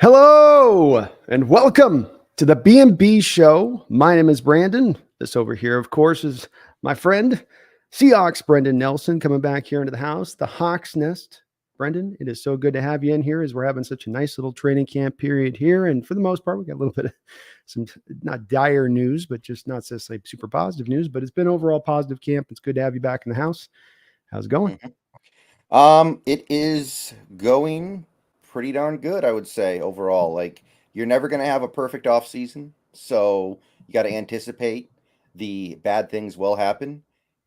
Hello and welcome to the BNB show. My name is Brandon. This over here, of course, is my friend Seahawks Brendon Nelson coming back here into the house, the Hawks Nest. Brendon, it is so good to have you in here as we're having such a nice little training camp period here. And for the most part, we got a little bit of some not dire news, but just not necessarily super positive news. But it's been overall positive camp. It's good to have you back in the house. How's it going? It is going pretty darn good, I would say, overall. Like, you're never going to have a perfect off season, so you got to anticipate the bad things will happen.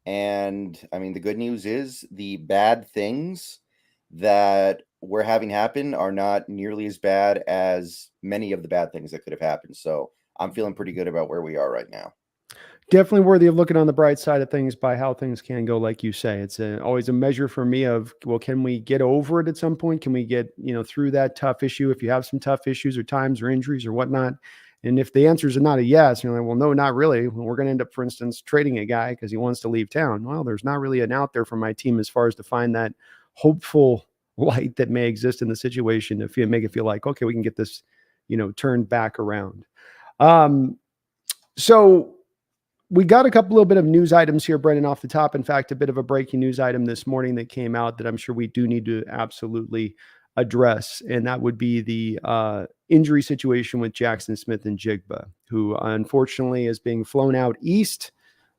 And I mean, the good news is the bad things that we're having happen are not nearly as bad as many of the bad things that could have happened. So I'm feeling pretty good about where we are right now. Definitely worthy of looking on the bright side of things by how things can go, like you say. It's always a measure for me of, well, can we get over it at some point? Can we get, through that tough issue if you have some tough issues or times or injuries or whatnot? And if the answers are not a yes, you're like, well, no, not really. Well, we're going to end up, for instance, trading a guy because he wants to leave town. Well, there's not really an out there for my team as far as to find that hopeful light that may exist in the situation to make it feel like, okay, we can get this, turned back around. So we got a little bit of news items here, Brendan, off the top. In fact, a bit of a breaking news item this morning that came out that I'm sure we do need to absolutely address, and that would be the injury situation with Jackson Smith and Jigba, who unfortunately is being flown out east.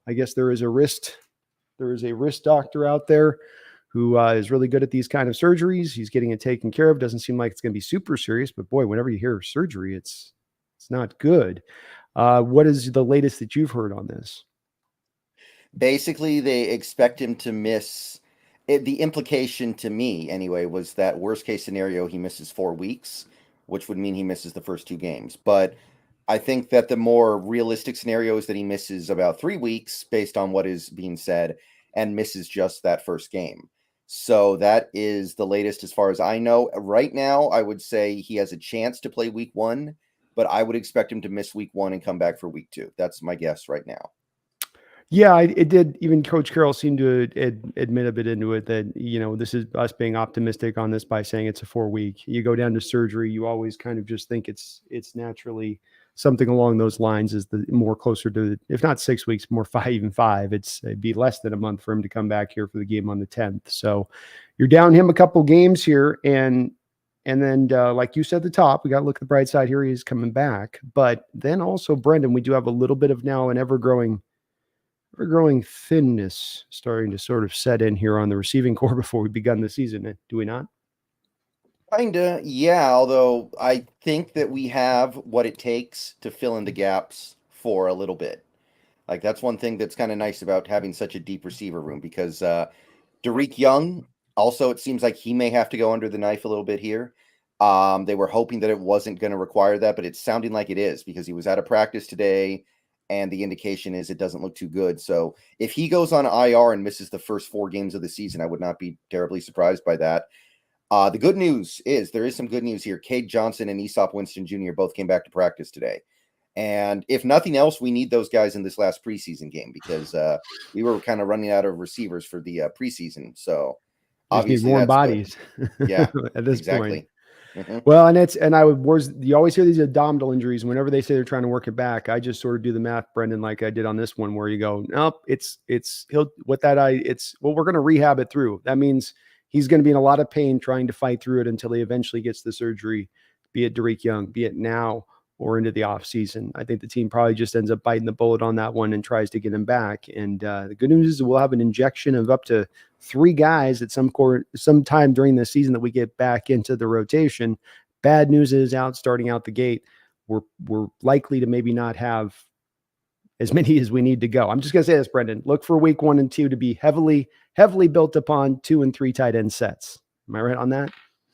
I guess there is a wrist doctor out there who is really good at these kind of surgeries. He's getting it taken care of. Doesn't seem like it's going to be super serious, but boy, whenever you hear surgery, it's not good. What is the latest that you've heard on this? Basically, they expect him to miss it. The implication to me, anyway, was that worst case scenario, he misses 4 weeks, which would mean he misses the first 2 games. But I think that the more realistic scenario is that he misses about 3 weeks based on what is being said and misses just that first game. So that is the latest as far as I know. Right now, I would say he has a chance to play week 1, but I would expect him to miss week 1 and come back for week 2. That's my guess right now. Yeah, it did. Even Coach Carroll seemed to admit a bit into it that, this is us being optimistic on this by saying it's a 4 week. You go down to surgery, you always kind of just think it's naturally something along those lines is the more closer to, if not 6 weeks, more even 5. It'd be less than a month for him to come back here for the game on the 10th. So you're down him a couple games here. And then, like you said at the top, we got to look at the bright side here. He's coming back. But then also, Brendan, we do have a little bit of now an ever-growing thinness starting to sort of set in here on the receiving core before we begun the season. Do we not? Kinda, yeah. Although I think that we have what it takes to fill in the gaps for a little bit. Like, that's one thing that's kind of nice about having such a deep receiver room because Derek Young, also, it seems like he may have to go under the knife a little bit here. They were hoping that it wasn't going to require that, but it's sounding like it is because he was out of practice today, and the indication is it doesn't look too good. So if he goes on IR and misses the first 4 games of the season, I would not be terribly surprised by that. The good news is there is some good news here. Cade Johnson and Aesop Winston Jr. both came back to practice today. And if nothing else, we need those guys in this last preseason game because we were kind of running out of receivers for the preseason. So obviously, warm that's bodies. Yeah, at this exactly. point. Well, you always hear these abdominal injuries. And whenever they say they're trying to work it back, I just sort of do the math, Brendan, like I did on this one, where you go, nope, we're going to rehab it through. That means he's going to be in a lot of pain trying to fight through it until he eventually gets the surgery, be it Derek Young, be it now or into the off season. I think the team probably just ends up biting the bullet on that one and tries to get him back. And the good news is we'll have an injection of up to 3 guys at some time during the season that we get back into the rotation. Bad news is starting out the gate, we're likely to maybe not have as many as we need to go. I'm just going to say this, Brendan. Look for week 1 and 2 to be heavily built upon 2 and 3 tight end sets. Am I right on that?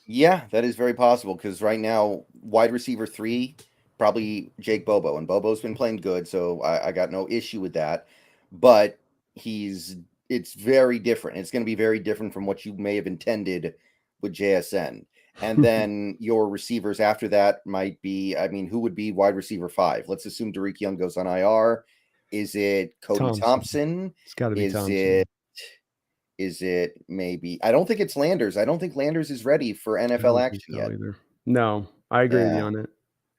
Yeah, that is very possible because right now, wide receiver 3, probably Jake Bobo. And Bobo's been playing good, so I got no issue with that. But it's very different. It's going to be very different from what you may have intended with JSN. And then your receivers after that might be, who would be wide receiver 5? Let's assume Derek Young goes on IR. Is it Cody Thompson? It's got to be Thompson. Is it maybe? I don't think it's Landers. I don't think Landers is ready for NFL action yet. No. I agree with you Yeah. on it.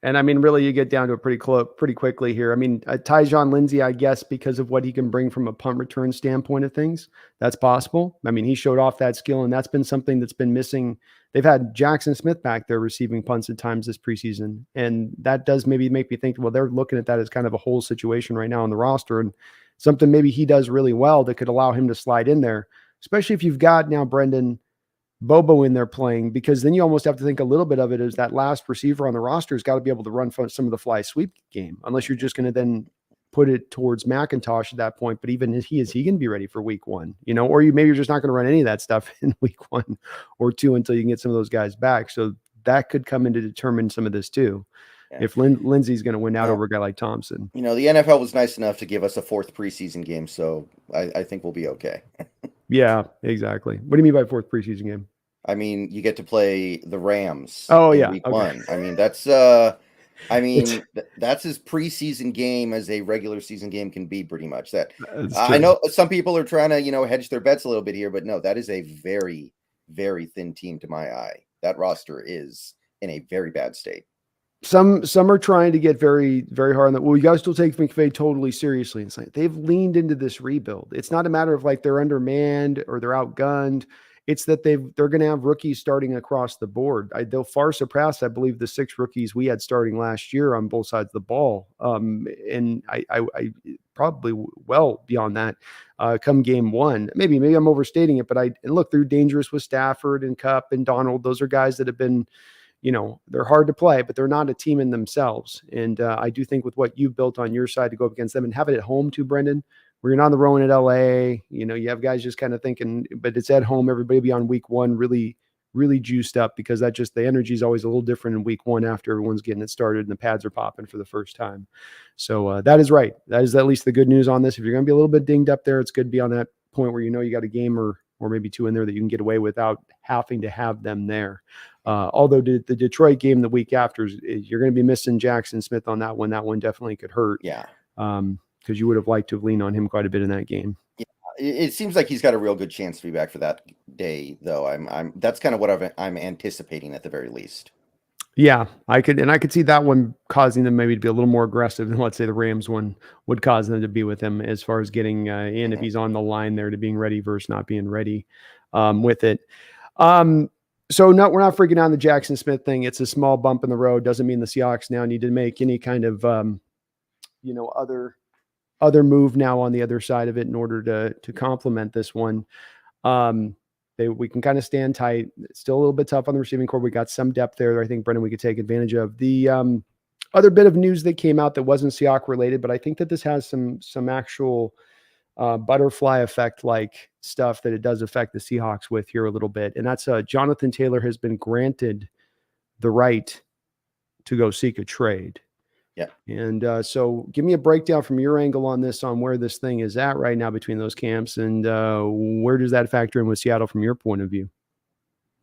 And I mean, really, you get down to it pretty quickly here. I mean, Tyjon Lindsey, I guess, because of what he can bring from a punt return standpoint of things, that's possible. I mean, he showed off that skill, and that's been something that's been missing. They've had Jackson Smith back there receiving punts at times this preseason, and that does maybe make me think, well, they're looking at that as kind of a whole situation right now on the roster, and something maybe he does really well that could allow him to slide in there, especially if you've got now Brendon Bobo in there playing, because then you almost have to think a little bit of it as that last receiver on the roster has got to be able to run some of the fly sweep game, unless you're just going to then put it towards McIntosh at that point. But even is he going to be ready for week one, or maybe you're just not going to run any of that stuff in week 1 or 2 until you can get some of those guys back. So that could come in to determine some of this too. Yeah. If Lindsey's going to win out over a guy like Thompson. The NFL was nice enough to give us a 4th preseason game, so I think we'll be okay. Yeah, exactly. What do you mean by 4th preseason game? I mean, you get to play the Rams. Oh, yeah. Week 1. I mean, that's that's as preseason game as a regular season game can be, pretty much. That I know some people are trying to, hedge their bets a little bit here, but no, that is a very, very thin team to my eye. That roster is in a very bad state. Some are trying to get very, very hard on that. Well, you guys still take McVay totally seriously. It's like they've leaned into this rebuild. It's not a matter of like they're undermanned or they're outgunned. It's that they're going to have rookies starting across the board. They'll far surpass, I believe, the 6 rookies we had starting last year on both sides of the ball. And I probably well beyond that come game 1. Maybe I'm overstating it, but and look, they're dangerous with Stafford and Kupp and Donald. Those are guys that have been, they're hard to play, but they're not a team in themselves. And I do think with what you've built on your side to go up against them and have it at home too, Brendon, where you're not on the road at LA, you have guys just kind of thinking, but it's at home. Everybody will be on week 1 really, really juiced up, because the energy is always a little different in week 1 after everyone's getting it started and the pads are popping for the first time. So that is right. That is at least the good news on this. If you're going to be a little bit dinged up there, it's good to be on that point where you got a game or maybe 2 in there that you can get away without having to have them there. Although the Detroit game the week after, you're going to be missing Jackson Smith on that one. That one definitely could hurt. Yeah. Because you would have liked to have leaned on him quite a bit in that game. Yeah, it seems like he's got a real good chance to be back for that day, though. That's kind of what I'm anticipating at the very least. Yeah, I could see that one causing them maybe to be a little more aggressive than, let's say, the Rams one would cause them to be with him, as far as getting in if he's on the line there to being ready versus not being ready with it. So no, we're not freaking out on the Jackson Smith thing. It's a small bump in the road. Doesn't mean the Seahawks now need to make any kind of other move now on the other side of it in order to complement this one. We can kind of stand tight. It's still a little bit tough on the receiving core. We got some depth there. I think, Brendon, we could take advantage of. The other bit of news that came out that wasn't Seahawks related, but I think that this has some actual butterfly effect like stuff that it does affect the Seahawks with here a little bit. And that's Jonathan Taylor has been granted the right to go seek a trade. Yeah. And so give me a breakdown from your angle on this, on where this thing is at right now between those camps, and where does that factor in with Seattle from your point of view?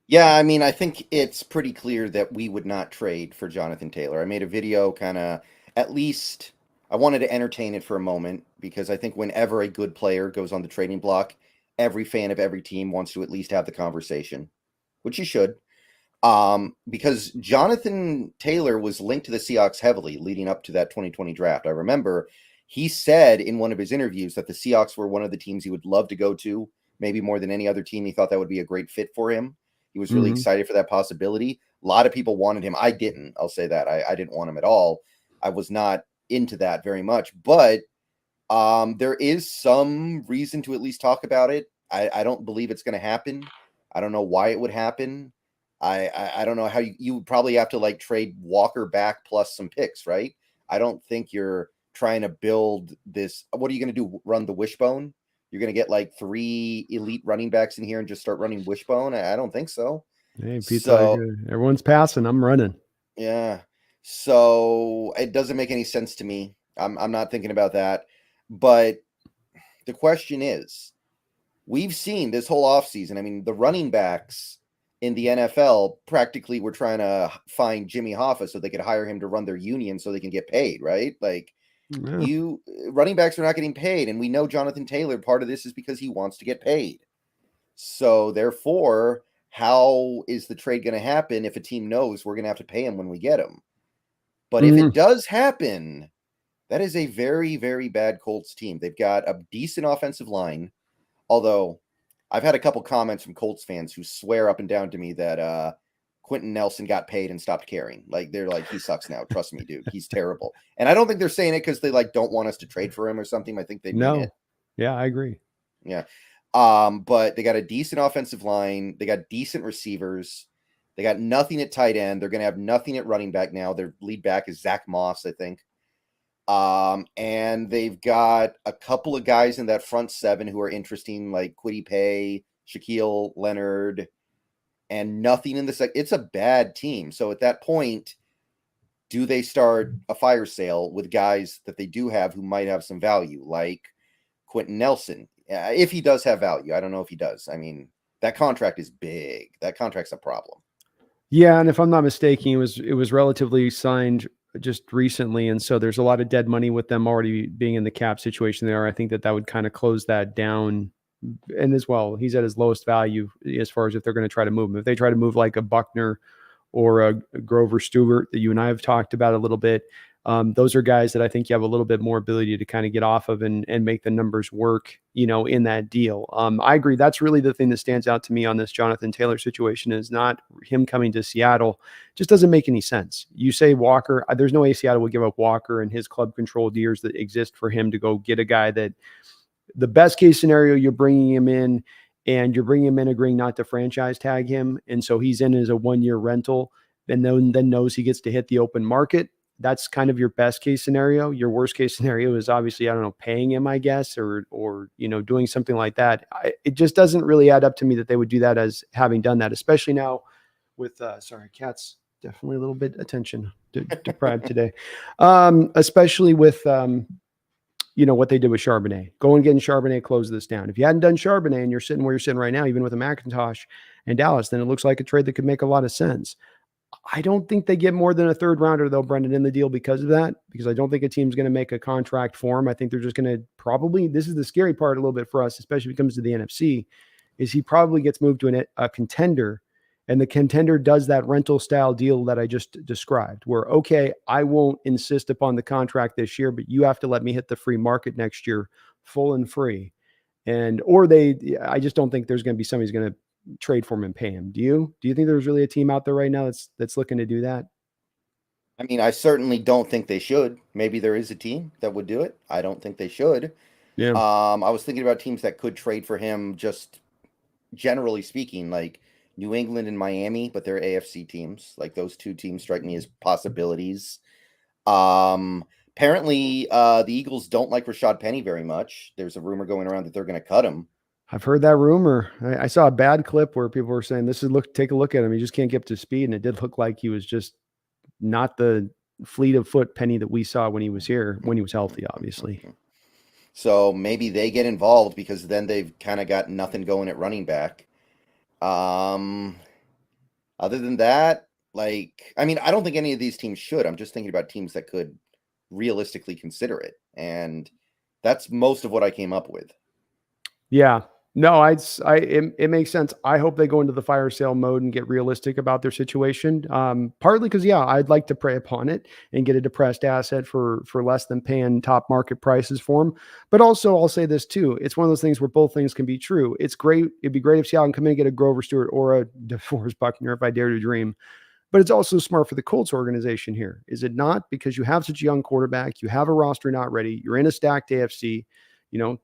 Yeah, I mean, I think it's pretty clear that we would not trade for Jonathan Taylor. I made a video at least I wanted to entertain it for a moment, because I think whenever a good player goes on the trading block, every fan of every team wants to at least have the conversation, which you should. Because Jonathan Taylor was linked to the Seahawks heavily leading up to that 2020 draft. I remember he said in one of his interviews that the Seahawks were one of the teams he would love to go to, maybe more than any other team. He thought that would be a great fit for him. He was really excited for that possibility. A lot of people wanted him. I didn't. I'll say that. I didn't want him at all. I was not into that very much, but there is some reason to at least talk about it. I don't believe it's going to happen. I don't know why it would happen. I don't know how you would probably have to trade Walker back plus some picks, right? I don't think you're trying to build this. What are you going to do? Run the wishbone? You're going to get 3 elite running backs in here and just start running wishbone? I don't think so. Hey, everyone's passing. I'm running. Yeah. So it doesn't make any sense to me. I'm not thinking about that. But the question is, we've seen this whole offseason. I mean, the running backs in the NFL practically were trying to find Jimmy Hoffa so they could hire him to run their union so they can get paid, right? Running backs are not getting paid. And we know Jonathan Taylor, part of this is because he wants to get paid. So therefore, how is the trade going to happen if a team knows we're going to have to pay him when we get him? But if it does happen, that is a very, very bad Colts team. They've got a decent offensive line, although I've had a couple comments from Colts fans who swear up and down to me that Quentin Nelson got paid and stopped caring. Like, they're like, he sucks now. Trust me, dude. He's terrible. And I don't think they're saying it because they like don't want us to trade for him or something. I think they mean it. Yeah, I agree. Yeah. But they got a decent offensive line. They got decent receivers. They got nothing at tight end. They're going to have nothing at running back now. Their lead back is Zach Moss, I think. And they've got a couple of guys in that front seven who are interesting, like Kwity Paye, Shaquille Leonard, and nothing in the it's a bad team. So at that point, do they start a fire sale with guys that they do have who might have some value, like Quentin Nelson? If he does have value. I don't know if he does. I mean, that contract is big. That contract's a problem. Yeah, and if I'm not mistaken, it was relatively signed just recently, and so there's a lot of dead money with them already being in the cap situation there. I think that would kind of close that down. And as well, he's at his lowest value as far as if they're going to try to move him. If they try to move like a Buckner or a Grover Stewart that you and I have talked about a little bit, those are guys that I think you have a little bit more ability to kind of get off of and make the numbers work, in that deal. I agree. That's really the thing that stands out to me on this Jonathan Taylor situation is not him coming to Seattle. Just doesn't make any sense. You say Walker, there's no way Seattle would give up Walker and his club controlled years that exist for him to go get a guy that the best case scenario, you're bringing him in and you're bringing him in agreeing not to franchise tag him. And so he's in as a 1-year rental and then knows he gets to hit the open market. That's kind of your best case scenario. Your worst case scenario is obviously, I don't know, paying him, I guess, or doing something like that. It just doesn't really add up to me that they would do that as having done that, especially now with, cat's definitely a little bit attention deprived today. Especially with, what they did with Charbonnet. Go and get Charbonnet, close this down. If you hadn't done Charbonnet and you're sitting where you're sitting right now, even with a McIntosh and Dallas, then it looks like a trade that could make a lot of sense. I don't think they get more than a third rounder, though, Brendon, in the deal because of that, because I don't think a team's going to make a contract for him. I think they're just going to probably, this is the scary part a little bit for us, especially when it comes to the NFC, is he probably gets moved to a contender, and the contender does that rental style deal that I just described, where, okay, I won't insist upon the contract this year, but you have to let me hit the free market next year, full and free. I just don't think there's going to be somebody who's going to trade for him and pay him. Do you think there's really a team out there right now that's looking to do that? I mean, I certainly don't think they should. Maybe there is a team that would do it. I don't think they should. Yeah. I was thinking about teams that could trade for him, just generally speaking, like New England and Miami, but they're AFC teams. Like, those two teams strike me as possibilities. Apparently, the Eagles don't like Rashad Penny very much. There's a rumor going around that they're going to cut him. I've heard that rumor. I saw a bad clip where people were saying, take a look at him. He just can't get up to speed. And it did look like he was just not the fleet of foot Penny that we saw when he was here, when he was healthy, obviously. So maybe they get involved because then they've kind of got nothing going at running back. Other than that, I don't think any of these teams should. I'm just thinking about teams that could realistically consider it. And that's most of what I came up with. Yeah. No, it makes sense. I hope they go into the fire sale mode and get realistic about their situation. Partly because, I'd like to prey upon it and get a depressed asset for less than paying top market prices for them. But also, I'll say this too: it's one of those things where both things can be true. It's great. It'd be great if Seattle can come in and get a Grover Stewart or a DeForest Buckner, if I dare to dream. But it's also smart for the Colts organization here, is it not? Because you have such a young quarterback, you have a roster not ready, you're in a stacked AFC.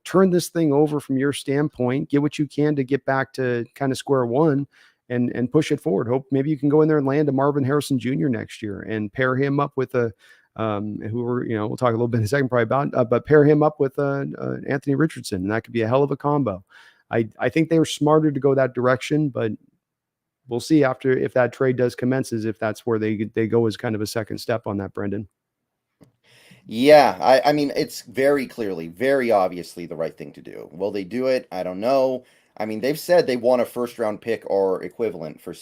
Turn this thing over from your standpoint, get what you can to get back to kind of square one and push it forward. Hope maybe you can go in there and land a Marvin Harrison Jr. next year and pair him up with we'll talk a little bit in a second probably about, but pair him up with Anthony Richardson. And that could be a hell of a combo. I think they were smarter to go that direction, but we'll see after, if that trade does commences, if that's where they go as kind of a second step on that, Brendon. Yeah, I mean, it's very clearly, very obviously the right thing to do. Will they do it? I don't know. I mean, they've said they want a first-round pick or equivalent for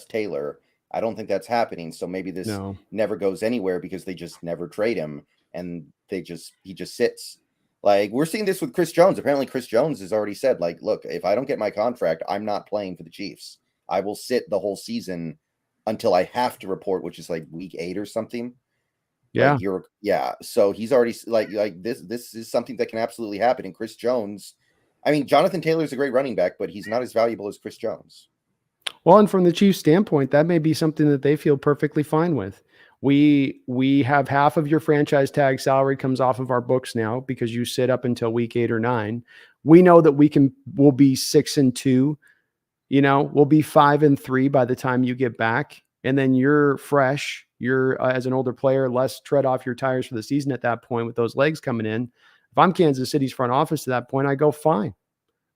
Taylor. I don't think that's happening, so maybe this never goes anywhere because they just never trade him, and he just sits. Like, we're seeing this with Chris Jones. Apparently, Chris Jones has already said, look, if I don't get my contract, I'm not playing for the Chiefs. I will sit the whole season until I have to report, which is like week 8 or something. Yeah. So he's already like this is something that can absolutely happen. And Chris Jones, I mean, Jonathan Taylor is a great running back, but he's not as valuable as Chris Jones. Well, and from the Chiefs' standpoint, that may be something that they feel perfectly fine with. We have half of your franchise tag salary comes off of our books now because you sit up until week 8 or 9. We know that we'll be 6-2. We'll be 5-3 by the time you get back. And then you're fresh. You're as an older player, less tread off your tires for the season at that point with those legs coming in. If I'm Kansas City's front office at that point, I go fine.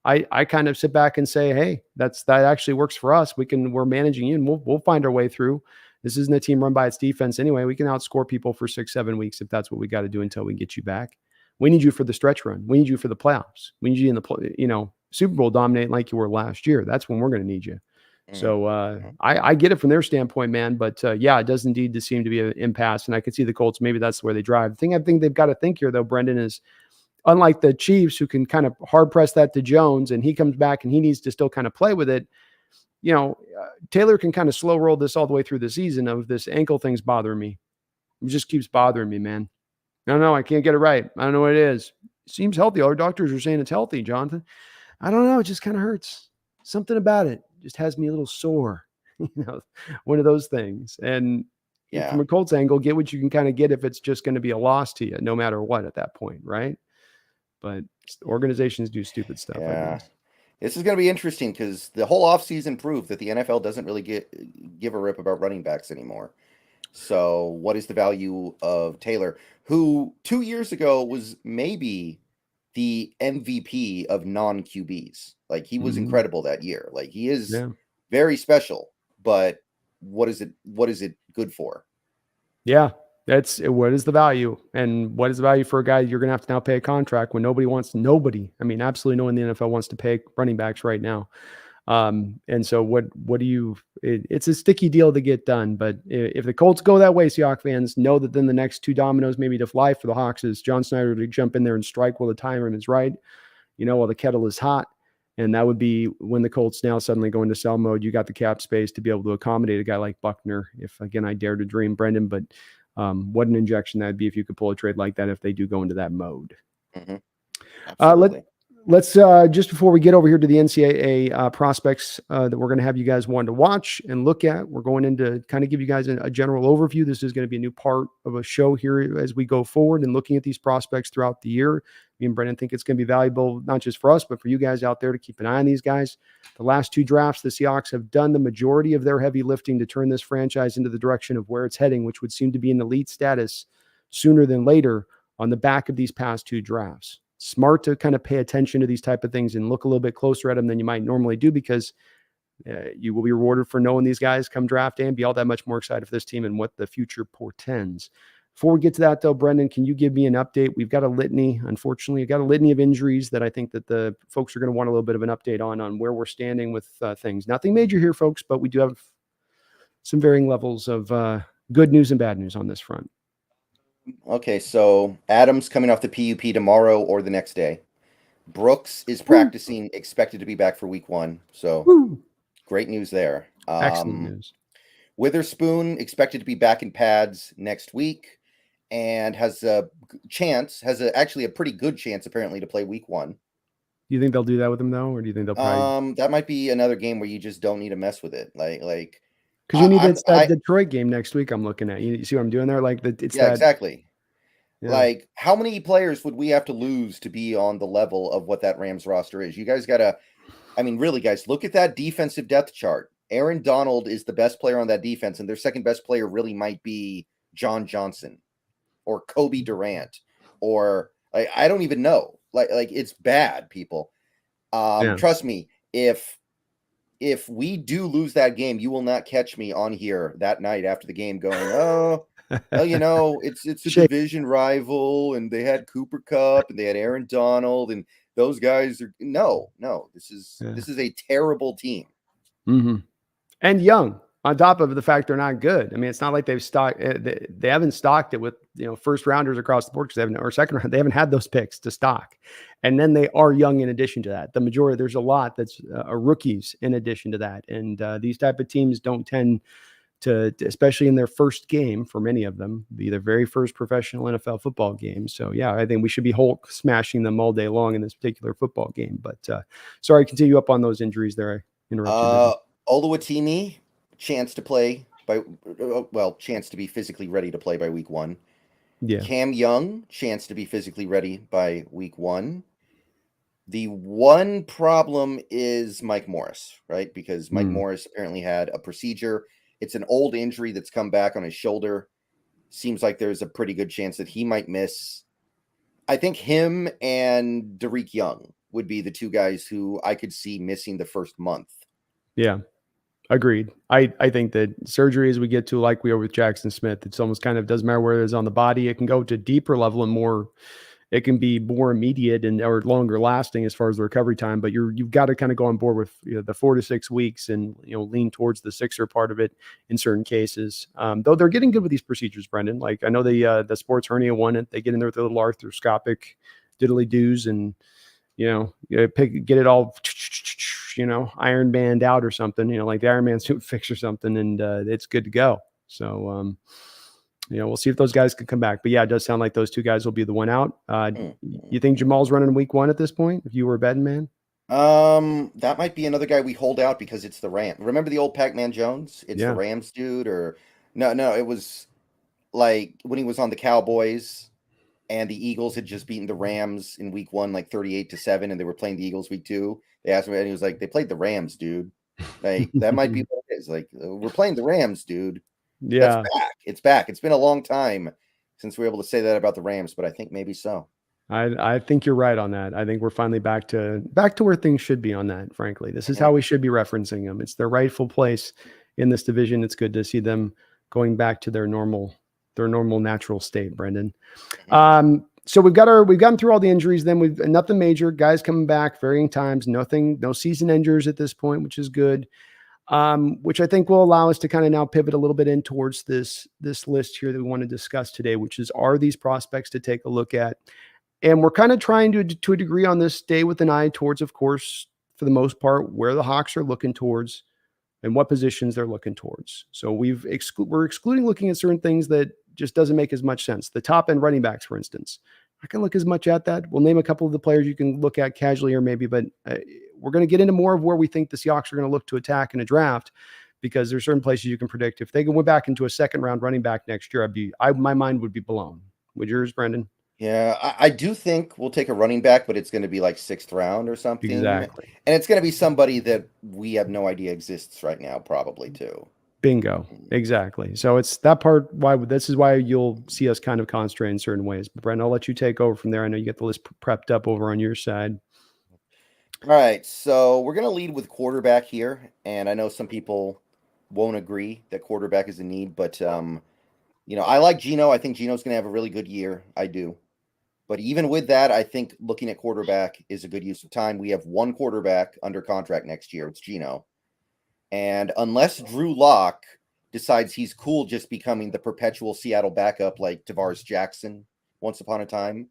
I kind of sit back and say, hey, that actually works for us. We're managing you and we'll find our way through. This isn't a team run by its defense anyway. We can outscore people for 6-7 weeks if that's what we got to do until we get you back. We need you for the stretch run. We need you for the playoffs. We need you in the Super Bowl dominating like you were last year. That's when we're going to need you. So I get it from their standpoint, man. But yeah, it does indeed seem to be an impasse. And I can see the Colts, maybe that's where they drive. The thing I think they've got to think here, though, Brendon, is unlike the Chiefs, who can kind of hard press that to Jones and he comes back and he needs to still kind of play with it. Taylor can kind of slow roll this all the way through the season of this ankle thing's bothering me. It just keeps bothering me, man. I don't know. I can't get it right. I don't know what it is. It seems healthy. Our doctors are saying it's healthy, Jonathan. I don't know. It just kind of hurts. Something about it just has me a little sore. One of those things. And from a Colts angle, get what you can kind of get if it's just going to be a loss to you, no matter what at that point, right? But organizations do stupid stuff. Yeah. This is going to be interesting because the whole offseason proved that the NFL doesn't really give a rip about running backs anymore. So what is the value of Taylor, who 2 years ago was maybe the MVP of non-QBs? Like, he was incredible that year. Like, he is very special, but what is it good for? Yeah. That's what is the value, and what is the value for a guy you're going to have to now pay a contract when nobody. I mean, absolutely no one in the NFL wants to pay running backs right now. And so what do you, it's a sticky deal to get done, but if the Colts go that way, Seahawks fans know that then the next two dominoes maybe to fly for the Hawks is John Snyder to jump in there and strike while the timer is right, while the kettle is hot. And that would be when the Colts now suddenly go into sell mode. You got the cap space to be able to accommodate a guy like Buckner. If again, I dare to dream, Brendon, but what an injection that'd be if you could pull a trade like that if they do go into that mode. Let's just before we get over here to the NCAA prospects that we're going to have you guys want to watch and look at, we're going into kind of give you guys a general overview. This is going to be a new part of a show here as we go forward and looking at these prospects throughout the year. Me and Brendon think it's going to be valuable, not just for us, but for you guys out there to keep an eye on these guys. The last two drafts, the Seahawks have done the majority of their heavy lifting to turn this franchise into the direction of where it's heading, which would seem to be in elite status sooner than later on the back of these past two drafts. Smart to kind of pay attention to these type of things and look a little bit closer at them than you might normally do, because you will be rewarded for knowing these guys come draft day and be all that much more excited for this team and what the future portends. Before we get to that, though, Brendon, can you give me an update? We've got a litany, unfortunately, we've got a litany of injuries that I think that the folks are going to want a little bit of an update on where we're standing with things. Nothing major here, folks, but we do have some varying levels of good news and bad news on this front. Okay, so Adams coming off the PUP tomorrow or the next day. Brooks is practicing, expected to be back for week 1. So great news there. Excellent news. Witherspoon expected to be back in pads next week and has actually a pretty good chance apparently to play week 1. Do you think they'll do that with him though, or do you think they'll probably? That might be another game where you just don't need to mess with it, like. Because you need that Detroit game next week. I'm looking at you. See what I'm doing there? Like exactly. Yeah. Like, how many players would we have to lose to be on the level of what that Rams roster is? You guys gotta, I mean, really, guys, look at that defensive depth chart. Aaron Donald is the best player on that defense, and their second best player really might be John Johnson or Kobe Durant, or I don't even know. Like it's bad, people. Trust me, if we do lose that game, you will not catch me on here that night after the game going, oh, well, it's a division rival, and they had Cooper Kupp and they had Aaron Donald, and those guys are no. This is a terrible team. Mm-hmm. And young. On top of the fact they're not good. I mean, it's not like they've stocked. They haven't stocked it with first rounders across the board because they haven't, or second round. They haven't had those picks to stock, and then they are young. In addition to that, the majority there's a lot that's rookies in addition to that, and these type of teams don't tend to, especially in their first game for many of them, be their very first professional NFL football game. So yeah, I think we should be Hulk smashing them all day long in this particular football game. But sorry, continue up on those injuries there. I interrupted. Oluwatimi, chance to play chance to be physically ready to play by week 1. Yeah. Cam Young, chance to be physically ready by week 1. The one problem is Mike Morris, right? Because Mike Morris apparently had a procedure. It's an old injury that's come back on his shoulder. Seems like there's a pretty good chance that he might miss. I think him and Derek Young would be the two guys who I could see missing the first month. Yeah. Agreed. I think that surgery, as we get to, like we are with Jackson Smith, it's almost kind of doesn't matter where it is on the body. It can go to deeper level and more. It can be more immediate and or longer lasting as far as the recovery time. But you've got to kind of go on board with the 4 to 6 weeks and lean towards the 6er part of it in certain cases. Though they're getting good with these procedures, Brendon. Like I know the sports hernia one, they get in there with a little arthroscopic diddly doos and get it all, Iron Band out or something, like the Iron Man suit fix or something, and it's good to go. So, we'll see if those guys can come back. But yeah, it does sound like those two guys will be the one out. You think Jamal's running week 1 at this point? If you were a betting man, that might be another guy we hold out because it's the Rams. Remember the old Pac-Man Jones? It's the Rams dude, or no, it was like when he was on the Cowboys. And the Eagles had just beaten the Rams in week 1, like 38-7, and they were playing the Eagles week 2. They asked him, and he was like, "They played the Rams, dude. Like that might be what it is. Like we're playing the Rams, dude. Yeah, that's back. It's back. It's been a long time since we were able to say that about the Rams, but I think maybe so. I think you're right on that. I think we're finally back to where things should be on that. Frankly, this is how we should be referencing them. It's their rightful place in this division. It's good to see them going back to their normal natural state, Brendon. So we've gotten through all the injuries. Then we've nothing major, guys coming back varying times, no season injuries at this point, which is good. Which I think will allow us to kind of now pivot a little bit in towards this list here that we want to discuss today, which is, are these prospects to take a look at? And we're kind of trying to a degree on this stay with an eye towards, of course, for the most part, where the Hawks are looking towards and what positions they're looking towards. So we're excluding looking at certain things that just doesn't make as much sense. The top end running backs, for instance, I can look as much at that. We'll name a couple of the players you can look at casually or maybe, but we're going to get into more of where we think the Seahawks are going to look to attack in a draft, because there's certain places you can predict. If they go back into a second round running back next year, my mind would be blown. Would yours, Brendon? Yeah, I do think we'll take a running back, but it's going to be like 6th round or something. Exactly. And it's going to be somebody that we have no idea exists right now, probably too. Bingo. Exactly. So it's that part. This is why you'll see us kind of concentrate in certain ways. But Brendon, I'll let you take over from there. I know you get the list prepped up over on your side. All right. So we're going to lead with quarterback here. And I know some people won't agree that quarterback is a need, but I like Geno. I think Geno's going to have a really good year. I do. But even with that, I think looking at quarterback is a good use of time. We have one quarterback under contract next year. It's Geno. And unless Drew Lock decides he's cool just becoming the perpetual Seattle backup like Tavares Jackson once upon a time,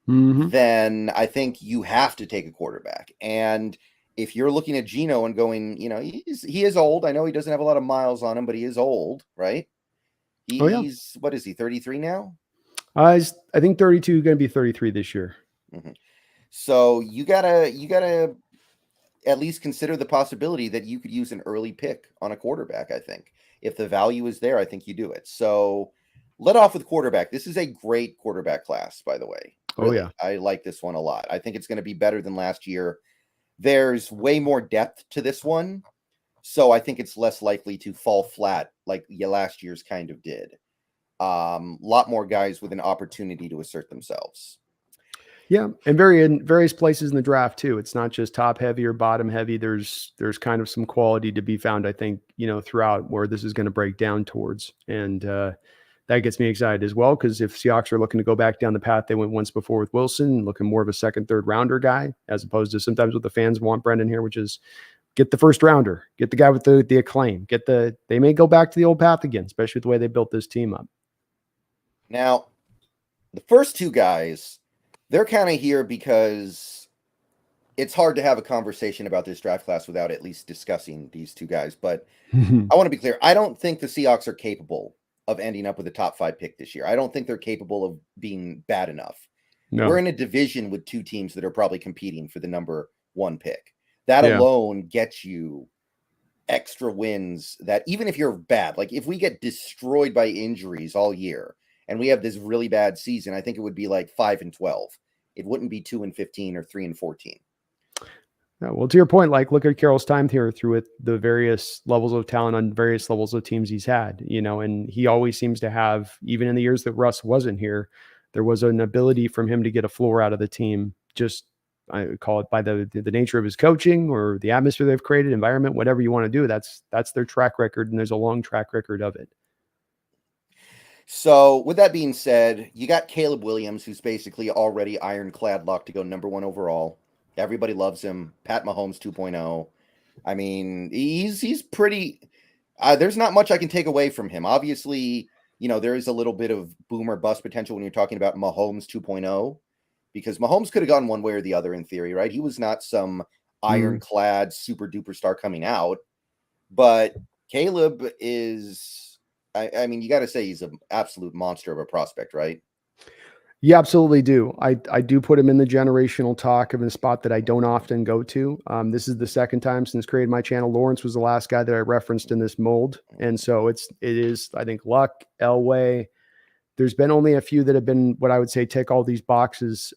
then I think you have to take a quarterback. And if you're looking at Geno and going, he is old. I know he doesn't have a lot of miles on him, but he is old, right? He's what is he, 33 now? I think 32, going to be 33 this year. So you gotta at least consider the possibility that you could use an early pick on a quarterback. I think if the value is there, I think you do it. So let off with quarterback. This is a great quarterback class, by the way. Really, I like this one a lot. I think it's going to be better than last year. There's way more depth to this one, so I think it's less likely to fall flat like last year's kind of did. Lot more guys with an opportunity to assert themselves. Yeah, and in various places in the draft too. It's not just top heavy or bottom heavy. There's kind of some quality to be found, I think, throughout where this is going to break down towards. And that gets me excited as well, because if Seahawks are looking to go back down the path they went once before with Wilson, looking more of a second, third rounder guy, as opposed to sometimes what the fans want, Brendon, here, which is get the first rounder, get the guy with the acclaim, they may go back to the old path again, especially with the way they built this team up. Now, the first two guys, they're kind of here because it's hard to have a conversation about this draft class without at least discussing these two guys. But I want to be clear. I don't think the Seahawks are capable of ending up with a top 5 pick this year. I don't think they're capable of being bad enough. No. We're in a division with 2 teams that are probably competing for the number 1 pick. That alone gets you extra wins that even if you're bad, like if we get destroyed by injuries all year and we have this really bad season, I think it would be like 5-12. It wouldn't be 2-15 or 3-14. Yeah, well, to your point, like look at Carroll's time here through with the various levels of talent on various levels of teams he's had, and he always seems to have, even in the years that Russ wasn't here, there was an ability from him to get a floor out of the team. Just I would call it by the nature of his coaching or the atmosphere they've created, environment, whatever you want to do. That's their track record, and there's a long track record of it. So with that being said, you got Caleb Williams, who's basically already ironclad locked to go number 1 overall. Everybody loves him. Pat Mahomes 2.0. I mean, he's pretty. There's not much I can take away from him. Obviously, there is a little bit of boom or bust potential when you're talking about Mahomes 2.0, because Mahomes could have gone one way or the other in theory, right? He was not some ironclad super duper star coming out, but Caleb is. I mean, you got to say he's an absolute monster of a prospect, right? You absolutely do. I do put him in the generational talk of a spot that I don't often go to. This is the second time since creating my channel. Lawrence was the last guy that I referenced in this mold. And so it is, I think, Luck, Elway. There's been only a few that have been what I would say tick all these boxes.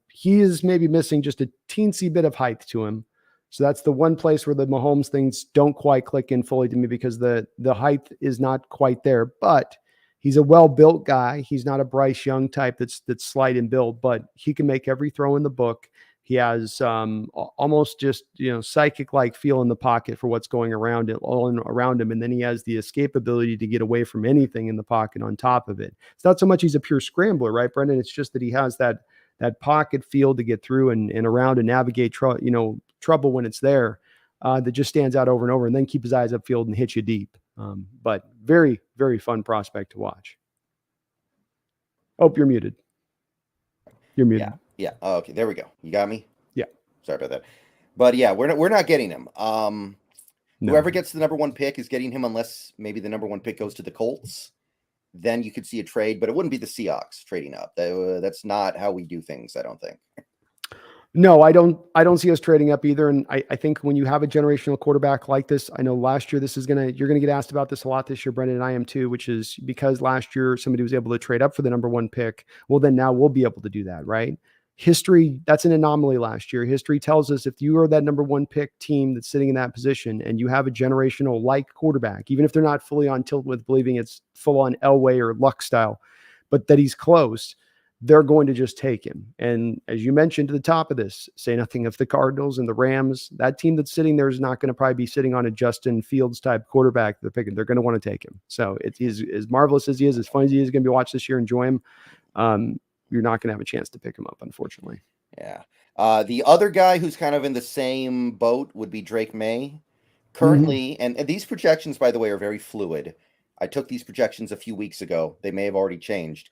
He is maybe missing just a teensy bit of height to him. So that's the one place where the Mahomes things don't quite click in fully to me, because the height is not quite there. But he's a well-built guy. He's not a Bryce Young type that's slight in build, but he can make every throw in the book. He has almost just psychic-like feel in the pocket for what's going around him, and then he has the escapability to get away from anything in the pocket on top of it. It's not so much he's a pure scrambler, right, Brendon? It's just that he has that pocket feel to get through and around and navigate trouble when it's there. That just stands out over and over, and then keep his eyes upfield and hit you deep. But very, very fun prospect to watch. Oh, you're muted. You're muted. Yeah. Oh, okay. There we go. You got me? Yeah. Sorry about that. But yeah, we're not getting him. Whoever gets the number 1 pick is getting him, unless maybe the number 1 pick goes to the Colts. Then you could see a trade, but it wouldn't be the Seahawks trading up. That's not how we do things, I don't think. No, I don't see us trading up either. And I think when you have a generational quarterback like this, I know last year you're going to get asked about this a lot this year, Brendon, and I am too, which is because last year somebody was able to trade up for the number 1 pick. Well, then now we'll be able to do that, right? History, that's an anomaly last year. History tells us if you are that number 1 pick team that's sitting in that position and you have a generational like quarterback, even if they're not fully on tilt with believing it's full on Elway or Luck style, but that he's close, they're going to just take him. And as you mentioned to the top of this, say nothing of the Cardinals and the Rams, that team that's sitting there is not going to probably be sitting on a Justin Fields type quarterback they're picking. They're going to want to take him. So it is as marvelous as he is, as fun as he is going to be watched this year, enjoy him. You're not going to have a chance to pick him up, unfortunately. Yeah. The other guy who's kind of in the same boat would be Drake May. Currently, and these projections, by the way, are very fluid. I took these projections a few weeks ago. They may have already changed.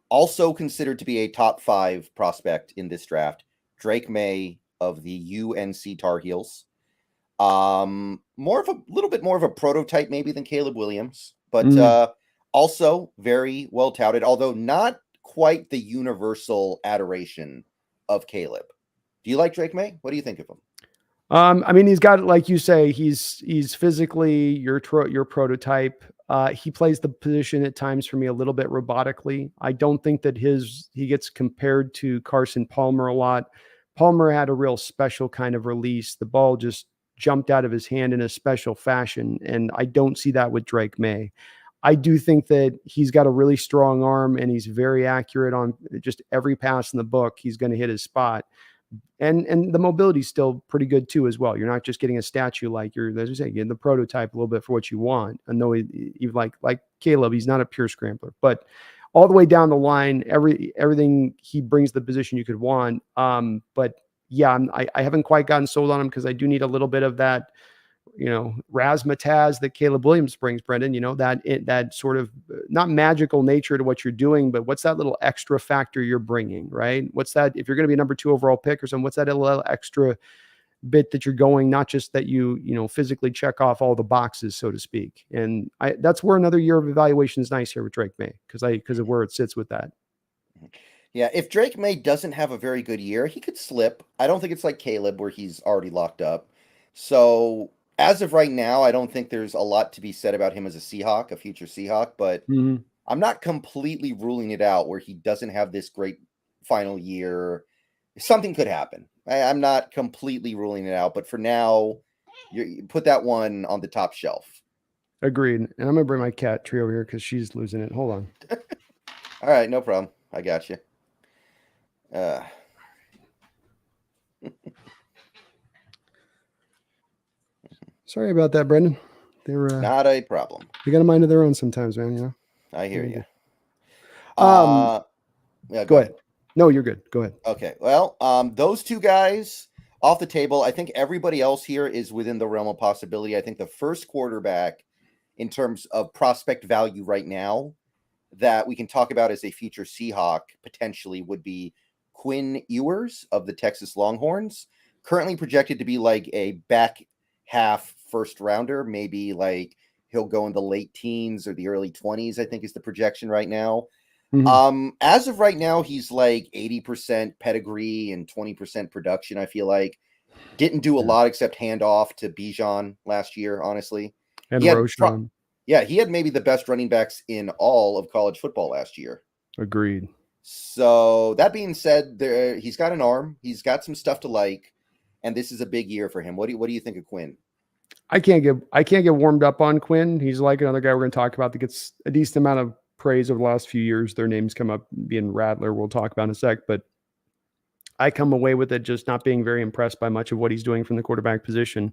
Also considered to be a top 5 prospect in this draft, Drake May of the UNC Tar Heels. Little bit more of a prototype maybe than Caleb Williams, but also very well touted, although not quite the universal adoration of Caleb. Do you like Drake May? What do you think of him? I mean, he's got, like you say, he's physically your prototype. He plays the position at times for me a little bit robotically. I don't think that he gets compared to Carson Palmer a lot. Palmer had a real special kind of release. The ball just jumped out of his hand in a special fashion, and I don't see that with Drake May. I do think that he's got a really strong arm, and he's very accurate on just every pass in the book. He's going to hit his spot. And the mobility is still pretty good too, as well. You're not just getting a statue like as you say, getting the prototype a little bit for what you want. And though he like Caleb, he's not a pure scrambler, but all the way down the line, everything he brings the position you could want. But yeah, I haven't quite gotten sold on him because I do need a little bit of that, razzmatazz that Caleb Williams brings, Brendon, that sort of not magical nature to what you're doing, but what's that little extra factor you're bringing, right? What's that, if you're going to be number 2 overall pick or something, what's that little extra bit that you're going, not just that you physically check off all the boxes, so to speak. And that's where another year of evaluation is nice here with Drake May, because of where it sits with that. Yeah, if Drake May doesn't have a very good year, he could slip. I don't think it's like Caleb where he's already locked up. So as of right now, I don't think there's a lot to be said about him as a Seahawk, a future Seahawk, but I'm not completely ruling it out where he doesn't have this great final year. Something could happen. I'm not completely ruling it out, but for now, you put that one on the top shelf. Agreed. And I'm going to bring my cat tree over here because she's losing it. Hold on. All right, no problem. I got you. Sorry about that, Brendon. They're not a problem. They got a mind of their own sometimes, man. I hear you. Yeah, go ahead. No, you're good. Go ahead. Okay. Well, those two guys off the table. I think everybody else here is within the realm of possibility. I think the first quarterback in terms of prospect value right now that we can talk about as a future Seahawk potentially would be Quinn Ewers of the Texas Longhorns, currently projected to be like a back half first rounder, maybe like he'll go in the late teens or the early 20s, I think is the projection right now. As of right now, he's like 80% pedigree and 20% production. I feel like didn't do a lot except hand off to Bijan last year, honestly. And Roshan. He had maybe the best running backs in all of college football last year. Agreed. So that being said, he's got an arm. He's got some stuff to like, and this is a big year for him. What do you think of Quinn? I can't get warmed up on Quinn. He's like another guy we're going to talk about that gets a decent amount of praise over the last few years. Their names come up, being Rattler, we'll talk about in a sec, but I come away with it just not being very impressed by much of what he's doing from the quarterback position.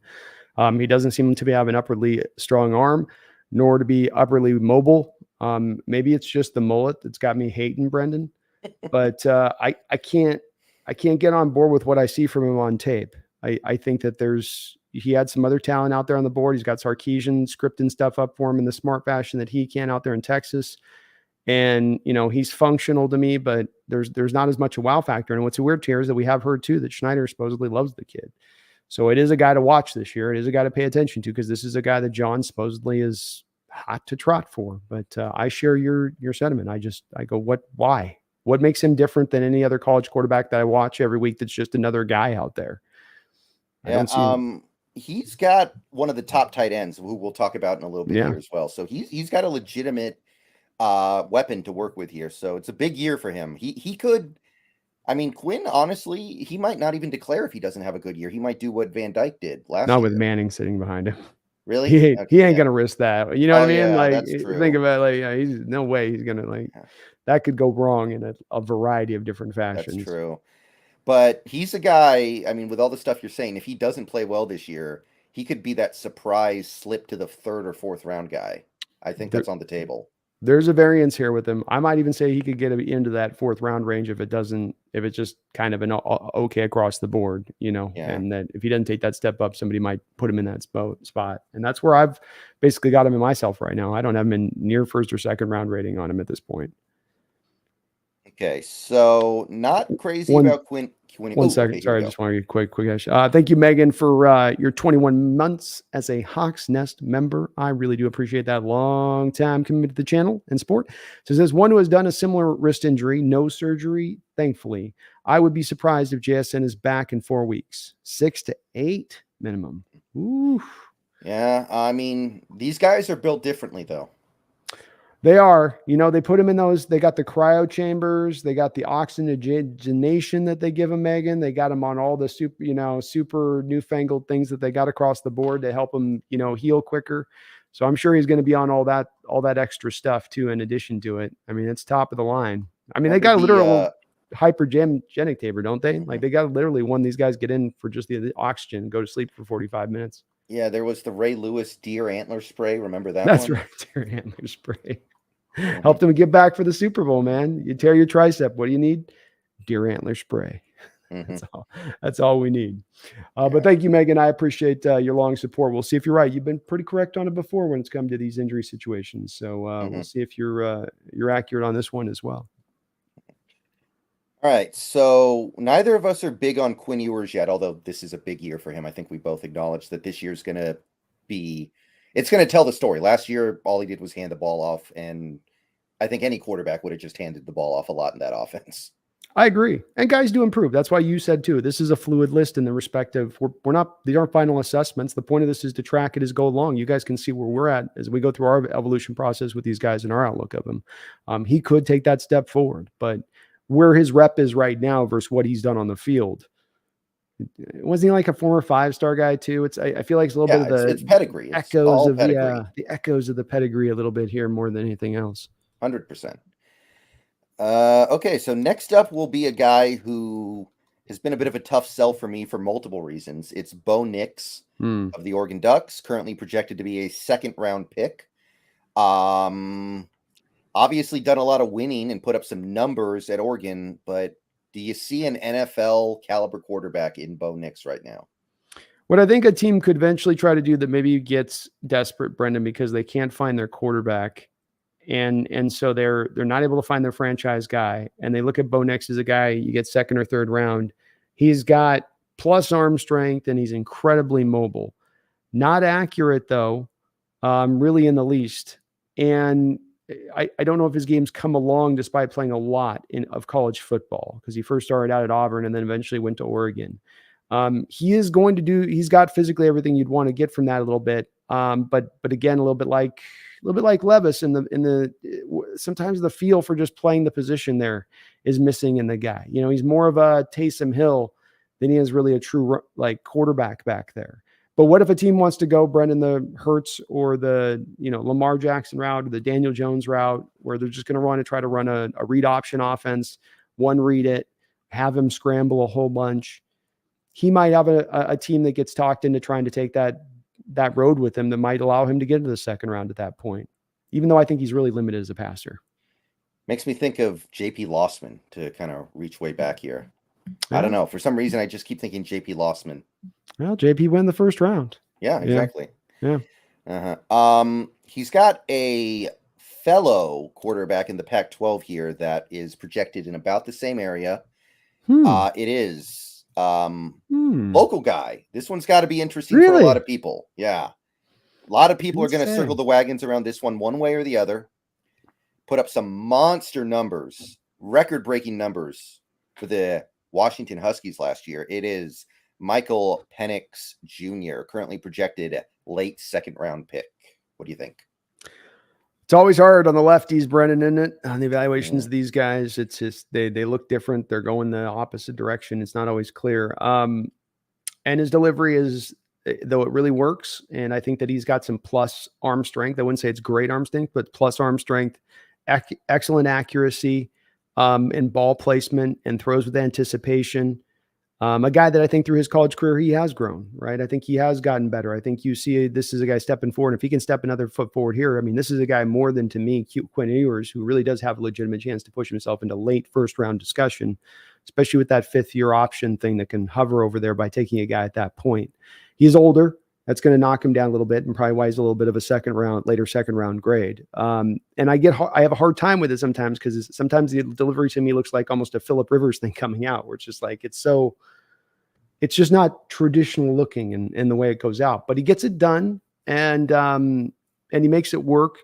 He doesn't seem to have an upwardly strong arm, nor to be upwardly mobile. Maybe it's just the mullet that's got me hating Brendon, but I can't get on board with what I see from him on tape. I think that he had some other talent out there on the board. He's got Sarkisian scripting stuff up for him in the smart fashion that he can out there in Texas. And, he's functional to me, but there's not as much a wow factor. And what's weird here is that we have heard too that Schneider supposedly loves the kid. So it is a guy to watch this year. It is a guy to pay attention to because this is a guy that John supposedly is hot to trot for. But I share your sentiment. I go, why? What makes him different than any other college quarterback that I watch every week that's just another guy out there? He's got one of the top tight ends who we'll talk about in a little bit here as well. So he's got a legitimate weapon to work with here. So it's a big year for him. He could, Quinn, honestly, he might not even declare if he doesn't have a good year. He might do what Van Dyke did last year. Not with Manning sitting behind him. Really? He ain't going to risk that. You know what I mean? That's true. Think about it, he's no way he's going to that could go wrong in a variety of different fashions. That's true. But he's a guy, with all the stuff you're saying, if he doesn't play well this year, he could be that surprise slip to the 3rd or 4th round guy. I think that's on the table. There's a variance here with him. I might even say he could get into that 4th round range if it's just kind of an okay across the board, and that if he doesn't take that step up, somebody might put him in that spot. And that's where I've basically got him in myself right now. I don't have him in near 1st or 2nd round rating on him at this point. Okay, so not crazy about Quinn. One second. Okay, sorry, I just want to get quick. Thank you, Megan, for your 21 months as a Hawks Nest member. I really do appreciate that. Long time committed to the channel and sport. So it says, one who has done a similar wrist injury, no surgery, thankfully. I would be surprised if JSN is back in 4 weeks. 6 to 8 minimum. Ooh. Yeah, these guys are built differently, though. They are, they put them in those, they got the cryo chambers, they got the oxygenation that they give them, Megan. They got them on all the super newfangled things that they got across the board to help them, heal quicker. So I'm sure he's going to be on all that extra stuff too, in addition to it. It's top of the line. They got a literal hypergenic taper, don't they? Like they got literally one, these guys get in for just the oxygen and go to sleep for 45 minutes. Yeah, there was the Ray Lewis deer antler spray. Remember that? That's right, deer antler spray. Helped him get back for the Super Bowl, man. You tear your tricep. What do you need? Deer antler spray. Mm-hmm. That's all we need. But thank you, Megan. I appreciate your long support. We'll see if you're right. You've been pretty correct on it before when it's come to these injury situations. So we'll see if you're accurate on this one as well. All right, so neither of us are big on Quinn Ewers yet, although this is a big year for him. I think we both acknowledge that this year's going to it's going to tell the story. Last year, all he did was hand the ball off, and I think any quarterback would have just handed the ball off a lot in that offense. I agree. And guys do improve. That's why you said too, this is a fluid list in the respect of these aren't final assessments. The point of this is to track it as go along. You guys can see where we're at as we go through our evolution process with these guys and our outlook of him. He could take that step forward, but where his rep is right now versus what he's done on the field. Wasn't he like a former 5-star guy too? I feel like it's a little bit of it's pedigree. Echoes of pedigree. The echoes of the pedigree a little bit here more than anything else. 100%. Okay, so next up will be a guy who has been a bit of a tough sell for me for multiple reasons. It's Bo Nix of the Oregon Ducks, currently projected to be a second-round pick. Obviously done a lot of winning and put up some numbers at Oregon, but do you see an NFL caliber quarterback in Bo Nix right now? What I think a team could eventually try to do that maybe gets desperate, Brendan, because they can't find their quarterback. And so they're not able to find their franchise guy. And they look at Bo Nix as a guy you get second or third round. He's got plus arm strength and he's incredibly mobile. Not accurate though, really in the least. And I don't know if his game's come along despite playing a lot of college football, because he first started out at Auburn and then eventually went to Oregon. He's got physically everything you'd want to get from that a little bit. But again, a little bit like Levis in the sometimes the feel for just playing the position there is missing in the guy. He's more of a Taysom Hill than he is really a true like quarterback back there. But what if a team wants to go, Brendan, the Hurts or the Lamar Jackson route or the Daniel Jones route, where they're just going to try to run a read option offense, one read it, have him scramble a whole bunch. He might have a team that gets talked into trying to take that road with him that might allow him to get into the second round at that point, even though I think he's really limited as a passer. Makes me think of JP Lossman to kind of reach way back here. Yeah. I don't know. For some reason, I just keep thinking JP Lossman. Well, JP went the first round. Yeah, exactly. Yeah. He's got a fellow quarterback in the Pac-12 here that is projected in about the same area. It is local guy. This one's got to be interesting for a lot of people. Yeah. A lot of people are going to circle the wagons around this one way or the other. Put up some monster numbers, record-breaking numbers for the Washington Huskies last year. It is Michael Penix Jr., currently projected late second-round pick. What do you think? It's always hard on the lefties, Brendan, isn't it? On the evaluations of these guys, it's just they look different. They're going the opposite direction. It's not always clear. And his delivery is, though it really works, and I think that he's got some plus arm strength. I wouldn't say it's great arm strength, but plus arm strength, excellent accuracy, and ball placement, and throws with anticipation. A guy that I think through his college career, he has grown, right? I think he has gotten better. I think you see this is a guy stepping forward. If he can step another foot forward here, I mean, this is a guy more than, to me, Quinn Ewers, who really does have a legitimate chance to push himself into late first round discussion, especially with that fifth year option thing that can hover over there by taking a guy at that point. He's older. That's going to knock him down a little bit, and probably why he's a little bit of a later second round grade. And I have a hard time with it sometimes, because sometimes the delivery to me looks like almost a Phillip Rivers thing coming out, where it's just like, it's just not traditional looking in the way it goes out, but he gets it done, and he makes it work.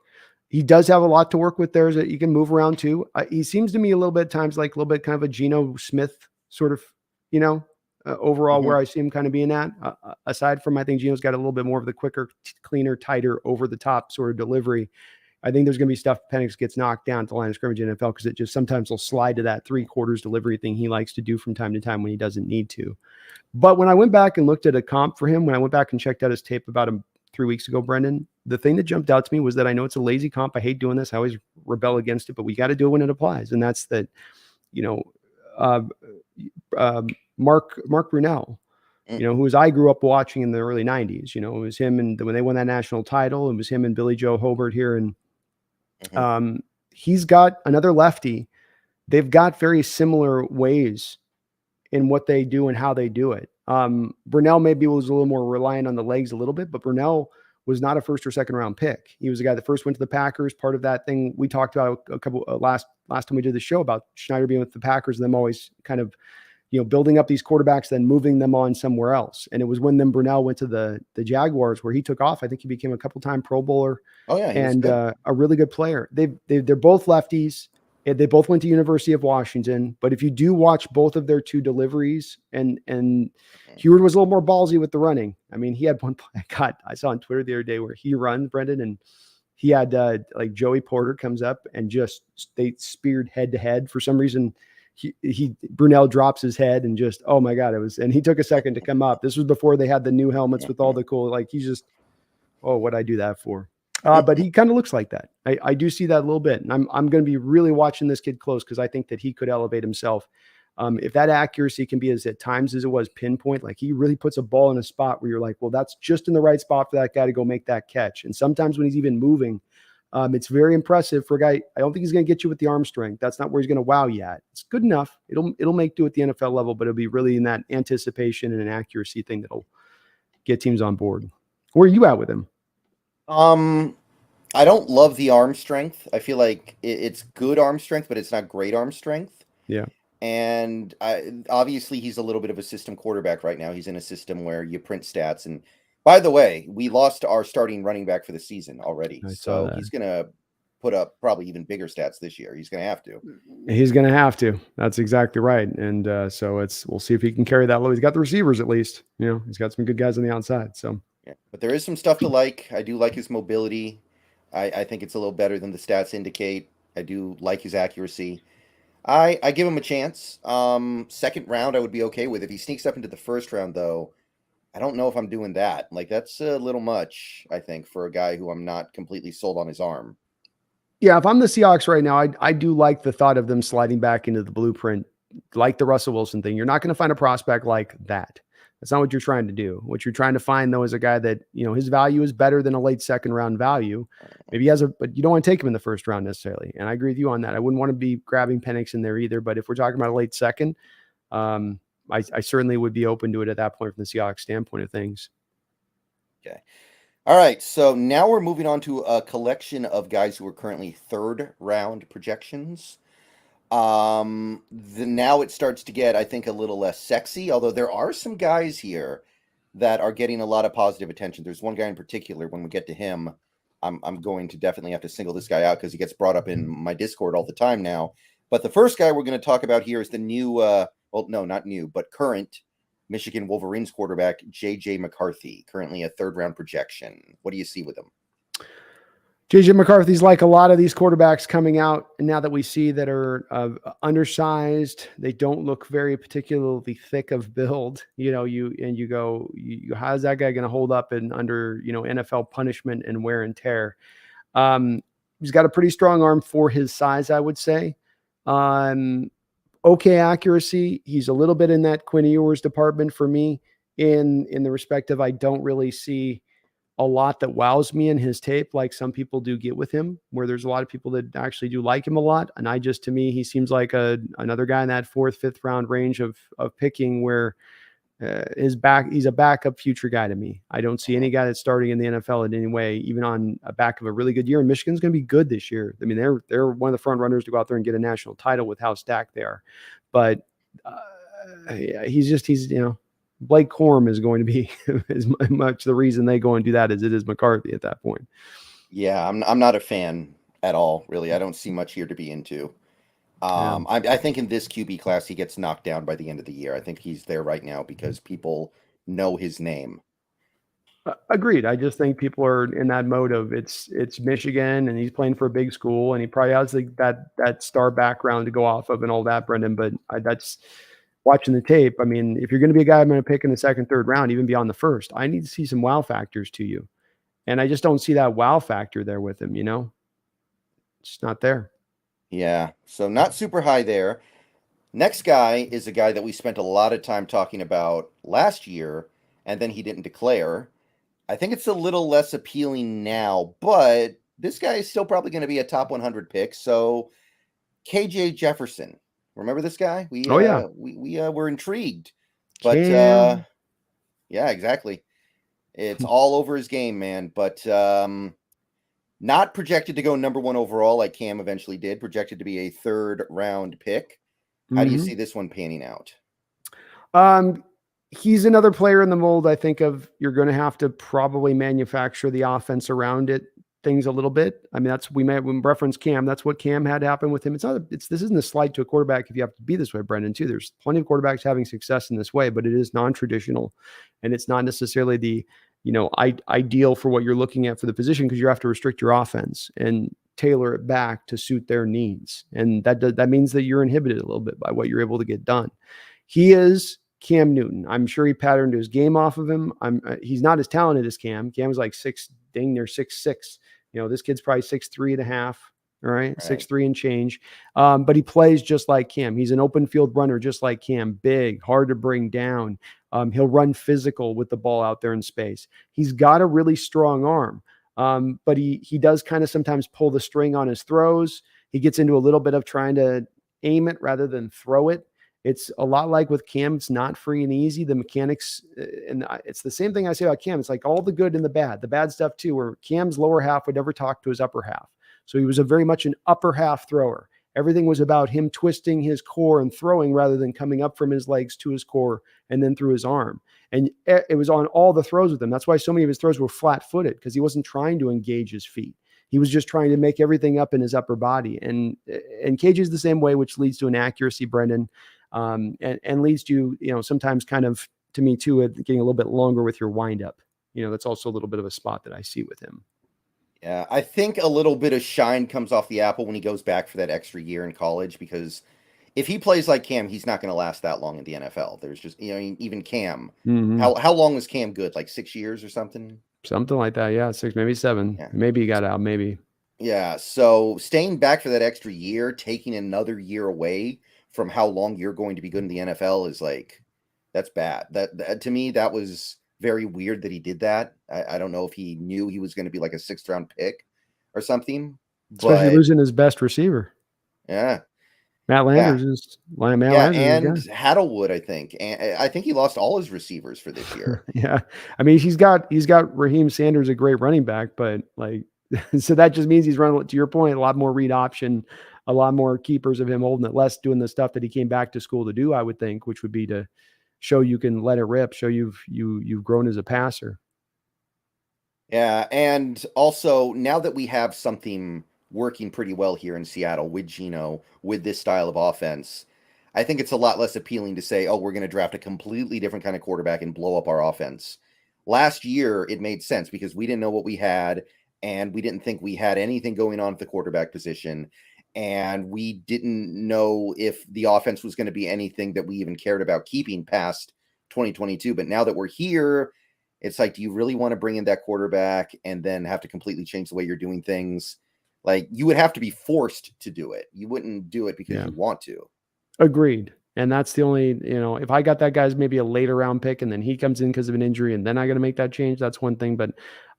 He does have a lot to work with there that you can move around too. He seems to me a little bit at times like a little bit kind of a Geno Smith sort of, overall where I see him kind of being at. Aside from, I think Geno's got a little bit more of the quicker, cleaner, tighter, over the top sort of delivery. I think there's going to be stuff Penix gets knocked down at the line of scrimmage in the NFL, because it just sometimes will slide to that 3/4 delivery thing he likes to do from time to time when he doesn't need to. But when I went back and looked at a comp for him, when I went back and checked out his tape about 3 weeks ago, Brendan, the thing that jumped out to me was that I know it's a lazy comp. I hate doing this. I always rebel against it, but we got to do it when it applies. And that's that, Mark Brunell, who I grew up watching in the early 90s. It was him, and when they won that national title, it was him and Billy Joe Hobart here. And he's got another lefty. They've got very similar ways in what they do and how they do it. Brunell maybe was a little more reliant on the legs a little bit, but Brunell was not a first or second round pick. He was the guy that first went to the Packers. Part of that thing we talked about a couple last time we did the show about Schneider being with the Packers and them always kind of, building up these quarterbacks, then moving them on somewhere else. And it was when then Brunell went to the Jaguars where he took off. I think he became a couple-time Pro Bowler. Oh yeah, and a really good player. They're both lefties. They both went to University of Washington. But if you do watch both of their two deliveries, and Heward was a little more ballsy with the running. I mean, he had one play I saw on Twitter the other day where he runs, Brendon, and he had like Joey Porter comes up and just they speared head to head. For some reason, Brunell drops his head and just, oh my God, and he took a second to come up. This was before they had the new helmets with all the cool, like he's just, oh, what'd I do that for? But he kind of looks like that. I do see that a little bit. And I'm going to be really watching this kid close because I think that he could elevate himself. If that accuracy can be as at times as it was pinpoint, like he really puts a ball in a spot where you're like, well, that's just in the right spot for that guy to go make that catch. And sometimes when he's even moving, it's very impressive for a guy. I don't think he's going to get you with the arm strength. That's not where he's going to wow you at. It's good enough. It'll make do at the NFL level, but it'll be really in that anticipation and an accuracy thing that'll get teams on board. Where are you at with him? I don't love the arm strength. I feel like it's good arm strength, but it's not great arm strength. Yeah. And obviously he's a little bit of a system quarterback right now. He's in a system where you print stats. And by the way, we lost our starting running back for the season already. So he's going to put up probably even bigger stats this year. He's going to have to. He's going to have to. That's exactly right. And so we'll see if he can carry that load. He's got the receivers at least. He's got some good guys on the outside. So yeah, but there is some stuff to like. I do like his mobility. I think it's a little better than the stats indicate. I do like his accuracy. I give him a chance. Second round, I would be okay with. If he sneaks up into the first round, though, I don't know if I'm doing that. Like, that's a little much, I think, for a guy who I'm not completely sold on his arm. Yeah, if I'm the Seahawks right now, I do like the thought of them sliding back into the blueprint, like the Russell Wilson thing. You're not going to find a prospect like that. That's not what you're trying to do. What you're trying to find, though, is a guy that, his value is better than a late second round value. Maybe he has but you don't want to take him in the first round necessarily. And I agree with you on that. I wouldn't want to be grabbing Penix in there either. But if we're talking about a late second, I certainly would be open to it at that point from the Seahawks standpoint of things. Okay. All right. So now we're moving on to a collection of guys who are currently third round projections. Now it starts to get, I think, a little less sexy, although there are some guys here that are getting a lot of positive attention. There's one guy in particular, when we get to him, I'm going to definitely have to single this guy out because he gets brought up in my Discord all the time now. But the first guy we're going to talk about here is the new, well, no, not new, but current Michigan Wolverines quarterback, J.J. McCarthy, currently a third round projection. What do you see with him? J.J. McCarthy's like a lot of these quarterbacks coming out now that we see that are undersized. They don't look very particularly thick of build. You go, how's that guy going to hold up under NFL punishment and wear and tear? He's got a pretty strong arm for his size, I would say. Okay accuracy. He's a little bit in that Quinn Ewers department for me in the respect of I don't really see a lot that wows me in his tape, like some people do get with him, where there's a lot of people that actually do like him a lot. And to me, he seems like another guy in that fourth, fifth round range of picking where he's a backup future guy to me. I don't see any guy that's starting in the NFL in any way, even on a back of a really good year. And Michigan's going to be good this year. I mean, they're one of the front runners to go out there and get a national title with how stacked they are. But he's Blake Corum is going to be as much the reason they go and do that as it is McCarthy at that point. Yeah, I'm not a fan at all, really. I don't see much here to be into. I think in this QB class, he gets knocked down by the end of the year. I think he's there right now because people know his name. Agreed. I just think people are in that mode of it's Michigan and he's playing for a big school and he probably has that star background to go off of and all that, Brendon. But that's watching the tape. I mean, if you're going to be a guy I'm going to pick in the second, third round, even beyond the first, I need to see some wow factors to you. And I just don't see that wow factor there with him, It's not there. Yeah, so not super high there. Next guy is a guy that we spent a lot of time talking about last year, and then he didn't declare. I think it's a little less appealing now, but this guy is still probably going to be a top 100 pick. So KJ Jefferson, Remember this guy? We Oh yeah, we were intrigued, but Cam. yeah, exactly. It's all over his game, man. But not projected to go number one overall like Cam eventually did. Projected to be a third round pick. How do you see this one panning out? He's another player in the mold. I think of you're going to have to probably manufacture the offense around it, things a little bit. I mean, that's we might when reference Cam. That's what Cam had happen with him. It's not. This isn't a slight to a quarterback if you have to be this way, Brendan. Too. There's plenty of quarterbacks having success in this way, but it is non-traditional, and it's not necessarily the ideal for what you're looking at for the position because you have to restrict your offense and tailor it back to suit their needs, and that means that you're inhibited a little bit by what you're able to get done. He is Cam Newton. I'm sure he patterned his game off of him. He's not as talented as Cam. Cam's like dang near 6'6". This kid's probably 6'3.5". All right, 6'3" and change. But he plays just like Cam. He's an open field runner, just like Cam. Big, hard to bring down. He'll run physical with the ball out there in space. He's got a really strong arm. But he does kind of sometimes pull the string on his throws. He gets into a little bit of trying to aim it rather than throw it. It's a lot like with Cam. It's not free and easy. The mechanics, and it's the same thing I say about Cam. It's like all the good and the bad stuff too, where Cam's lower half would never talk to his upper half. So he was a very much an upper half thrower. Everything was about him twisting his core and throwing rather than coming up from his legs to his core and then through his arm. And it was on all the throws with him. That's why so many of his throws were flat footed because he wasn't trying to engage his feet. He was just trying to make everything up in his upper body. And Cage is the same way, which leads to an accuracy, Brendan. And leads to, sometimes kind of, to me too, getting a little bit longer with your windup. That's also a little bit of a spot that I see with him. Yeah, I think a little bit of shine comes off the apple when he goes back for that extra year in college, because if he plays like Cam, he's not going to last that long in the NFL. There's just, even Cam, how long was Cam good? Like 6 years or something? Something like that. Yeah. 6, maybe 7. Yeah. Maybe he got out. Maybe. Yeah. So staying back for that extra year, taking another year away from how long you're going to be good in the NFL is like, that's bad. That to me, that was very weird that he did that. I don't know if he knew he was going to be like a 6th round pick or something. Especially losing his best receiver. Yeah. Matt Landers is and Haddlewood, I think. And I think he lost all his receivers for this year. Yeah. I mean, he's got Raheem Sanders, a great running back, but so that just means he's running, to your point, a lot more read option, a lot more keepers of him holding it, less doing the stuff that he came back to school to do, I would think, which would be to show you can let it rip, show you've grown as a passer. Yeah, and also now that we have something working pretty well here in Seattle with Geno, with this style of offense, I think it's a lot less appealing to say, oh, we're going to draft a completely different kind of quarterback and blow up our offense. Last year, it made sense because we didn't know what we had, and we didn't think we had anything going on at the quarterback position. And we didn't know if the offense was going to be anything that we even cared about keeping past 2022. But now that we're here, it's like, do you really want to bring in that quarterback and then have to completely change the way you're doing things? Like, you would have to be forced to do it. You wouldn't do it because you want to. Agreed. And that's the only, if I got that guy's maybe a later round pick and then he comes in because of an injury and then I got to make that change, that's one thing. But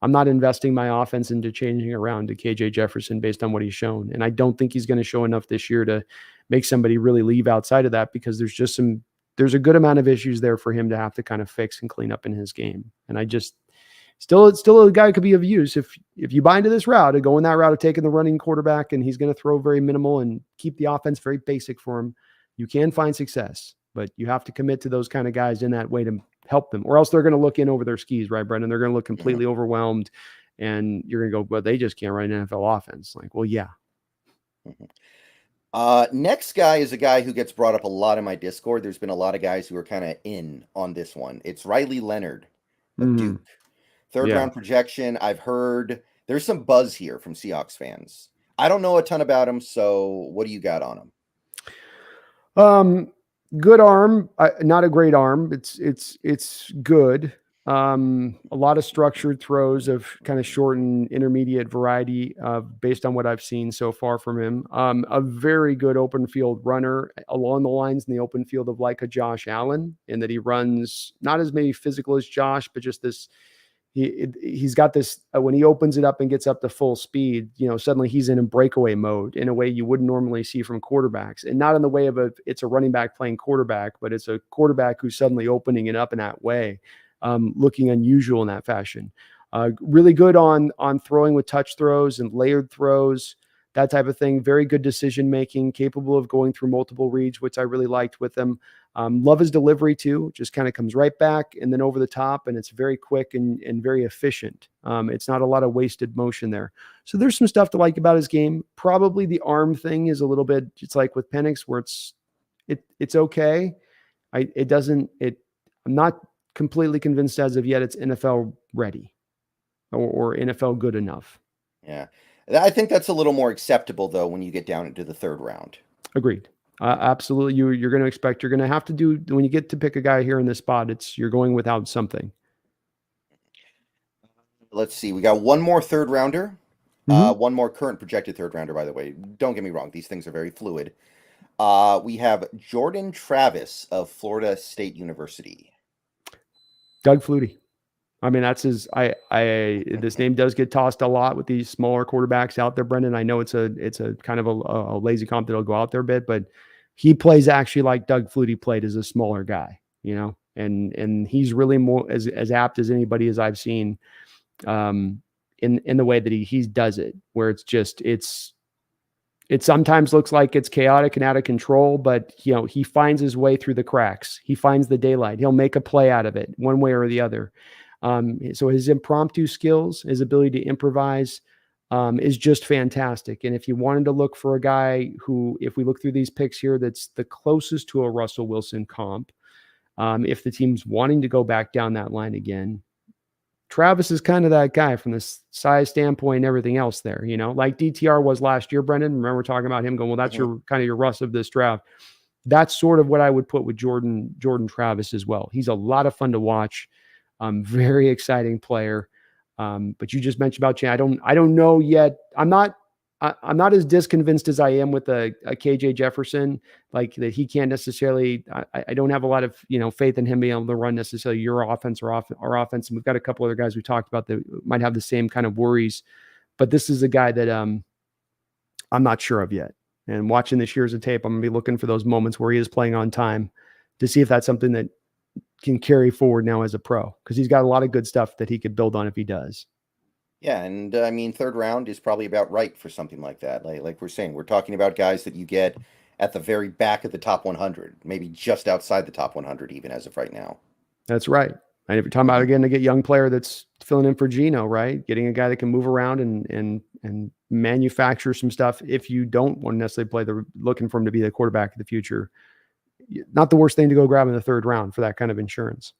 I'm not investing my offense into changing around to KJ Jefferson based on what he's shown. And I don't think he's going to show enough this year to make somebody really leave outside of that, because there's a good amount of issues there for him to have to kind of fix and clean up in his game. And I just still a guy who could be of use if you buy into this route and go in that route of taking the running quarterback and he's going to throw very minimal and keep the offense very basic for him. You can find success, but you have to commit to those kind of guys in that way to help them, or else they're going to look in over their skis, right, Brendan? They're going to look completely overwhelmed, and you're going to go, well, they just can't run an NFL offense. Like, well, yeah. Next guy is a guy who gets brought up a lot in my Discord. There's been a lot of guys who are kind of in on this one. It's Riley Leonard of Duke. Third round projection. I've heard there's some buzz here from Seahawks fans. I don't know a ton about him, so what do you got on him? Good arm, not a great arm. It's good. A lot of structured throws of kind of short and intermediate variety, based on what I've seen so far from him. A very good open field runner along the lines in the open field of like a Josh Allen, in that he runs not as maybe physical as Josh, but just this. he's got this when he opens it up and gets up to full speed, suddenly he's in a breakaway mode in a way you wouldn't normally see from quarterbacks, and not in the way of it's a running back playing quarterback, but it's a quarterback who's suddenly opening it up in that way, looking unusual in that fashion. Really good on throwing with touch throws and layered throws, that type of thing. Very good decision making, capable of going through multiple reads, which I really liked with him. Love his delivery too. Just kind of comes right back and then over the top, and it's very quick and very efficient. It's not a lot of wasted motion there. So there's some stuff to like about his game. Probably the arm thing is a little bit. It's like with Penix, where it's okay. I'm not completely convinced as of yet it's NFL ready or NFL good enough. Yeah. I think that's a little more acceptable, though, when you get down into the third round. Agreed. Absolutely. You're going to have to do, when you get to pick a guy here in this spot, you're going without something. Let's see. We got one more third rounder. Mm-hmm. One more current projected third rounder, by the way. Don't get me wrong. These things are very fluid. We have Jordan Travis of Florida State University. Doug Flutie. I mean, that's his. This name does get tossed a lot with these smaller quarterbacks out there, Brendan. I know it's a kind of a lazy comp that'll go out there a bit, but he plays actually like Doug Flutie played as a smaller guy, and he's really more as apt as anybody as I've seen, in the way that he does it, where it sometimes looks like it's chaotic and out of control, but he finds his way through the cracks. He finds the daylight. He'll make a play out of it one way or the other. So his impromptu skills, his ability to improvise, is just fantastic. And if you wanted to look for a guy who, if we look through these picks here, that's the closest to a Russell Wilson comp, if the team's wanting to go back down that line again, Travis is kind of that guy from the size standpoint and everything else there, like DTR was last year, Brendan. Remember talking about him going, well, that's your kind of your Russ of this draft. That's sort of what I would put with Jordan Travis as well. He's a lot of fun to watch. Very exciting player. But you just mentioned about Chan. I don't know yet. I'm not as disconvinced as I am with a KJ Jefferson, like that he can't necessarily, I don't have a lot of, faith in him being able to run necessarily your offense or our offense. And we've got a couple other guys we talked about that might have the same kind of worries, but this is a guy that, I'm not sure of yet. And watching this year's of tape, I'm gonna be looking for those moments where he is playing on time to see if that's something that can carry forward now as a pro, because he's got a lot of good stuff that he could build on if he does. Yeah, and I mean, third round is probably about right for something like that. Like we're saying, we're talking about guys that you get at the very back of the top 100, maybe just outside the top 100, even as of right now. That's right. And if you're talking about, again, to get young player that's filling in for Geno, right? Getting a guy that can move around and manufacture some stuff. If you don't want to necessarily looking for him to be the quarterback of the future, not the worst thing to go grab in the third round for that kind of insurance.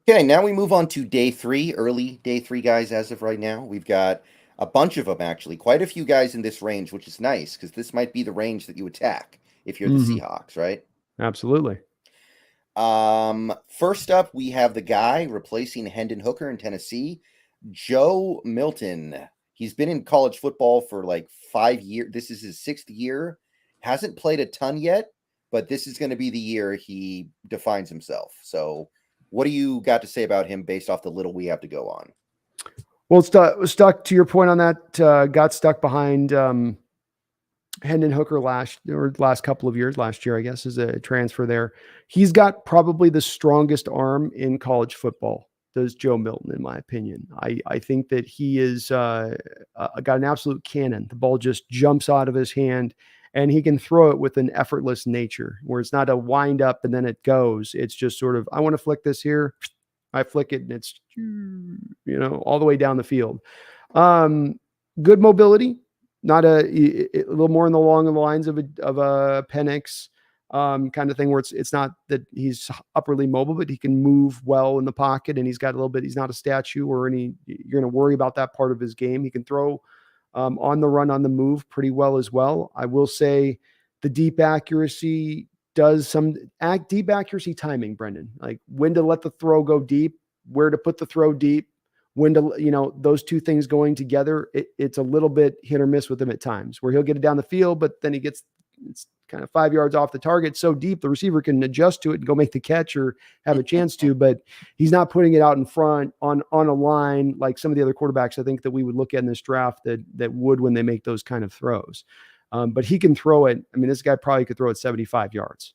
Okay, now we move on to day 3, early day 3 guys as of right now. We've got a bunch of them, actually. Quite a few guys in this range, which is nice, because this might be the range that you attack if you're the Seahawks, right? Absolutely. First up, we have the guy replacing Hendon Hooker in Tennessee, Joe Milton. He's been in college football for like 5 years. This is his 6th year. Hasn't played a ton yet, but this is going to be the year he defines himself. So what do you got to say about him based off the little we have to go on? Well, stuck to your point on that, got stuck behind Hendon Hooker last couple of years, last year, I guess, is a transfer there. He's got probably the strongest arm in college football, does Joe Milton, in my opinion. I think that he is got an absolute cannon. The ball just jumps out of his hand, and he can throw it with an effortless nature, where it's not a wind up and then it goes. It's just sort of, I want to flick this here. I flick it and it's, all the way down the field. Good mobility, not a little more along the lines of a Penix kind of thing, where it's not that he's upperly mobile, but he can move well in the pocket, and he's got a little bit, he's not a statue or you're going to worry about that part of his game. He can throw on the run, on the move pretty well as well. I will say the deep accuracy does some deep accuracy timing, Brendan, like when to let the throw go deep, where to put the throw deep, when to, those two things going together. It's a little bit hit or miss with him at times, where he'll get it down the field, but then he gets it's kind of 5 yards off the target, so deep the receiver can adjust to it and go make the catch or have a chance to, but he's not putting it out in front on a line like some of the other quarterbacks I think that we would look at in this draft that would when they make those kind of throws. But he can throw it. I mean, this guy probably could throw it 75 yards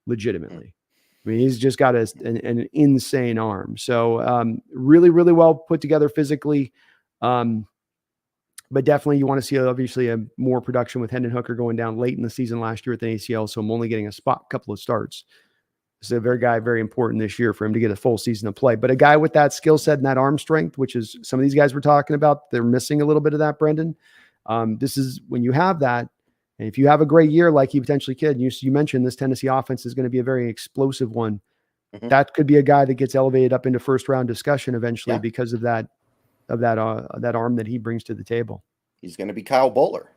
legitimately. I mean, he's just got an insane arm. So really, really well put together physically. But definitely you want to see obviously a more production with Hendon Hooker going down late in the season last year with an ACL. So I'm only getting a couple of starts. So very important this year for him to get a full season of play. But a guy with that skill set and that arm strength, which is some of these guys we're talking about, they're missing a little bit of that, Brendon. This is when you have that. And if you have a great year like he potentially could, you mentioned this Tennessee offense is going to be a very explosive one. Mm-hmm. That could be a guy that gets elevated up into first round discussion eventually because of that arm that he brings to the table. He's going to be Kyle Bowler.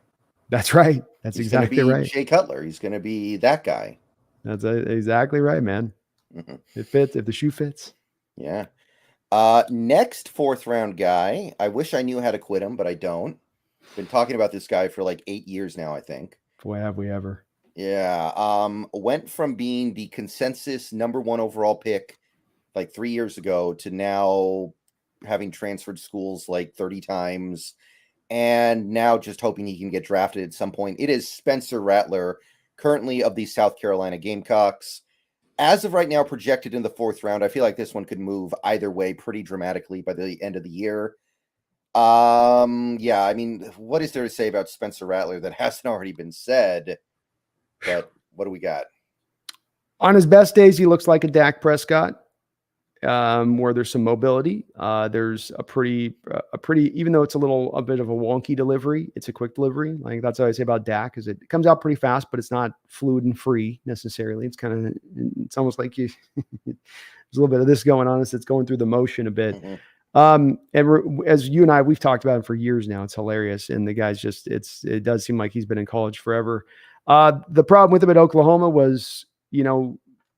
That's right. He's exactly right. Jay Cutler. He's going to be that guy. That's exactly right, man. Mm-hmm. It fits if the shoe fits. Yeah. Next 4th round guy. I wish I knew how to quit him, but I don't. Been talking about this guy for like 8 years now, I think. Boy, have we ever. Yeah. Went from being the consensus number 1 overall pick like 3 years ago to now having transferred schools like 30 times and now just hoping he can get drafted at some point. It is Spencer Rattler, currently of the South Carolina Gamecocks. As of right now, projected in the 4th round. I feel like this one could move either way pretty dramatically by the end of the year. Yeah, I mean, what is there to say about Spencer Rattler that hasn't already been said? But what do we got? On his best days, he looks like a Dak Prescott, where there's some mobility. There's a pretty, even though it's a bit of a wonky delivery, it's a quick delivery. Like that's what I say about Dak is it comes out pretty fast, but it's not fluid and free necessarily. It's almost like there's a little bit of this going on. It's going through the motion a bit. Mm-hmm. And as you and I, we've talked about him for years now. It's hilarious. And the guy's it does seem like he's been in college forever. The problem with him at Oklahoma was,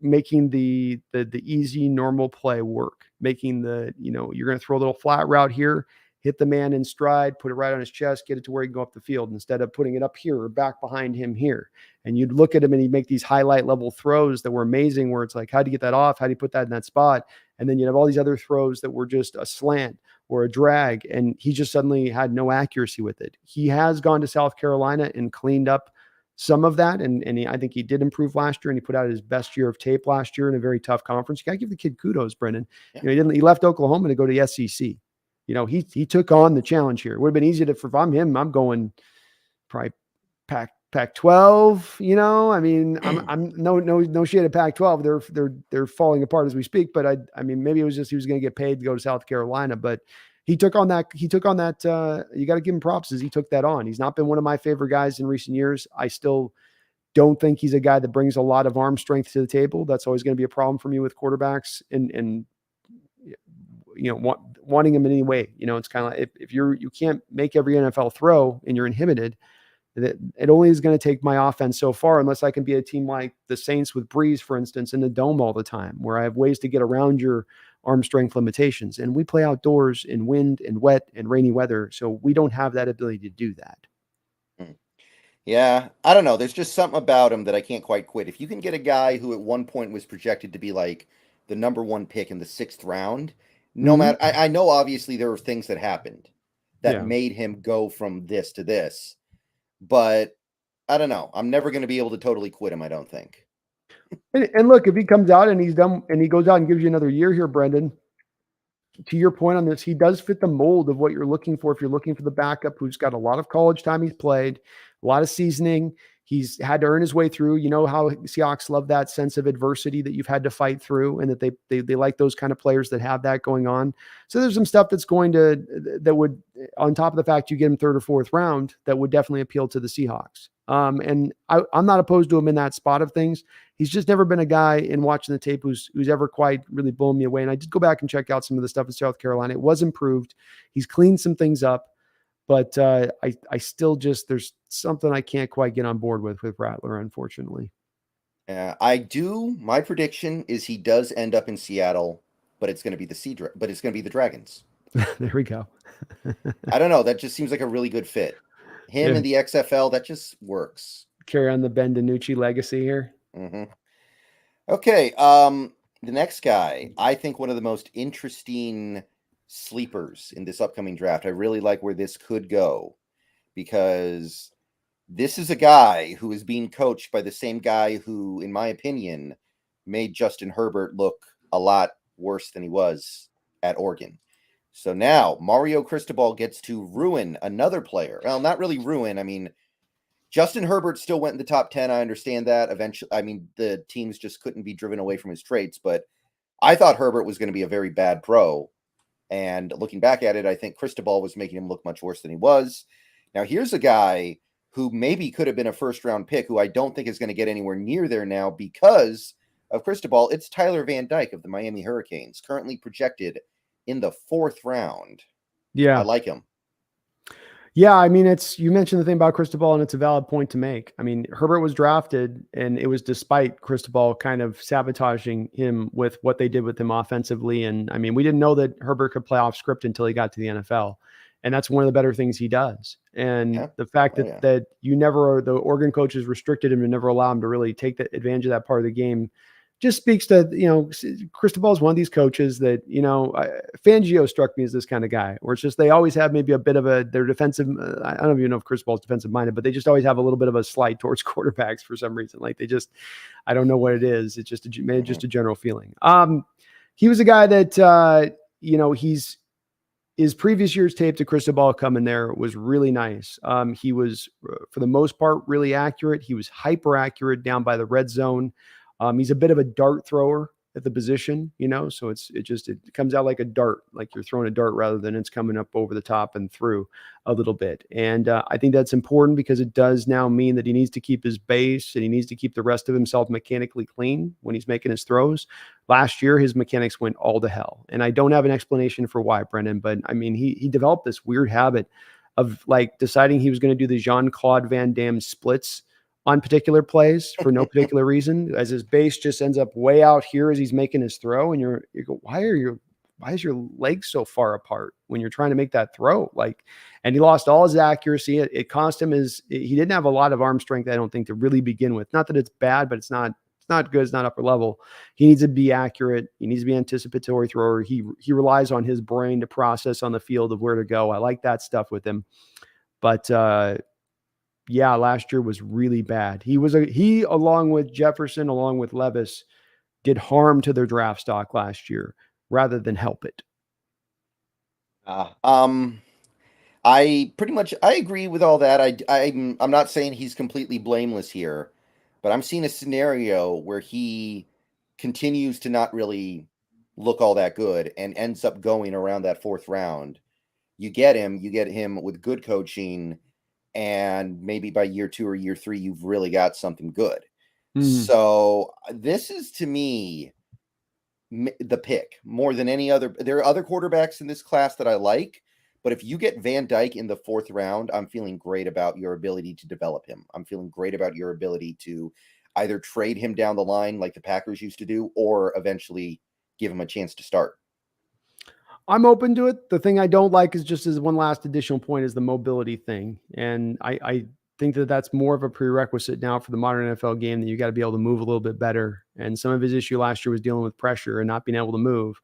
making the easy, normal play work, making you're going to throw a little flat route here, hit the man in stride, put it right on his chest, get it to where he can go up the field instead of putting it up here or back behind him here. And you'd look at him and he'd make these highlight level throws that were amazing where it's like, how do you get that off? How do you put that in that spot? And then you have all these other throws that were just a slant or a drag. And he just suddenly had no accuracy with it. He has gone to South Carolina and cleaned up some of that. And I think he did improve last year and he put out his best year of tape last year in a very tough conference. You got to give the kid kudos, Brendon. Yeah. He left Oklahoma to go to the SEC. He took on the challenge here. It would have been easy if I'm him, I'm going probably Pac-12, I mean, I'm no shade at Pac-12. They're falling apart as we speak, but I mean, maybe it was just, he was going to get paid to go to South Carolina, but he took on that. You got to give him props as he took that on. He's not been one of my favorite guys in recent years. I still don't think he's a guy that brings a lot of arm strength to the table. That's always going to be a problem for me with quarterbacks and wanting him in any way. It's kind of like if you can't make every NFL throw and you're inhibited, that it only is going to take my offense so far unless I can be a team like the Saints with Breeze, for instance, in the dome all the time, where I have ways to get around your arm strength limitations. And we play outdoors in wind and wet and rainy weather, so we don't have that ability to do that. Yeah, I don't know. There's just something about him that I can't quite quit. If you can get a guy who at one point was projected to be like the number 1 pick in the 6th round, no matter, I know obviously there were things that happened that made him go from this to this, but I don't know. I'm never going to be able to totally quit him, I don't think. And look, if he comes out and he's done and he goes out and gives you another year here, Brendon, to your point on this, he does fit the mold of what you're looking for. If you're looking for the backup who's got a lot of college time he's played, a lot of seasoning, he's had to earn his way through. You know how Seahawks love that sense of adversity that you've had to fight through, and that they like those kind of players that have that going on. So there's some stuff that would, on top of the fact you get him 3rd or 4th round, that would definitely appeal to the Seahawks. And I'm not opposed to him in that spot of things. He's just never been a guy in watching the tape who's ever quite really blown me away. And I did go back and check out some of the stuff in South Carolina. It was improved. He's cleaned some things up, but I still there's something I can't quite get on board with Rattler, unfortunately. My prediction is he does end up in Seattle, but it's going to be the Dragons. There we go. I don't know. That just seems like a really good fit. Him in the XFL, that just works. carry on the Ben DiNucci legacy here. Mm-hmm. Okay. The next guy, I think one of the most interesting sleepers in this upcoming draft. I really like where this could go because this is a guy who is being coached by the same guy who, in my opinion, made Justin Herbert look a lot worse than he was at Oregon. So now Mario Cristobal gets to ruin another player. Well, not really ruin. I mean, Justin Herbert still went in the top 10. I understand that. Eventually, I mean, the teams just couldn't be driven away from his traits, but I thought Herbert was going to be a very bad pro. And looking back at it, I think Cristobal was making him look much worse than he was. Now, here's a guy who maybe could have been a first-round pick, who I don't think is going to get anywhere near there now because of Cristobal. It's Tyler Van Dyke of the Miami Hurricanes, currently projected in the 4th round. Yeah. I like him. Yeah, I mean, you mentioned the thing about Cristobal, and it's a valid point to make. I mean, Herbert was drafted, and it was despite Cristobal kind of sabotaging him with what they did with him offensively. And I mean, we didn't know that Herbert could play off script until he got to the NFL. And that's one of the better things he does. And the fact that that the Oregon coaches restricted him and never allowed him to really take the advantage of that part of the game just speaks to, Cristobal is one of these coaches that, Fangio struck me as this kind of guy, where it's just they always have maybe a bit of their defensive. I don't even know if Cristobal's defensive minded, but they just always have a little bit of a slight towards quarterbacks for some reason. Like I don't know what it is. It's just just a general feeling. He was a guy that, his previous year's tape to Cristobal coming there was really nice. He was, for the most part, really accurate. He was hyper accurate down by the red zone. He's a bit of a dart thrower at the position, so it comes out like a dart, like you're throwing a dart rather than it's coming up over the top and through a little bit. And I think that's important because it does now mean that he needs to keep his base and he needs to keep the rest of himself mechanically clean when he's making his throws. Last year, his mechanics went all to hell. And I don't have an explanation for why, Brendan, but I mean, he developed this weird habit of like deciding he was going to do the Jean-Claude Van Damme splits on particular plays for no particular reason, as his base just ends up way out here as he's making his throw. And you go, why is your leg so far apart when you're trying to make that throw? And he lost all his accuracy. It cost him he didn't have a lot of arm strength, I don't think, to really begin with. Not that it's bad, but it's not good. It's not upper level. He needs to be accurate. He needs to be anticipatory thrower. He relies on his brain to process on the field of where to go. I like that stuff with him. But, yeah, last year was really bad. He along with Jefferson, along with Levis, did harm to their draft stock last year rather than help it. I agree with all that. I'm not saying he's completely blameless here, but I'm seeing a scenario where he continues to not really look all that good and ends up going around that 4th round. You get him with good coaching, and maybe by year 2 or year 3, you've really got something good. So this is, to me, the pick more than any other. There are other quarterbacks in this class that I like, but if you get Van Dyke in the 4th round, I'm feeling great about your ability to develop him. I'm feeling great about your ability to either trade him down the line like the Packers used to do, or eventually give him a chance to start. I'm open to it. The thing I don't like is just as one last additional point is the mobility thing. And I think that that's more of a prerequisite now for the modern NFL game, that you got to be able to move a little bit better. And some of his issue last year was dealing with pressure and not being able to move.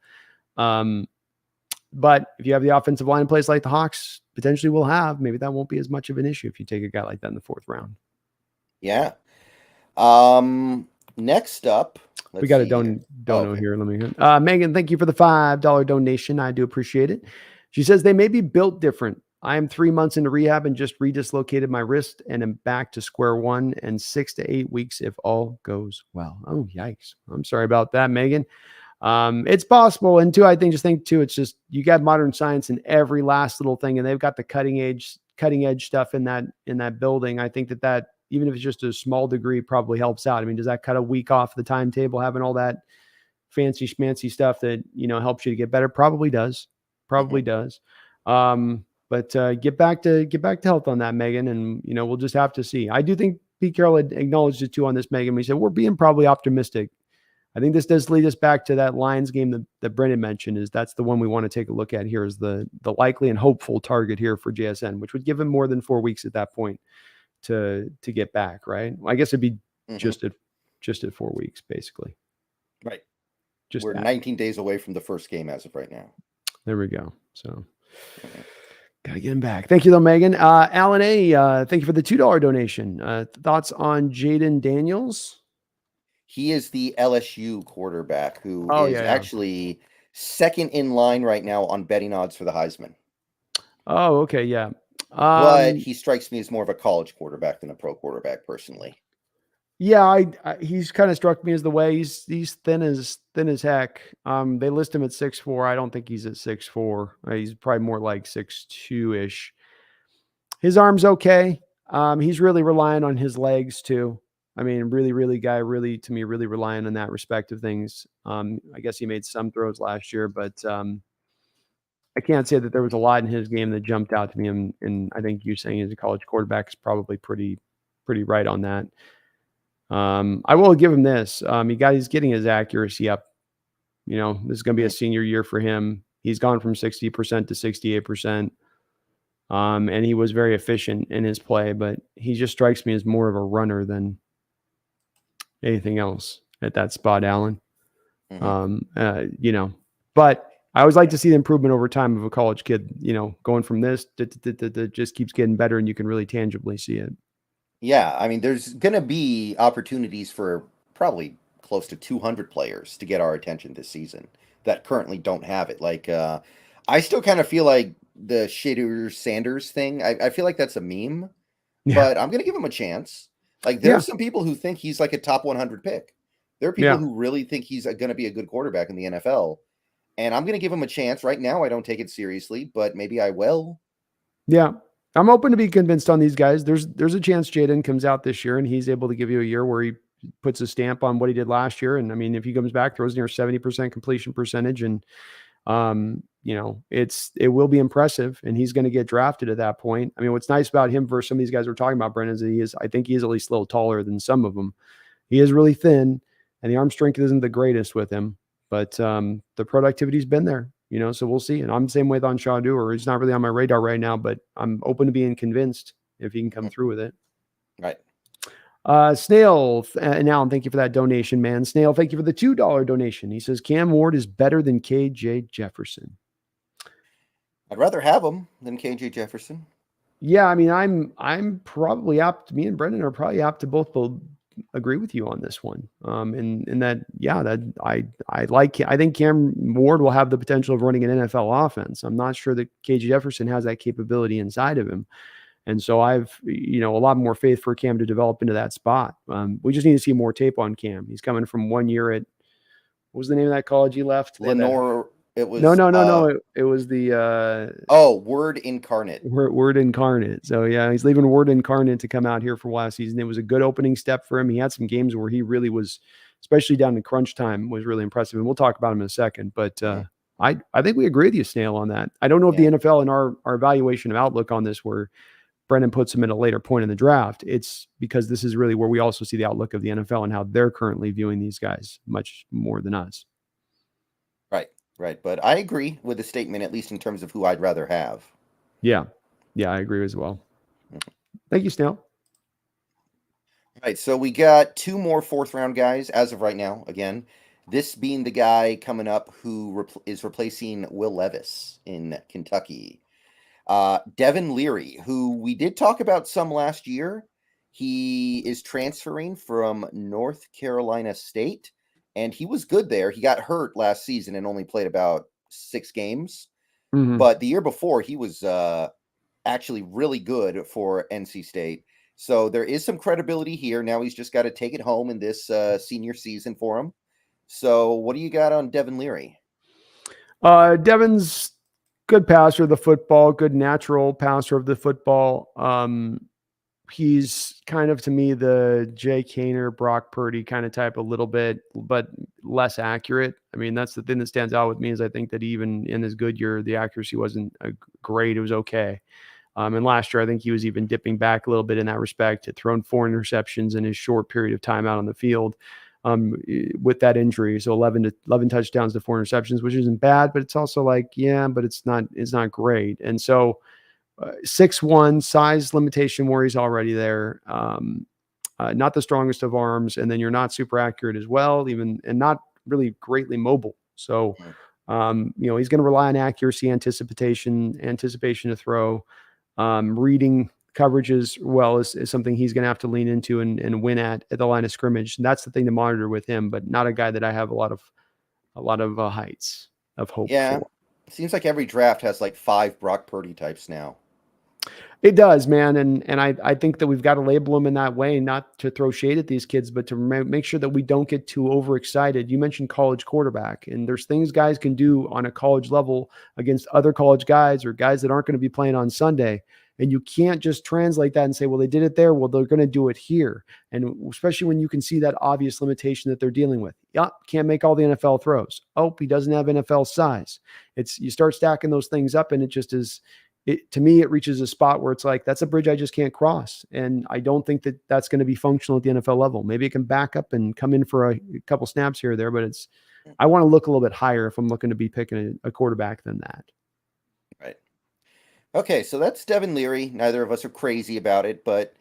But if you have the offensive line in place like the Hawks potentially will have, maybe that won't be as much of an issue if you take a guy like that in the 4th round. Yeah. Next up, we got a dono here. Let me Megan, thank you for the $5 donation. I do appreciate it. She says they may be built different. I am 3 months into rehab and just redislocated my wrist and am back to square one in 6 to 8 weeks if all goes well. Oh, yikes. I'm sorry about that, Megan. It's possible. And I think it's just, you got modern science in every last little thing, and they've got the cutting edge stuff in that building. I think that even if it's just a small degree, probably helps out. I mean, does that cut a week off the timetable, having all that fancy schmancy stuff that, helps you to get better? Probably does. But get back to health on that, Megan. And, we'll just have to see. I do think Pete Carroll had acknowledged it too on this, Megan. He said, we're being probably optimistic. I think this does lead us back to that Lions game that Brendan mentioned. That's the one we want to take a look at here, is the likely and hopeful target here for JSN, which would give him more than 4 weeks at that point to get back, right? I guess it'd be Mhm. just at 4 weeks, basically. Right. Just We're that. 19 days away from the first game as of right now. There we go. So Mhm. gotta get him back. Thank you, though, Megan. Alan A, thank you for the $2 donation. Thoughts on Jaden Daniels? He is the LSU quarterback who Oh, is yeah, yeah. actually second in line right now on betting odds for the Heisman. Oh, okay, yeah. But he strikes me as more of a college quarterback than a pro quarterback, personally. Yeah, he's kind of struck me as the way he's thin as heck. They list him at 6'4". I don't think he's at 6'4". He's probably more like 6'2" ish. His arm's okay. He's really relying on his legs too. I mean, really relying on that respect of things. I guess he made some throws last year, but I can't say that there was a lot in his game that jumped out to me. And I think you saying he's a college quarterback is probably pretty right on that. I will give him this. He's getting his accuracy up. You know, this is going to be a senior year for him. He's gone from 60% to 68%. And he was very efficient in his play, but he just strikes me as more of a runner than anything else at that spot, Alan. You know, but I always like to see the improvement over time of a college kid, you know, going from this to just keeps getting better and you can really tangibly see it. Yeah, I mean, there's going to be opportunities for probably close to 200 players to get our attention this season that currently don't have it. Like, I still kind of feel like the Shader Sanders thing, I feel like that's a meme, Yeah. but I'm going to give him a chance. Like, there Yeah. are some people who think he's like a top 100 pick. There are people who really think he's going to be a good quarterback in the NFL. And I'm going to give him a chance. Right now, I don't take it seriously, but maybe I will. Yeah. I'm open to be convinced on these guys. There's a chance Jaden comes out this year and he's able to give you a year where he puts a stamp on what he did last year. And I mean, if he comes back, throws near 70% completion percentage, and you know, it will be impressive, and he's going to get drafted at that point. I mean, what's nice about him versus some of these guys we're talking about, Brendon, is I think he is at least a little taller than some of them. He is really thin, and the arm strength isn't the greatest with him, but the productivity's been there. You know, so we'll see. And I'm the same way with on Shaw Dewar. He's not really on my radar right now, but I'm open to being convinced if he can come through with it. Right. Snail and Alan, thank you for that donation, man. Snail, thank you for the $2 donation. He says Cam Ward is better than KJ Jefferson. I'd rather have him than KJ Jefferson. Yeah, I mean, I'm probably apt. Me and Brendon are probably apt to both agree with you on this one. In that, yeah, that I think Cam Ward will have the potential of running an NFL offense. I'm not sure that KJ Jefferson has that capability inside of him. And so I've, you know, a lot more faith for Cam to develop into that spot. We just need to see more tape on Cam. He's coming from 1 year at, what was the name of that college he left? Lenore. It was no. It was the Word Incarnate. Word Incarnate. So yeah, he's leaving Word Incarnate to come out here for last season. It was a good opening step for him. He had some games where he really was, especially down to crunch time, was really impressive. And we'll talk about him in a second. But I think we agree with you, Snail, on that. I don't know if the NFL and our evaluation of outlook on this, where Brendon puts him at a later point in the draft, it's because this is really where we also see the outlook of the NFL and how they're currently viewing these guys much more than us. Right. But I agree with the statement, at least in terms of who I'd rather have. Yeah, I agree as well. Thank you, Snail. All right, so we got 2 more 4th round guys as of right now. Again, this being the guy coming up who is replacing Will Levis in Kentucky. Devin Leary, who we did talk about some last year. He is transferring from North Carolina State, and he was good there. He got hurt last season and only played about 6 games. Mm-hmm. But the year before, he was actually really good for NC State. So there is some credibility here. Now he's just got to take it home in this senior season for him. So what do you got on Devin Leary? Devin's good passer of the football, good natural passer of the football. He's kind of, to me, the Jay Kaner, Brock Purdy kind of type, a little bit, but less accurate. I mean, that's the thing that stands out with me, is I think that even in his good year, the accuracy wasn't great. It was okay. And last year, I think he was even dipping back a little bit in that respect. Had thrown 4 interceptions in his short period of time out on the field with that injury. So 11 touchdowns to 4 interceptions, which isn't bad, but it's also like, yeah, but it's not great. And so 6'1", size limitation where he's already there. Not the strongest of arms, and then you're not super accurate as well, and not really greatly mobile. So, he's going to rely on accuracy, anticipation to throw, reading coverages well is something he's going to have to lean into and win at the line of scrimmage. And that's the thing to monitor with him, but not a guy that I have a lot of heights of hope for. It seems like every draft has like 5 Brock Purdy types now. It does, man. And I think that we've got to label them in that way, not to throw shade at these kids, but to make sure that we don't get too overexcited. You mentioned college quarterback, and there's things guys can do on a college level against other college guys or guys that aren't going to be playing on Sunday. And you can't just translate that and say, well, they did it there. Well, they're going to do it here. And especially when you can see that obvious limitation that they're dealing with. Yeah, can't make all the NFL throws. Oh, he doesn't have NFL size. You start stacking those things up, and it just is. To me, it reaches a spot where it's like, that's a bridge I just can't cross. And I don't think that that's going to be functional at the NFL level. Maybe it can back up and come in for a couple snaps here or there, but I want to look a little bit higher if I'm looking to be picking a quarterback than that. Right. Okay. So that's Devin Leary. Neither of us are crazy about it, but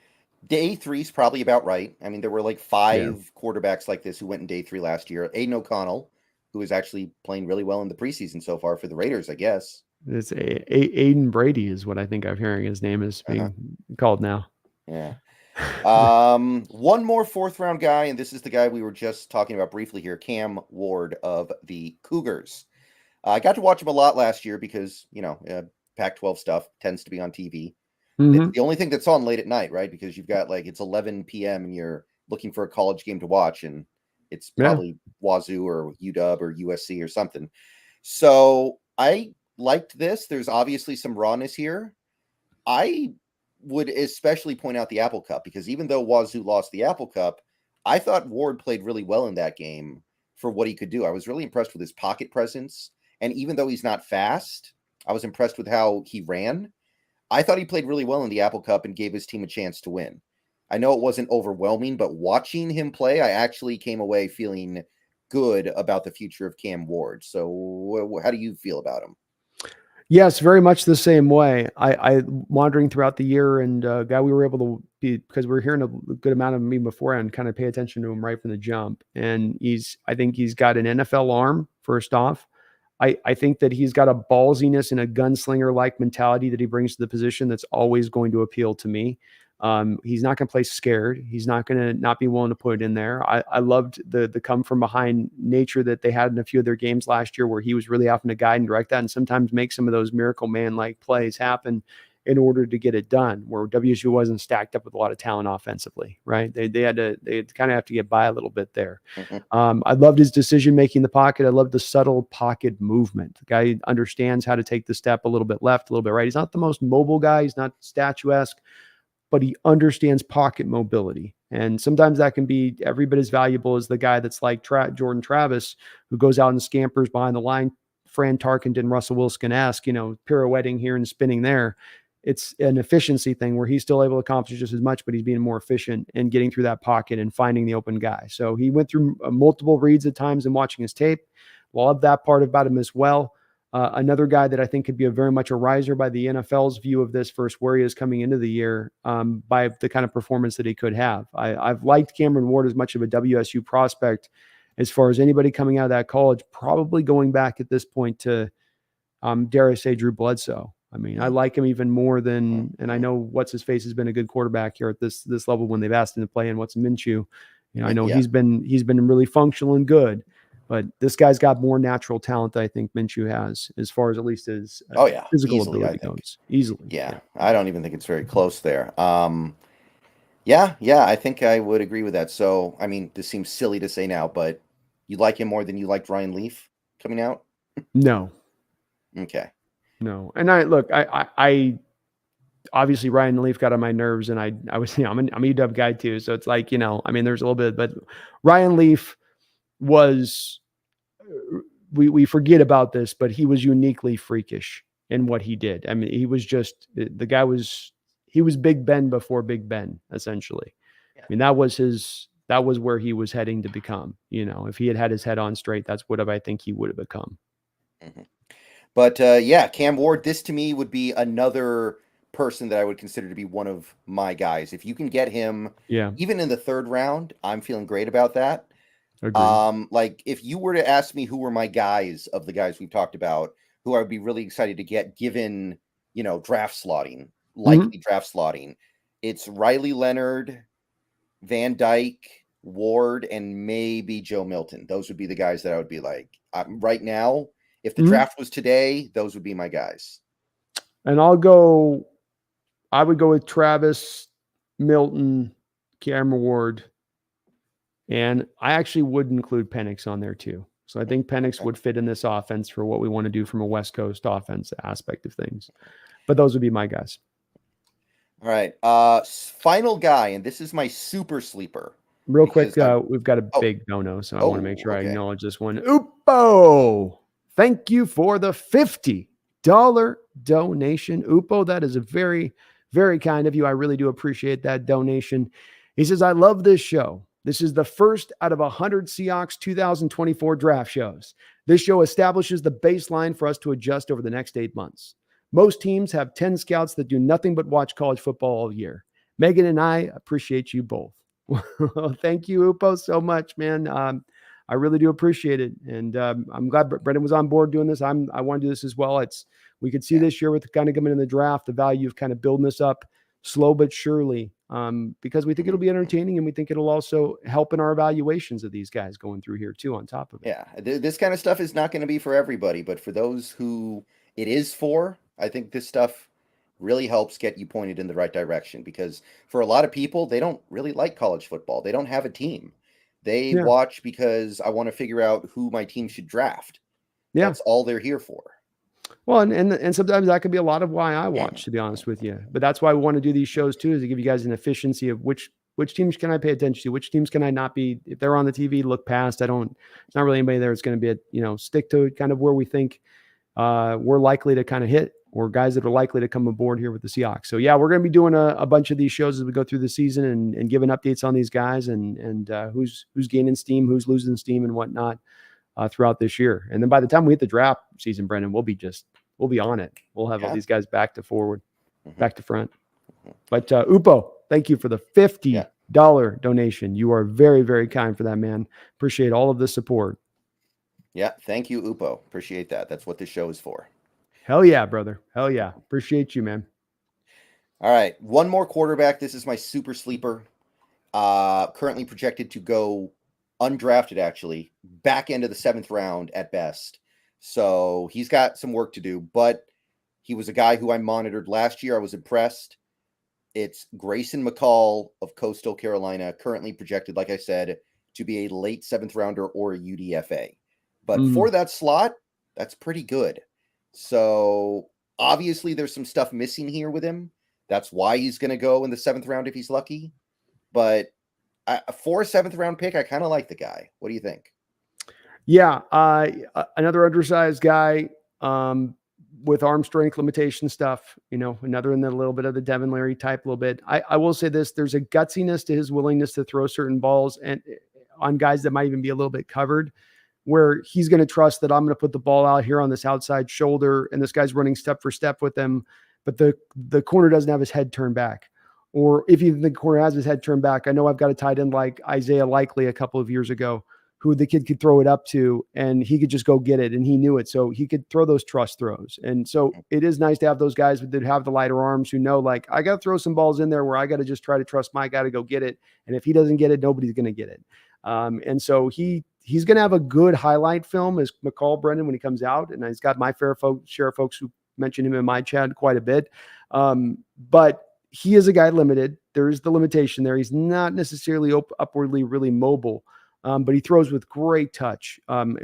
day 3 is probably about right. I mean, there were like 5 quarterbacks like this who went in day 3 last year. Aiden O'Connell, who is actually playing really well in the preseason so far for the Raiders, I guess. It's Aiden Brady is what I think I'm hearing his name is being called now. Yeah. One more 4th round guy, and this is the guy we were just talking about briefly here, Cam Ward of the Cougars. I got to watch him a lot last year because, Pac-12 stuff tends to be on TV. Mm-hmm. It's the only thing that's on late at night, right? Because you've got it's 11 p.m. and you're looking for a college game to watch, and it's probably Wazoo or UW or USC or something. So I liked this. There's obviously some rawness here. I would especially point out the Apple Cup, because even though Wazoo lost the Apple Cup, I thought Ward played really well in that game for what he could do. I was really impressed with his pocket presence. And even though he's not fast, I was impressed with how he ran. I thought he played really well in the Apple Cup and gave his team a chance to win. I know it wasn't overwhelming, but watching him play, I actually came away feeling good about the future of Cam Ward. So how do you feel about him? Yes, very much the same way. I monitoring throughout the year, and guy we were able to be, because we were hearing a good amount of him before and kind of pay attention to him right from the jump. And I think he's got an NFL arm, first off. I think that he's got a ballsiness and a gunslinger-like mentality that he brings to the position that's always going to appeal to me. He's not going to play scared. He's not going to not be willing to put it in there. I loved the come from behind nature that they had in a few of their games last year, where he was really having to guide and direct that, and sometimes make some of those miracle man-like plays happen in order to get it done, where WSU wasn't stacked up with a lot of talent offensively, right? They kind of have to get by a little bit there. Mm-hmm. I loved his decision-making in the pocket. I loved the subtle pocket movement. The guy understands how to take the step a little bit left, a little bit right. He's not the most mobile guy. He's not statuesque, but he understands pocket mobility. And sometimes that can be every bit as valuable as the guy that's like Jordan Travis, who goes out and scampers behind the line, Fran Tarkenton, Russell Wilson-esque, pirouetting here and spinning there. It's an efficiency thing where he's still able to accomplish just as much, but he's being more efficient and getting through that pocket and finding the open guy. So he went through multiple reads at times and watching his tape. Love that part about him as well. Another guy that I think could be very much a riser by the NFL's view of this versus where he is coming into the year, by the kind of performance that he could have. I've liked Cameron Ward as much of a WSU prospect as far as anybody coming out of that college, probably going back at this point to, dare I say, Drew Bledsoe. I mean, I like him even more than, and I know what's-his-face has been a good quarterback here at this level when they've asked him to play, and what's Minshew. I know he's been really functional and good. But this guy's got more natural talent than I think Minshew has, as far as at least his physical ability goes. Easily. Yeah, I don't even think it's very close there. I think I would agree with that. So, I mean, this seems silly to say now, but you like him more than you liked Ryan Leaf coming out? No. Okay. No. And I obviously Ryan Leaf got on my nerves, and I was, I'm a UW guy too. So it's like, there's a little bit, but Ryan Leaf was, we forget about this, but he was uniquely freakish in what he did. I mean, he was just, he was Big Ben before Big Ben, essentially. Yeah. I mean, that was where he was heading to become. If he had his head on straight, that's what I think he would have become. Mm-hmm. But Cam Ward, this to me would be another person that I would consider to be one of my guys. If you can get him, Yeah, even in the third round, I'm feeling great about that. agreed. Like if you were to ask me who were my guys of the guys we've talked about, who I would be really excited to get, given draft slotting, likely draft slotting, it's Riley Leonard, Van Dyke, Ward, and maybe Joe Milton. Those would be the guys that I would be like, right now. If the draft was today, those would be my guys. And I would go with Travis, Milton, Cameron Ward, and I actually would include Penix on there too. So I think Penix would fit in this offense for what we want to do from a West Coast offense aspect of things. But those would be my guys. All right. Final guy, and this is my super sleeper. Real quick, we've got a big no-no, so I want to make sure I acknowledge this one. Upo, thank you for the $50 donation. Upo, that is a very, very kind of you. I really do appreciate that donation. He says, I love this show. This is the first out of 100 Seahawks 2024 draft shows. This show establishes the baseline for us to adjust over the next 8 months. Most teams have 10 scouts that do nothing but watch college football all year. Megan and I appreciate you both. Thank you, Upo, so much, man. I really do appreciate it. And I'm glad Brendon was on board doing this. I want to do this as well. We could see this year with kind of coming in the draft, the value of kind of building this up slow but surely, because we think it'll be entertaining and we think it'll also help in our evaluations of these guys going through here too, on top of it. Yeah, this kind of stuff is not going to be for everybody, but for those who it is for, I think this stuff really helps get you pointed in the right direction, because for a lot of people, they don't really like college football. They don't have a team. They watch because I want to figure out who my team should draft. Yeah. That's all they're here for. Well, and sometimes that could be a lot of why I watch, to be honest with you. But that's why we want to do these shows too, is to give you guys an efficiency of which teams can I pay attention to, which teams can I not be. If they're on the TV, look past. It's not really anybody there. It's going to be stick to kind of where we think we're likely to kind of hit, or guys that are likely to come aboard here with the Seahawks. So yeah, we're going to be doing a bunch of these shows as we go through the season and giving updates on these guys and who's gaining steam, who's losing steam and whatnot throughout this year. And then by the time we hit the draft season, Brendon, we'll be on it. We'll have all these guys back to forward, back to front. But Upo, thank you for the $50 donation. You are very, very kind for that, man. Appreciate all of the support. Yeah, thank you, Upo. Appreciate that. That's what this show is for. Hell yeah, brother. Hell yeah. Appreciate you, man. All right. One more quarterback. This is my super sleeper. Currently projected to go undrafted, actually, back end of the 7th round at best. So he's got some work to do, but he was a guy who I monitored last year. I was impressed. It's Grayson McCall of Coastal Carolina, currently projected, like I said, to be a late 7th rounder or a UDFA. But for that slot, that's pretty good. So obviously there's some stuff missing here with him. That's why he's going to go in the 7th round if he's lucky. But for a 7th round pick, I kind of like the guy. What do you think? Yeah, another undersized guy with arm strength limitation stuff, another in the little bit of the Devin Leary type a little bit. I will say this, there's a gutsiness to his willingness to throw certain balls and on guys that might even be a little bit covered, where he's going to trust that I'm going to put the ball out here on this outside shoulder and this guy's running step for step with him, but the corner doesn't have his head turned back. Or if even the corner has his head turned back, I know I've got a tight end like Isaiah Likely a couple of years ago, who the kid could throw it up to and he could just go get it. And he knew it. So he could throw those trust throws. And so it is nice to have those guys that have the lighter arms who know, like, I got to throw some balls in there where I got to just try to trust my guy to go get it. And if he doesn't get it, nobody's going to get it. And so he's going to have a good highlight film as McCall Brendon when he comes out. And he's got my share of folks who mentioned him in my chat quite a bit. But he is a guy limited. There is the limitation there. He's not necessarily upwardly really mobile. But he throws with great touch,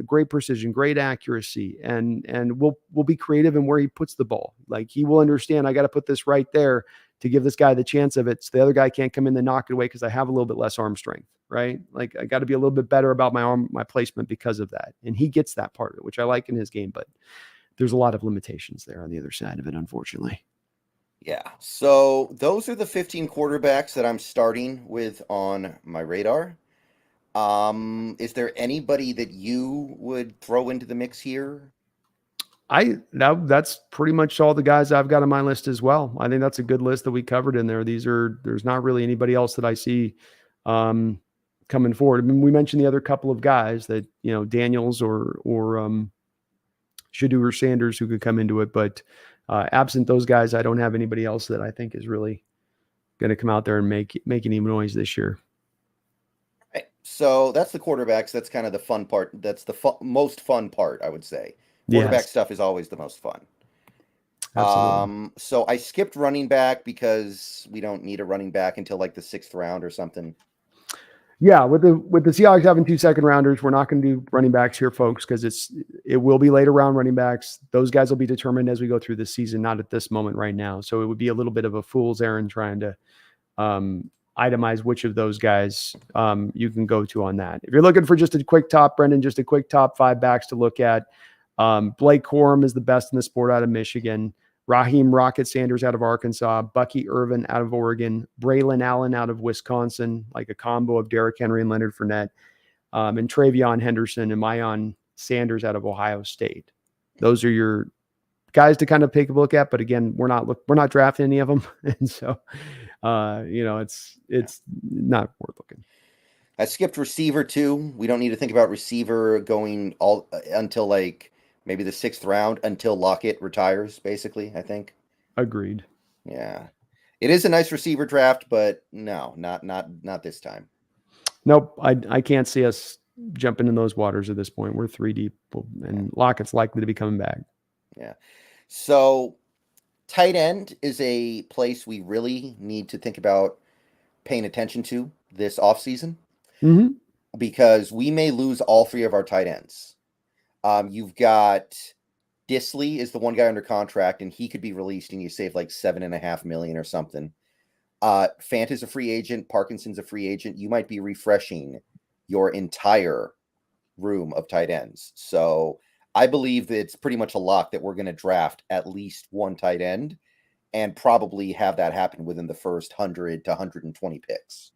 great precision, great accuracy, and will be creative in where he puts the ball. Like, he will understand, I got to put this right there to give this guy the chance of it. So the other guy can't come in and knock it away because I have a little bit less arm strength, right? Like, I got to be a little bit better about my placement because of that. And he gets that part of it, which I like in his game, but there's a lot of limitations there on the other side of it, unfortunately. Yeah. So those are the 15 quarterbacks that I'm starting with on my radar. Is there anybody that you would throw into the mix here? That's pretty much all the guys I've got on my list as well. I think that's a good list that we covered in there. There's not really anybody else that I see coming forward. I mean, we mentioned the other couple of guys that, Daniels or Shadoo or Sanders who could come into it, but absent those guys, I don't have anybody else that I think is really going to come out there and make any noise this year. Right. So that's the quarterbacks. That's kind of the fun part. That's the most fun part, I would say. Quarterback stuff is always the most fun. Absolutely. So I skipped running back because we don't need a running back until like the 6th round or something. Yeah, with the Seahawks having 2 second-rounders, we're not going to do running backs here, folks, because it will be later round running backs. Those guys will be determined as we go through the season, not at this moment right now. So it would be a little bit of a fool's errand trying to itemize which of those guys you can go to on that. If you're looking for just a quick top, Brendon, just a quick top 5 backs to look at, Blake Corum is the best in the sport out of Michigan. Raheem Rocket Sanders out of Arkansas, Bucky Irvin out of Oregon, Braylon Allen out of Wisconsin, like a combo of Derrick Henry and Leonard Fournette, and Travion Henderson and Mayon Sanders out of Ohio State. Those are your guys to kind of take a look at. But again, we're not drafting any of them, and so it's not worth looking. I skipped receiver too. We don't need to think about receiver going all until like maybe the 6th round, until Lockett retires, basically, I think. Agreed. Yeah. It is a nice receiver draft, but no, not this time. Nope. I can't see us jumping in those waters at this point. We're 3 deep, and Lockett's likely to be coming back. Yeah. So tight end is a place we really need to think about paying attention to this offseason, because we may lose all 3 of our tight ends. You've got Disley is the one guy under contract, and he could be released, and you save like $7.5 million or something. Fant is a free agent. Parkinson's a free agent. You might be refreshing your entire room of tight ends. So I believe that it's pretty much a lock that we're going to draft at least 1 tight end, and probably have that happen within the first 100 to 120 picks.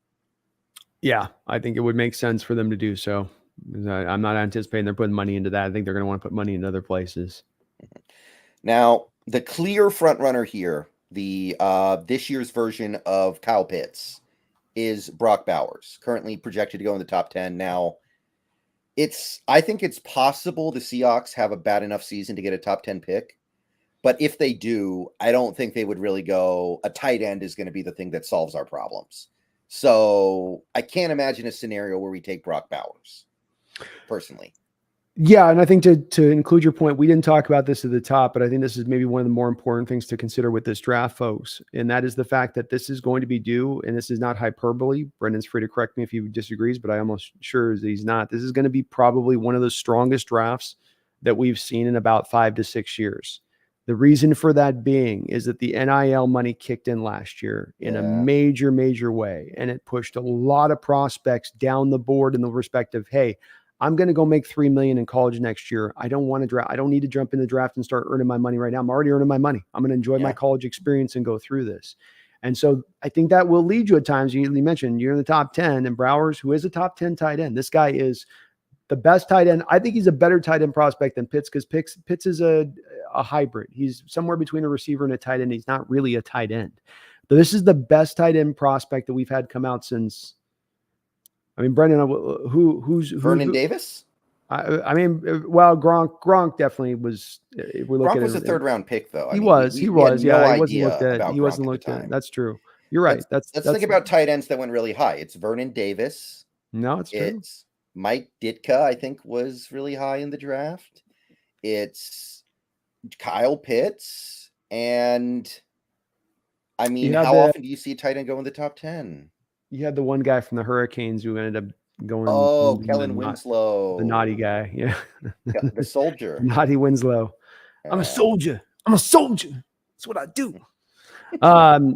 Yeah, I think it would make sense for them to do so. I'm not anticipating they're putting money into that. I think they're going to want to put money in other places. Now, the clear front runner here, the this year's version of Kyle Pitts, is Brock Bowers, currently projected to go in the top 10. Now, I think it's possible the Seahawks have a bad enough season to get a top 10 pick. But if they do, I don't think they would really go, a tight end is going to be the thing that solves our problems. So I can't imagine a scenario where we take Brock Bowers, personally. Yeah, and I think to include your point, we didn't talk about this at the top, but I think this is maybe one of the more important things to consider with this draft, folks. And that is the fact that this is going to be due, and this is not hyperbole. Brendon's free to correct me if he disagrees, but I'm almost sure that he's not. This is going to be probably one of the strongest drafts that we've seen in about 5 to 6 years. The reason for that being is that the NIL money kicked in last year in a major, major way, and it pushed a lot of prospects down the board in the respect of, hey, I'm going to go make $3 million in college next year. I don't want to draft. I don't need to jump in the draft and start earning my money right now. I'm already earning my money. I'm going to enjoy my college experience and go through this. And so I think that will lead you at times. You mentioned you're in the top 10, and Bowers, who is a top 10 tight end. This guy is the best tight end. I think he's a better tight end prospect than Pitts, because Pitts is a hybrid. He's somewhere between a receiver and a tight end. He's not really a tight end. But this is the best tight end prospect that we've had come out since. I mean, Brendon, who's Vernon Davis? I mean, well, Gronk definitely was. Gronk was a 3rd round pick, though. He was. Yeah, he wasn't looked at. He wasn't looked at. That's true. You're right. Let's think about tight ends that went really high. It's Vernon Davis. No, it's true. It's Mike Ditka, I think, was really high in the draft. It's Kyle Pitts, and I mean, how often do you see a tight end go in the top 10? You had the one guy from the Hurricanes who ended up going. Oh, Kellen Winslow, the naughty guy. Yeah, the soldier. Naughty Winslow. I'm a soldier. I'm a soldier. That's what I do.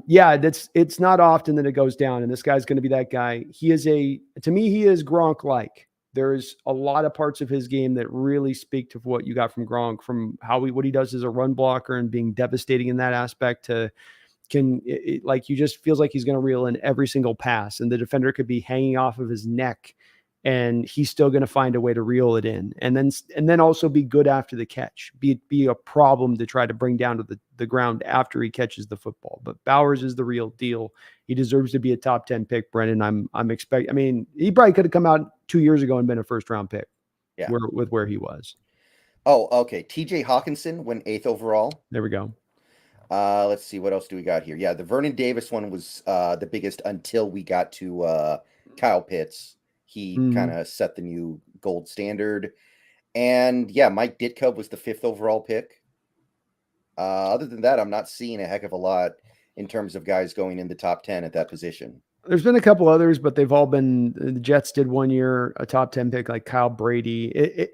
Yeah, it's not often that it goes down, and this guy's going to be that guy. To me, he is Gronk-like. There's a lot of parts of his game that really speak to what you got from Gronk, from what he does as a run blocker and being devastating in that aspect, to like, you just feels like he's going to reel in every single pass, and the defender could be hanging off of his neck and he's still going to find a way to reel it in, and then also be good after the catch, be a problem to try to bring down to the ground after he catches the football. But Bowers is the real deal. He deserves to be a top 10 pick, Brendan. I mean, he probably could have come out 2 years ago and been a first round pick. Yeah. With where he was. Oh, okay. TJ Hawkinson went 8th overall. There we go. Let's see, what else do we got here? Yeah, the Vernon Davis one was the biggest until we got to Kyle Pitts. He kind of set the new gold standard. And yeah, Mike Ditka was the 5th overall pick. Other than that, I'm not seeing a heck of a lot in terms of guys going in the top 10 at that position. There's been a couple others, but they've all been, the Jets did one year, a top 10 pick like Kyle Brady.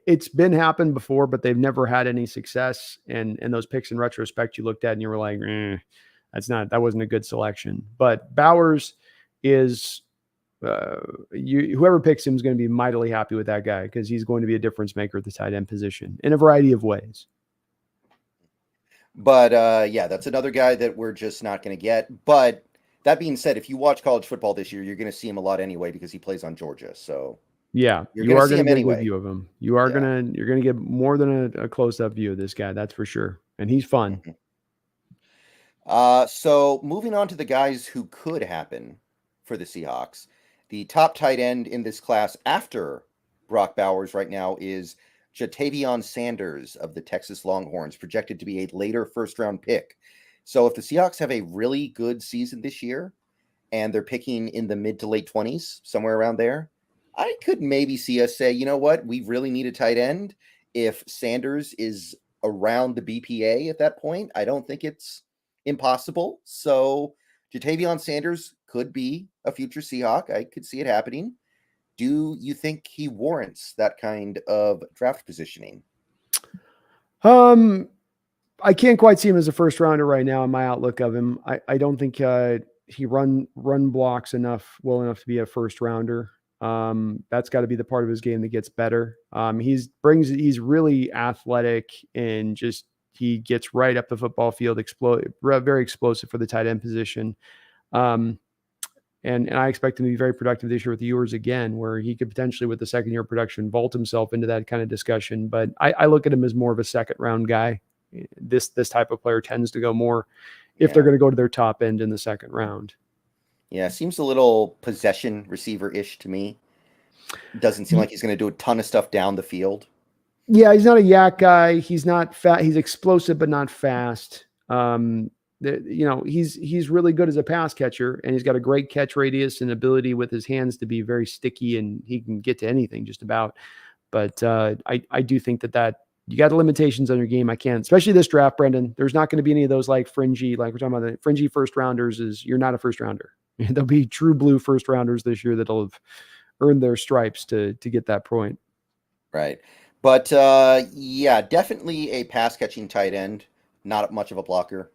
It's been happened before, but they've never had any success. And those picks in retrospect, you looked at and you were like, that wasn't a good selection. But Bowers is, whoever picks him is going to be mightily happy with that guy, because he's going to be a difference maker at the tight end position in a variety of ways. But yeah, that's another guy that we're just not going to get. But that being said, if you watch college football this year, you're going to see him a lot anyway, because he plays on Georgia. So yeah, you are going to get a good view of him. You're going to get more than a close up view of this guy. That's for sure. And he's fun. So moving on to the guys who could happen for the Seahawks, the top tight end in this class after Brock Bowers right now is Jatavion Sanders of the Texas Longhorns, projected to be a later first-round pick. So if the Seahawks have a really good season this year and they're picking in the mid to late 20s, somewhere around there, I could maybe see us say, you know what, we really need a tight end. If Sanders is around the BPA at that point, I don't think it's impossible. So Jatavion Sanders could be a future Seahawk. I could see it happening. Do you think he warrants that kind of draft positioning? I can't quite see him as a first rounder right now in my outlook of him. I don't think he run blocks well enough to be a first rounder. That's got to be the part of his game that gets better. He's really athletic, and just he gets right up the football field, very explosive for the tight end position. And I expect him to be very productive this year with the Ewers again, where he could potentially, with the second year production, vault himself into that kind of discussion. But I look at him as more of a second round guy. This type of player tends to go more if they're going to go to their top end in the second round. Yeah, seems a little possession receiver-ish to me. Doesn't seem like he's going to do a ton of stuff down the field. Yeah, he's not a yak guy. He's not fat. He's explosive, but not fast. He's really good as a pass catcher, and he's got a great catch radius and ability with his hands to be very sticky, and he can get to anything just about. But I do think that you got the limitations on your game. I can't, especially this draft, Brendan. There's not going to be any of those fringy, like we're talking about the fringy first rounders. You're not a first rounder. There'll be true blue first rounders this year that'll have earned their stripes to get that point. Right. But yeah, definitely a pass catching tight end, not much of a blocker,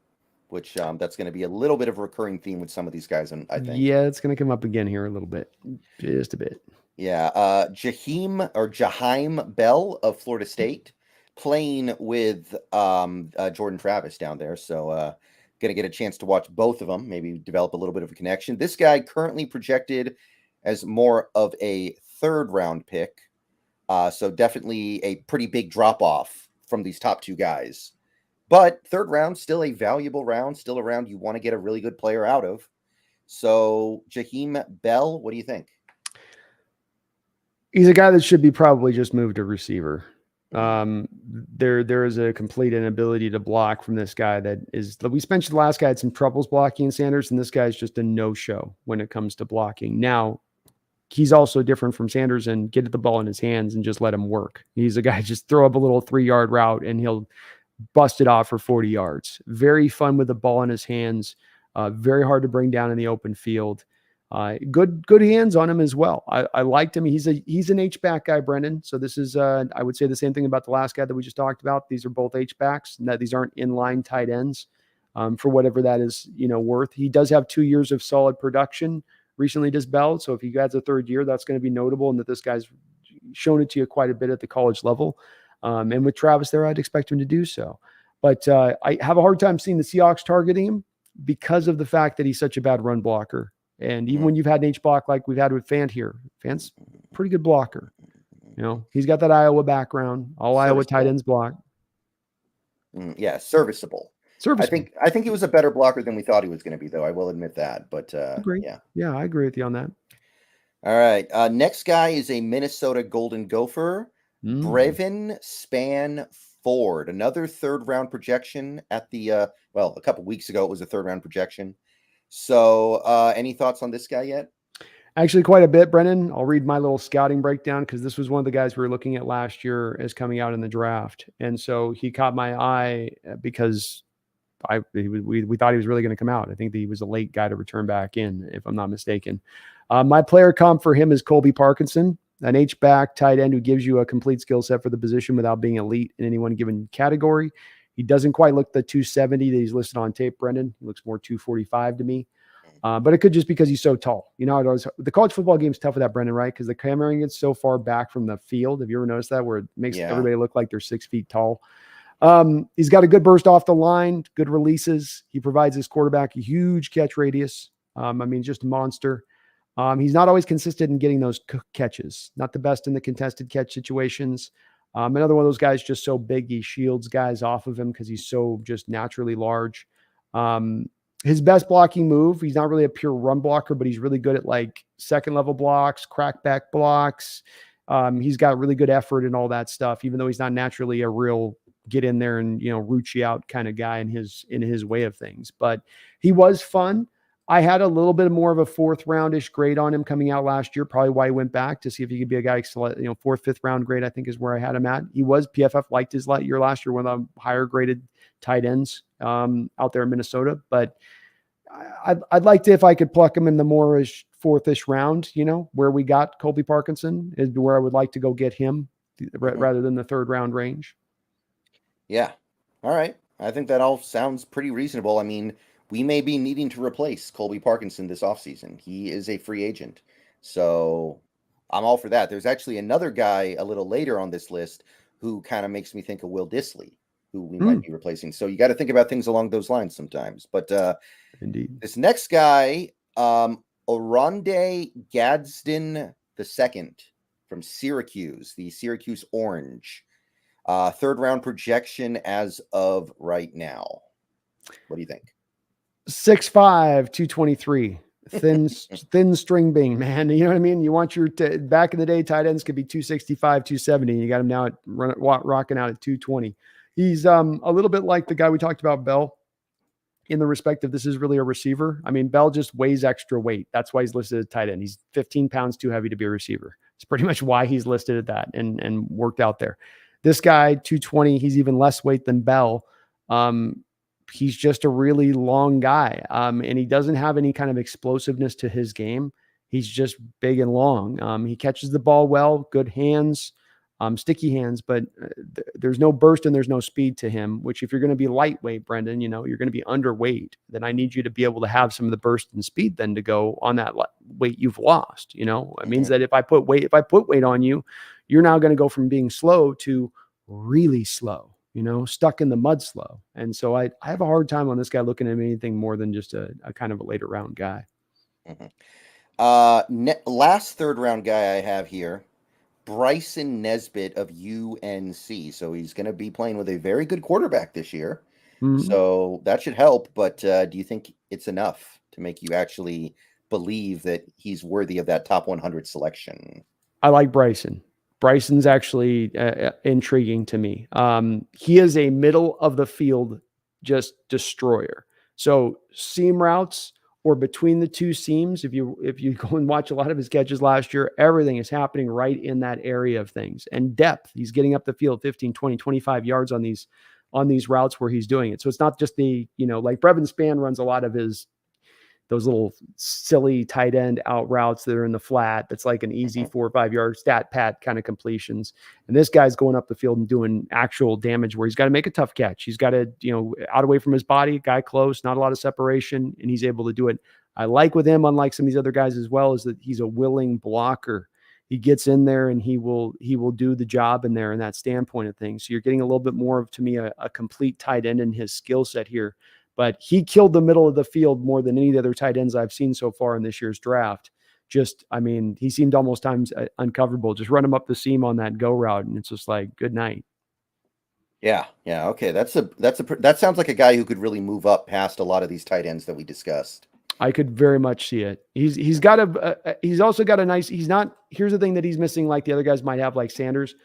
which that's going to be a little bit of a recurring theme with some of these guys, I think. Yeah, it's going to come up again here a little bit, just a bit. Yeah. Jaheim Bell of Florida State, playing with Jordan Travis down there. So going to get a chance to watch both of them, maybe develop a little bit of a connection. This guy currently projected as more of a third round pick. So definitely a pretty big drop off from these top two guys. But third round, still a valuable round, still a round you want to get a really good player out of. So Jaheim Bell, what do you think? He's a guy that should be probably just moved to receiver. There is a complete inability to block from this guy we mentioned the last guy had some troubles blocking Sanders, and this guy's just a no-show when it comes to blocking. Now, he's also different from Sanders and get the ball in his hands and just let him work. He's a guy, just throw up a little 3-yard route and he'll bust it off for 40 yards. Very fun with the ball in his hands. Very hard to bring down in the open field. Good hands on him as well. I liked him. He's an H-back guy, Brendan. So this is, I would say the same thing about the last guy that we just talked about. These are both H-backs, and that these aren't inline tight ends, for whatever that is, worth. He does have 2 years of solid production recently, does Bell. So if he adds a third year, that's going to be notable, and that this guy's shown it to you quite a bit at the college level. And with Travis there, I'd expect him to do so. But I have a hard time seeing the Seahawks targeting him because of the fact that he's such a bad run blocker. And even when you've had an H block like we've had with Fant here, Fant's pretty good blocker. You know, he's got that Iowa background. All Iowa tight ends block. Yeah, serviceable. Serviceable. I think he was a better blocker than we thought he was going to be, though. I will admit that. But yeah, I agree with you on that. All right. Next guy is a Minnesota Golden Gopher, Brevin Span-Ford, another third-round projection at the a couple weeks ago it was a third-round projection. So, any thoughts on this guy yet? Actually, quite a bit, Brennan. I'll read my little scouting breakdown because this was one of the guys we were looking at last year as coming out in the draft, and so he caught my eye because we thought he was really going to come out. I think that he was a late guy to return back in, if I'm not mistaken. My player comp for him is Colby Parkinson, an H-back tight end who gives you a complete skill set for the position without being elite in any one given category. He doesn't quite look the 270 that he's listed on tape, Brendan. He looks more 245 to me. But it could just because he's so tall. You know, the college football game is tough with that, Brendan, right? Because the camera gets so far back from the field. Have you ever noticed that, where it makes everybody look like they're 6 feet tall? He's got a good burst off the line, good releases. He provides his quarterback a huge catch radius. I mean, just a monster. He's not always consistent in getting those catches. Not the best in the contested catch situations. Another one of those guys just so big he shields guys off of him because he's so just naturally large. His best blocking move, he's not really a pure run blocker, but he's really good at like second level blocks, crackback blocks. He's got really good effort and all that stuff, even though he's not naturally a real get in there and, you know, root you out kind of guy in his way of things. But he was fun. I had a little bit more of a fourth roundish grade on him coming out last year, probably why he went back to see if he could be a guy, you know, fourth, fifth round grade, I think is where I had him at. He was PFF liked his year last year, one of the higher graded tight ends out there in Minnesota. But I'd like to, if I could pluck him in the more fourth-ish round, you know, where we got Colby Parkinson is where I would like to go get him rather than the third round range. Yeah. All right. I think that all sounds pretty reasonable. I mean, we may be needing to replace Colby Parkinson this offseason. He is a free agent. So I'm all for that. There's actually another guy a little later on this list who kind of makes me think of Will Dissly, who we might be replacing. So you got to think about things along those lines sometimes. But indeed, this next guy, Oronde Gadsden II from Syracuse, the Syracuse Orange. Third round projection as of right now. What do you think? 6'5", 223. Thin string bean, man. You know what I mean? You want your back in the day, tight ends could be 265, 270. And you got him now rocking out at 220. He's a little bit like the guy we talked about, Bell, in the respect of this is really a receiver. I mean, Bell just weighs extra weight. That's why he's listed as tight end. He's 15 pounds too heavy to be a receiver. It's pretty much why he's listed at that and worked out there. This guy, 220, he's even less weight than Bell. He's just a really long guy. And he doesn't have any kind of explosiveness to his game. He's just big and long. He catches the ball well, good hands, sticky hands, but there's no burst and there's no speed to him, which if you're going to be lightweight, Brendan, you know, you're going to be underweight, then I need you to be able to have some of the burst and speed then to go on that weight you've lost. You know, it means that if I put weight on you, you're now going to go from being slow to really slow, you know, stuck in the mud slow. And so I have a hard time on this guy looking at anything more than just a kind of a later round guy. Last third round guy I have here, Bryson Nesbitt of UNC. So he's going to be playing with a very good quarterback this year. So that should help. But do you think it's enough to make you actually believe that he's worthy of that top 100 selection? I like Bryson. Bryson's actually intriguing to me. He is a middle of the field just destroyer. So seam routes or between the two seams, if you go and watch a lot of his catches last year, everything is happening right in that area of things. And depth, he's getting up the field 15, 20, 25 yards on these routes where he's doing it. So it's not just the, you know, like Brevin Span runs a lot of those little silly tight end out routes that are in the flat. That's like an easy 4 or 5 yard stat pat kind of completions. And this guy's going up the field and doing actual damage where he's got to make a tough catch. He's got to, you know, out away from his body, guy close, not a lot of separation, and he's able to do it. I like with him, unlike some of these other guys as well, is that he's a willing blocker. He gets in there and he will do the job in there in that standpoint of things. So you're getting a little bit more of, to me, a complete tight end in his skill set here. but he killed the middle of the field more than any of the other tight ends I've seen so far in this year's draft. He seemed almost times uncoverable. Just run him up the seam on that go route, and it's just like, good night. Yeah. Okay. That sounds like a guy who could really move up past a lot of these tight ends that we discussed. I could very much see it. He's also got a nice, here's the thing that he's missing, like the other guys might have, like Sanders,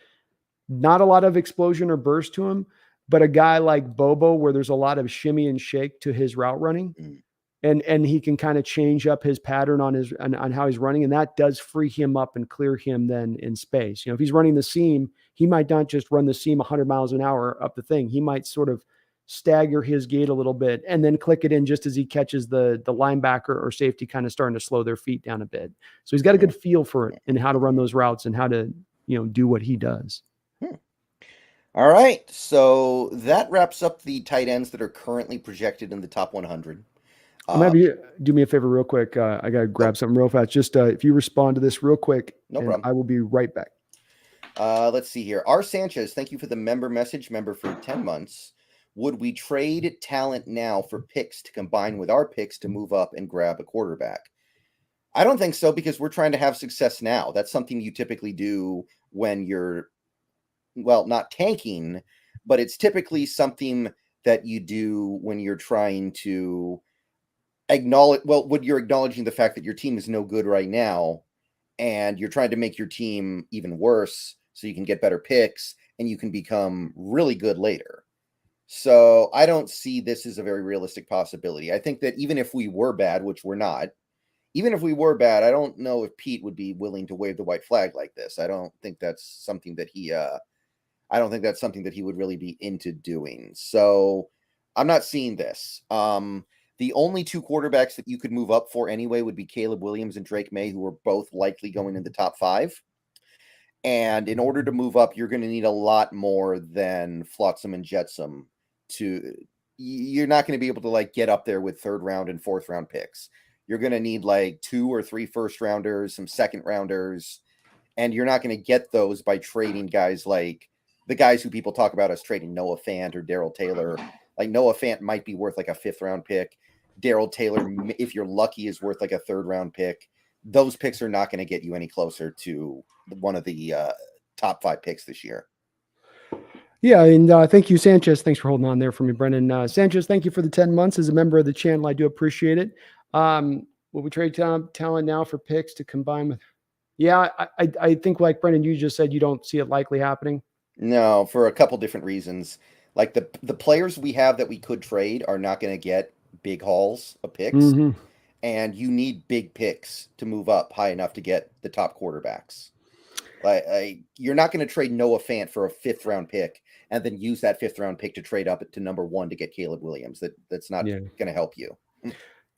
not a lot of explosion or burst to him, but a guy like Bobo, where there's a lot of shimmy and shake to his route running. And he can kind of change up his pattern on how he's running. And that does free him up and clear him then in space. If he's running the seam, he might not just run the seam 100 miles an hour up the thing. He might sort of stagger his gait a little bit and then click it in just as he catches the linebacker or safety kind of starting to slow their feet down a bit. So he's got a good feel for it and how to run those routes and how to, do what he does. All right. So that wraps up the tight ends that are currently projected in the top 100. I'm gonna have you do me a favor real quick. I got to grab something real fast. Just if you respond to this real quick, no problem. I will be right back. Let's see here. R. Sanchez, thank you for the member for 10 months. Would we trade talent now for picks to combine with our picks to move up and grab a quarterback? I don't think so, because we're trying to have success now. That's something you typically do when you're, not tanking, but it's typically something that you do when you're trying to when you're acknowledging the fact that your team is no good right now and you're trying to make your team even worse so you can get better picks and you can become really good later. So I don't see this as a very realistic possibility. I think that even if we were bad, which we're not, even if we were bad, I don't know if Pete would be willing to wave the white flag like this. I don't think that's something that he would really be into doing. So I'm not seeing this. The only two quarterbacks that you could move up for anyway would be Caleb Williams and Drake May, who are both likely going in the top 5. And in order to move up, you're going to need a lot more than Flotsam and Jetsam. You're not going to be able to get up there with 3rd round and 4th round picks. You're going to need 2 or 3 first rounders, some second rounders, and you're not going to get those by trading guys like the guys who people talk about as trading Noah Fant or Darrell Taylor. Like Noah Fant might be worth a 5th round pick. Darrell Taylor, if you're lucky, is worth a 3rd round pick. Those picks are not going to get you any closer to one of the top 5 picks this year. Yeah, and thank you, Sanchez. Thanks for holding on there for me, Brendan. Sanchez, thank you for the 10 months as a member of the channel. I do appreciate it. Will we trade talent now for picks to combine with? Yeah, I think, like Brendan, you just said, you don't see it likely happening. No, for a couple different reasons. Like the players we have that we could trade are not going to get big hauls of picks. Mm-hmm. And you need big picks to move up high enough to get the top quarterbacks. You're not going to trade Noah Fant for a 5th round pick and then use that 5th round pick to trade up to number 1 to get Caleb Williams. That's not going to help you.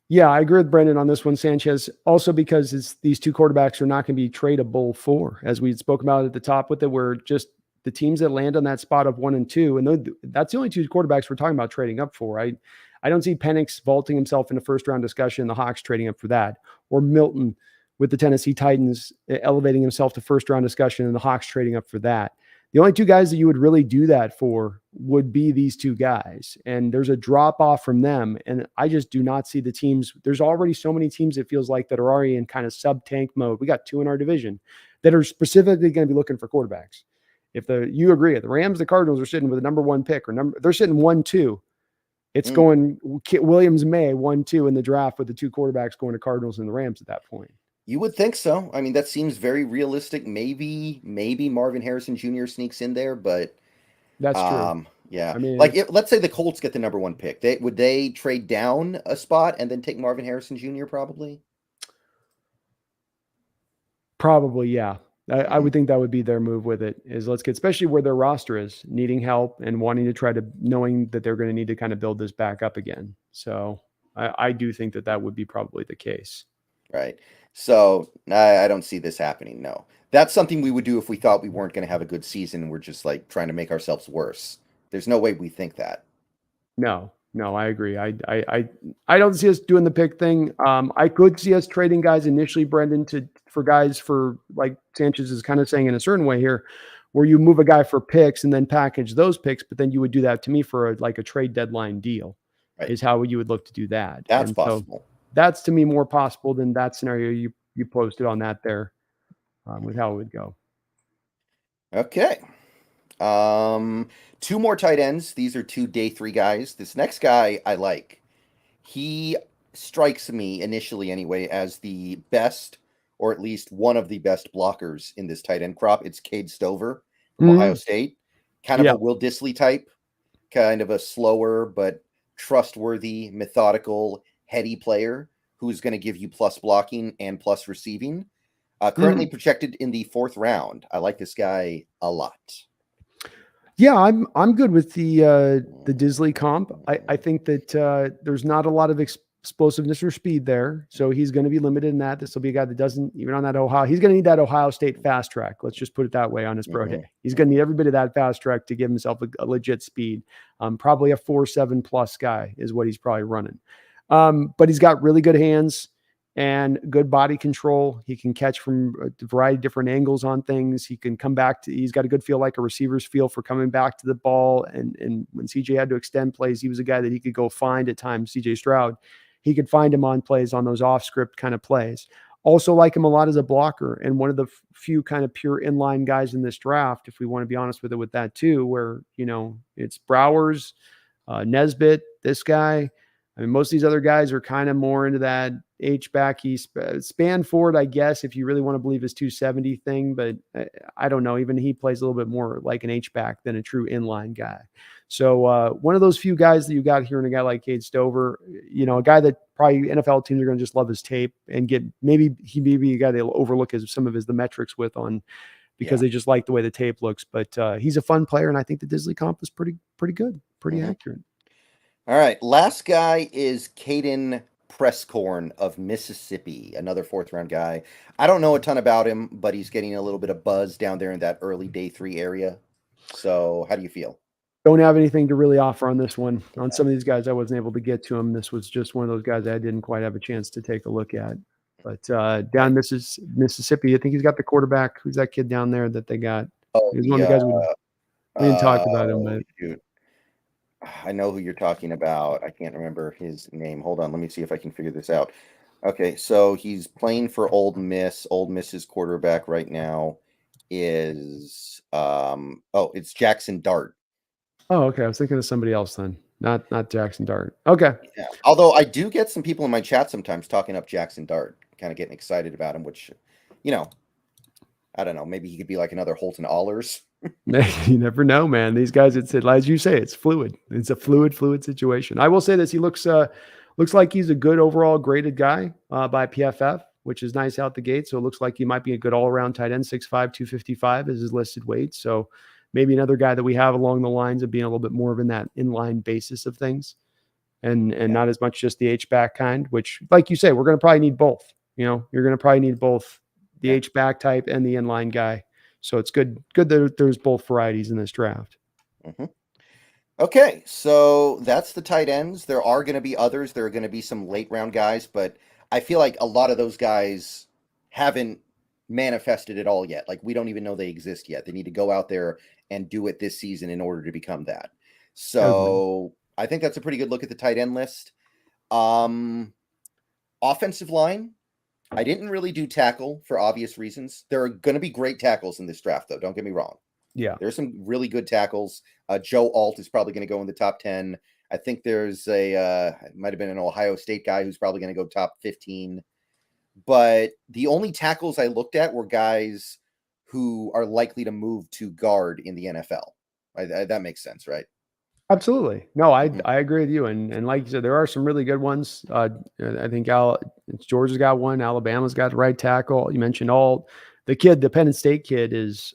Yeah, I agree with Brendan on this one, Sanchez. Also, because these two quarterbacks are not going to be tradable for, as we spoke about at the top with it, we're just the teams that land on that spot of 1 and 2. And that's the only 2 quarterbacks we're talking about trading up for. I don't see Penix vaulting himself in a 1st round discussion, the Hawks trading up for that, or Milton with the Tennessee Titans elevating himself to 1st round discussion and the Hawks trading up for that. The only 2 guys that you would really do that for would be these 2 guys. And there's a drop off from them. And I just do not see the teams. There's already so many teams, it feels like, that are already in kind of sub-tank mode. We got 2 in our division that are specifically going to be looking for quarterbacks. You agree, the Rams, the Cardinals are sitting with a number 1 pick, they're sitting 1-2. It's going Williams May 1-2 in the draft with the 2 quarterbacks going to Cardinals and the Rams at that point. You would think so. I mean, that seems very realistic. Maybe Marvin Harrison Jr. sneaks in there, but that's true. Yeah. I mean, let's say the Colts get the number 1 pick. Would they trade down a spot and then take Marvin Harrison Jr. probably? Probably, yeah. I would think that would be their move with it, is let's get, especially where their roster is, needing help and wanting to knowing that they're going to need to kind of build this back up again. So I do think that would be probably the case. Right. So I don't see this happening. No, that's something we would do if we thought we weren't going to have a good season and we're just trying to make ourselves worse. There's no way we think that. No, I agree. I don't see us doing the pick thing. I could see us trading guys initially, Brendan, for guys for, like Sanchez is kind of saying in a certain way here, where you move a guy for picks and then package those picks, but then you would do that to me for a trade deadline deal. Right. is how you would look to do that. That's And so possible. that's to me more possible than that scenario you posted on that there with how it would go. Okay. Two more tight ends. These are two day 3 guys. This next guy I like. He strikes me initially anyway as the best, or at least one of the best blockers in this tight end crop. It's Cade Stover from Ohio State. Kind of a Will Dissly type, kind of a slower but trustworthy, methodical, heady player who's going to give you plus blocking and plus receiving. Currently projected in the 4th round. I like this guy a lot. Yeah, I'm good with the Dissly comp. I think that there's not a lot of explosiveness or speed there, so he's going to be limited in that. This will be a guy that doesn't even on that Ohio. He's going to need that Ohio State fast track. Let's just put it that way on his pro day. He's going to need every bit of that fast track to give himself a legit speed. Probably a 4.7 plus guy is what he's probably running. But he's got really good hands and good body control. He can catch from a variety of different angles on things. He can come back to, he's got a good feel, like a receiver's feel for coming back to the ball. And when CJ had to extend plays, he was a guy that he could go find at times. CJ Stroud, he could find him on plays, on those off script kind of plays. Also like him a lot as a blocker, and one of the few kind of pure inline guys in this draft, if we want to be honest with it, with that too, where, you know, it's Browers, Nesbitt, this guy. I mean, most of these other guys are kind of more into that H-back. He's span forward, I guess, if you really want to believe his 270 thing, but I don't know. Even he plays a little bit more like an H-back than a true inline guy. So one of those few guys that you got here, and a guy like Cade Stover, you know, a guy that probably NFL teams are going to just love his tape and get, maybe he may be a guy they'll overlook some of the metrics with on, because they just like the way the tape looks. But he's a fun player, and I think the Dissly comp is pretty good, pretty accurate. All right, last guy is Caden Presscorn of Mississippi, another 4th round guy. I don't know a ton about him, but he's getting a little bit of buzz down there in that early day 3 area. So how do you feel? Don't have anything to really offer on this one. On some of these guys, I wasn't able to get to him. This was just one of those guys I didn't quite have a chance to take a look at. But down Mississippi, I think he's got the quarterback. Who's that kid down there that they got? Oh, He's one of the guys we didn't talk about him, but shoot. I know who you're talking about. I can't remember his name. Hold on. Let me see if I can figure this out. Okay, so he's playing for Ole Miss. Ole Miss's quarterback right now is it's Jackson Dart. Oh, okay. I was thinking of somebody else then. Not Jackson Dart. Okay. Yeah. Although I do get some people in my chat sometimes talking up Jackson Dart, kind of getting excited about him, which, you know, I don't know. Maybe he could be like another Holton Allers. You never know, man. These guys, it's as you say, it's fluid. It's a fluid situation. I will say this: he looks like he's a good overall graded guy by PFF, which is nice out the gate. So it looks like he might be a good all around tight end. 6'5", 255 is his listed weight. So maybe another guy that we have along the lines of being a little bit more of in that inline basis of things, and not as much just the H back kind. Which, like you say, we're going to probably need both. You know, you're going to probably need both the H back type and the inline guy. So it's good that there's both varieties in this draft. Okay, so that's the tight ends. There are going to be others. There are going to be some late round guys, but I feel like a lot of those guys haven't manifested at all yet. Like, we don't even know they exist yet. They need to go out there and do it this season in order to become that. So I think that's a pretty good look at the tight end list. Offensive line, I didn't really do tackle for obvious reasons. There are going to be great tackles in this draft, though. Don't get me wrong. Yeah. There's some really good tackles. Joe Alt is probably going to go in the top 10. I think there's it might have been an Ohio State guy who's probably going to go top 15. But the only tackles I looked at were guys who are likely to move to guard in the NFL. That makes sense, right? Absolutely. No, I agree with you. And like you said, there are some really good ones. I think Georgia's got one. Alabama's got the right tackle. You mentioned Alt. The Penn State kid is,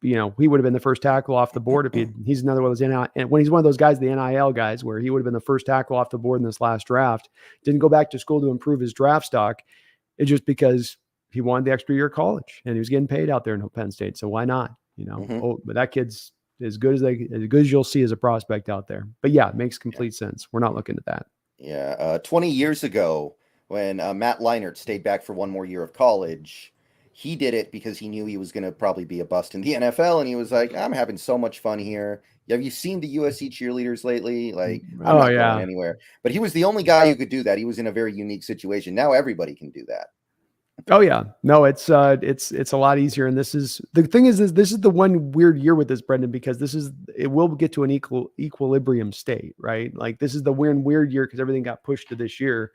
he would have been the first tackle off the board if he's another one of those when he's one of those guys, the NIL guys, where he would have been the first tackle off the board in this last draft. Didn't go back to school to improve his draft stock. It's just because he wanted the extra year of college and he was getting paid out there in Penn State. So why not? But that kid's as good as you'll see as a prospect out there. But yeah, it makes complete sense. We're not looking at that. Yeah. 20 years ago, when Matt Leinart stayed back for one more year of college, he did it because he knew he was going to probably be a bust in the NFL, and he was like, "I'm having so much fun here. Have you seen the USC cheerleaders lately? Like, I'm not going anywhere." But he was the only guy who could do that. He was in a very unique situation. Now everybody can do that. Oh yeah, no, it's a lot easier. And this is the thing is this is the one weird year with this, Brendon, because it will get to an equilibrium state, right? Like this is the weird year because everything got pushed to this year,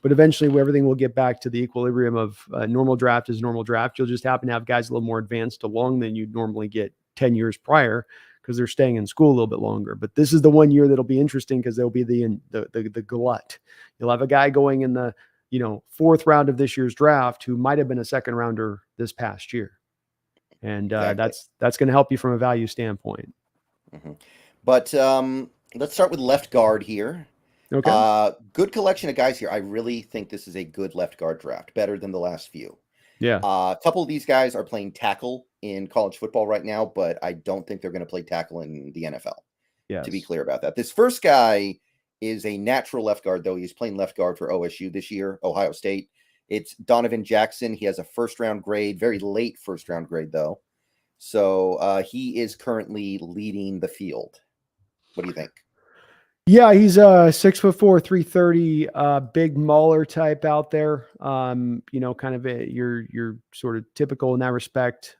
but eventually everything will get back to the equilibrium of normal draft is normal draft. You'll just happen to have guys a little more advanced along than you'd normally get 10 years prior because they're staying in school a little bit longer. But this is the one year that'll be interesting because there'll be the glut. You'll have a guy going in the fourth round of this year's draft who might have been a second rounder this past year. And exactly. That's going to help you from a value standpoint. Mm-hmm. But let's start with left guard here. Okay. Good collection of guys here. I really think this is a good left guard draft, better than the last few. Yeah. A couple of these guys are playing tackle in college football right now, but I don't think they're going to play tackle in the NFL. Yes. To be clear about that. This first guy is a natural left guard, though. He's playing left guard for OSU this year, Ohio State. It's Donovan Jackson. He has a first-round grade, very late first-round grade, though. So he is currently leading the field. What do you think? Yeah, he's 6'4", 330, big mauler type out there. Kind of your sort of typical in that respect.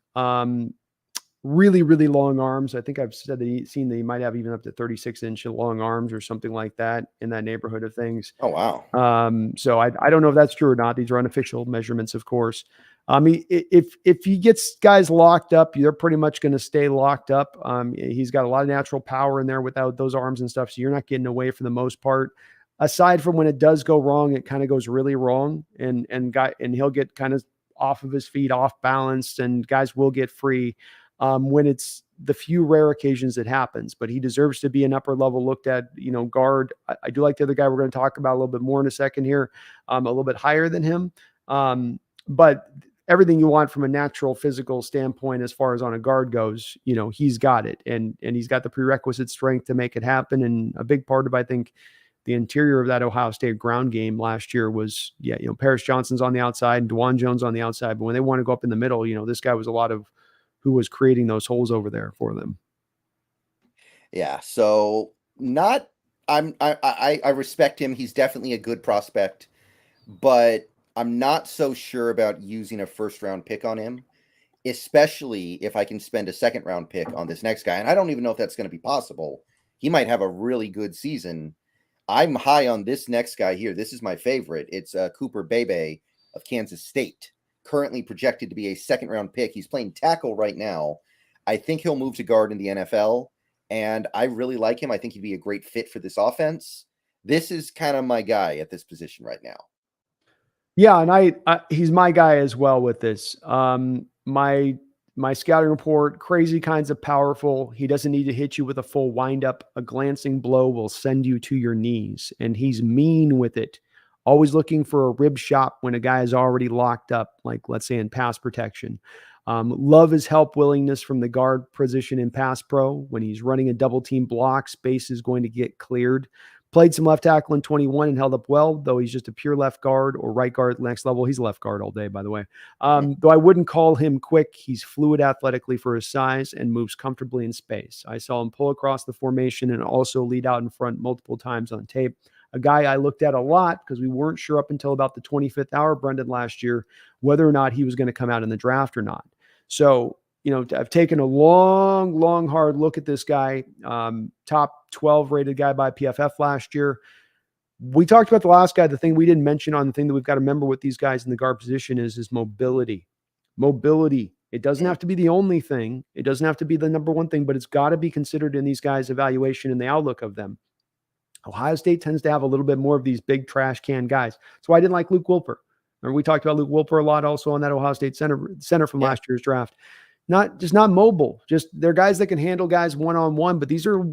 Really, really long arms. I think I've said that he might have even up to 36-inch long arms or something like that in that neighborhood of things. Oh, wow. So I don't know if that's true or not. These are unofficial measurements, of course. If he gets guys locked up, they're pretty much going to stay locked up. He's got a lot of natural power in there without those arms and stuff. So you're not getting away for the most part. Aside from when it does go wrong, it kind of goes really wrong and he'll get kind of off of his feet, off balance, and guys will get free. When it's the few rare occasions it happens, but he deserves to be an upper level looked at, guard. I do like the other guy we're going to talk about a little bit more in a second here, a little bit higher than him. But everything you want from a natural physical standpoint, as far as on a guard goes, he's got it and he's got the prerequisite strength to make it happen. And a big part of, I think, the interior of that Ohio State ground game last year was, Paris Johnson's on the outside and DeJuan Jones on the outside. But when they want to go up in the middle, this guy was a lot of who was creating those holes over there for them. Yeah. So I respect him. He's definitely a good prospect, but I'm not so sure about using a first round pick on him, especially if I can spend a second round pick on this next guy. And I don't even know if that's going to be possible. He might have a really good season. I'm high on this next guy here. This is my favorite. It's Cooper Bebe of Kansas State. Currently projected to be a second round pick. He's playing tackle right now. I think he'll move to guard in the NFL, and I really like him. I think he'd be a great fit for this offense. This is kind of my guy at this position right now. Yeah, and he's my guy as well with this. My scouting report, crazy kinds of powerful. He doesn't need to hit you with a full windup. A glancing blow will send you to your knees, and he's mean with it. Always looking for a rib shot when a guy is already locked up, like let's say in pass protection. Love his help willingness from the guard position in pass pro. When he's running a double team block, space is going to get cleared. Played some left tackle in 21 and held up well, though he's just a pure left guard or right guard next level. He's a left guard all day, by the way. Though I wouldn't call him quick. He's fluid athletically for his size and moves comfortably in space. I saw him pull across the formation and also lead out in front multiple times on tape. A guy I looked at a lot because we weren't sure up until about the 25th hour, Brendon, last year, whether or not he was going to come out in the draft or not. So, I've taken a long, hard look at this guy, top 12 rated guy by PFF last year. We talked about the last guy. The thing we didn't mention on the thing that we've got to remember with these guys in the guard position is his mobility. Mobility. It doesn't have to be the only thing. It doesn't have to be the number one thing, but it's got to be considered in these guys' evaluation and the outlook of them. Ohio State tends to have a little bit more of these big trash can guys. That's why I didn't like Luke Wilper. Remember, we talked about Luke Wilper a lot also on that Ohio State center from last year's draft. Not mobile. Just they're guys that can handle guys one-on-one, but these are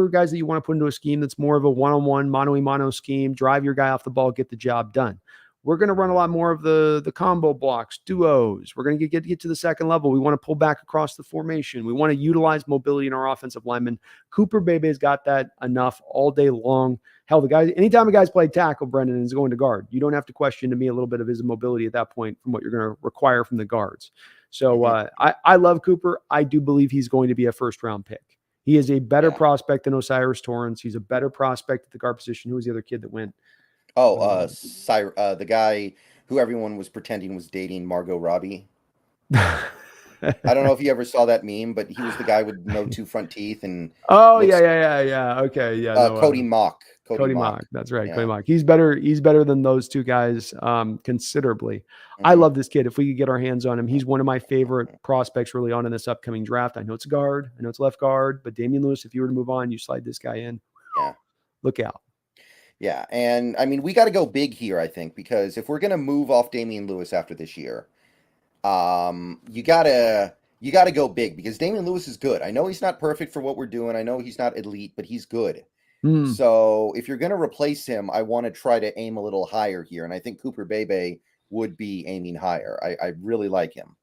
guys that you want to put into a scheme that's more of a one-on-one, mano-a-mano scheme, drive your guy off the ball, get the job done. We're going to run a lot more of the combo blocks, duos. We're going to get to the second level. We want to pull back across the formation. We want to utilize mobility in our offensive linemen. Cooper Bebe's got that enough all day long. Hell, the guy, anytime a guy's played tackle, Brendon, is going to guard, you don't have to question to me a little bit of his mobility at that point from what you're going to require from the guards. So I love Cooper. I do believe he's going to be a first-round pick. He is a better prospect than Osiris Torrance. He's a better prospect at the guard position. Who was the other kid that went? The guy who everyone was pretending was dating Margot Robbie. I don't know if you ever saw that meme, but he was the guy with no two front teeth and yeah. Okay, yeah. Cody Mock. Cody Mock. That's right. Yeah. Cody Mock. He's better than those two guys considerably. I love this kid. If we could get our hands on him, he's one of my favorite prospects really on in this upcoming draft. I know it's a guard. I know it's left guard, but Damian Lewis, if you were to move on, you slide this guy in. Yeah. Look out. Yeah. And I mean, we got to go big here, I think, because if we're going to move off Damian Lewis after this year, you gotta go big because Damian Lewis is good. I know he's not perfect for what we're doing. I know he's not elite, but he's good. So if you're going to replace him, I want to try to aim a little higher here. And I think Cooper Bebe would be aiming higher. I really like him.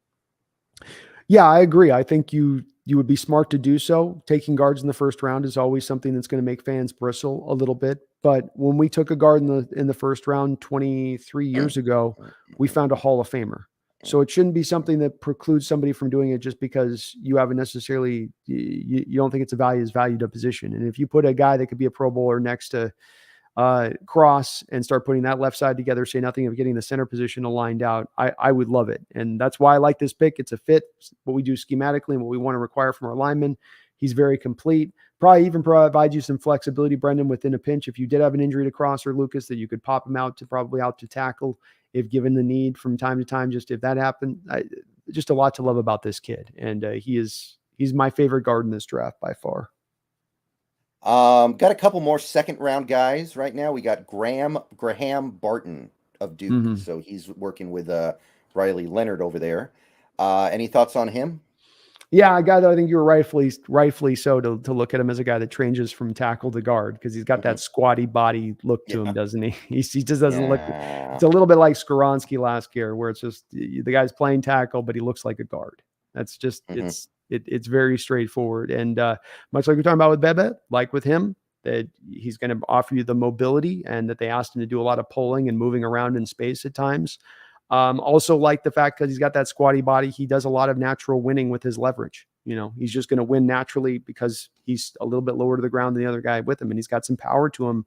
Yeah, I agree. I think you would be smart to do so. Taking guards in the first round is always something that's going to make fans bristle a little bit. But when we took a guard in the first round 23 years ago, we found a Hall of Famer. So it shouldn't be something that precludes somebody from doing it just because you haven't necessarily, you don't think it's valued a position. And if you put a guy that could be a Pro Bowler next to Cross and start putting that left side together, say nothing of getting the center position aligned out, I would love it. And that's why I like this pick. It's a fit, what we do schematically and what we want to require from our linemen. He's very complete. Probably even provide you some flexibility, Brendon, within a pinch. If you did have an injury to Cross or Lucas, that you could pop him out to tackle if given the need from time to time. Just if that happened, just a lot to love about this kid. And he's my favorite guard in this draft by far. Got a couple more second round guys right now. We got Graham Barton of Duke. So he's working with Riley Leonard over there. Any thoughts on him? Yeah, a guy that I think you were rightfully so to look at him as a guy that changes from tackle to guard because he's got that squatty body look to him, doesn't he? He just doesn't look. It's a little bit like Skoronski last year, where it's just the guy's playing tackle, but he looks like a guard. That's just it's very straightforward. And much like we're talking about with Bebe, like with him, that he's going to offer you the mobility and that they asked him to do a lot of pulling and moving around in space at times. Also like the fact that he's got that squatty body, he does a lot of natural winning with his leverage. You know, he's just going to win naturally because he's a little bit lower to the ground than the other guy with him. And he's got some power to him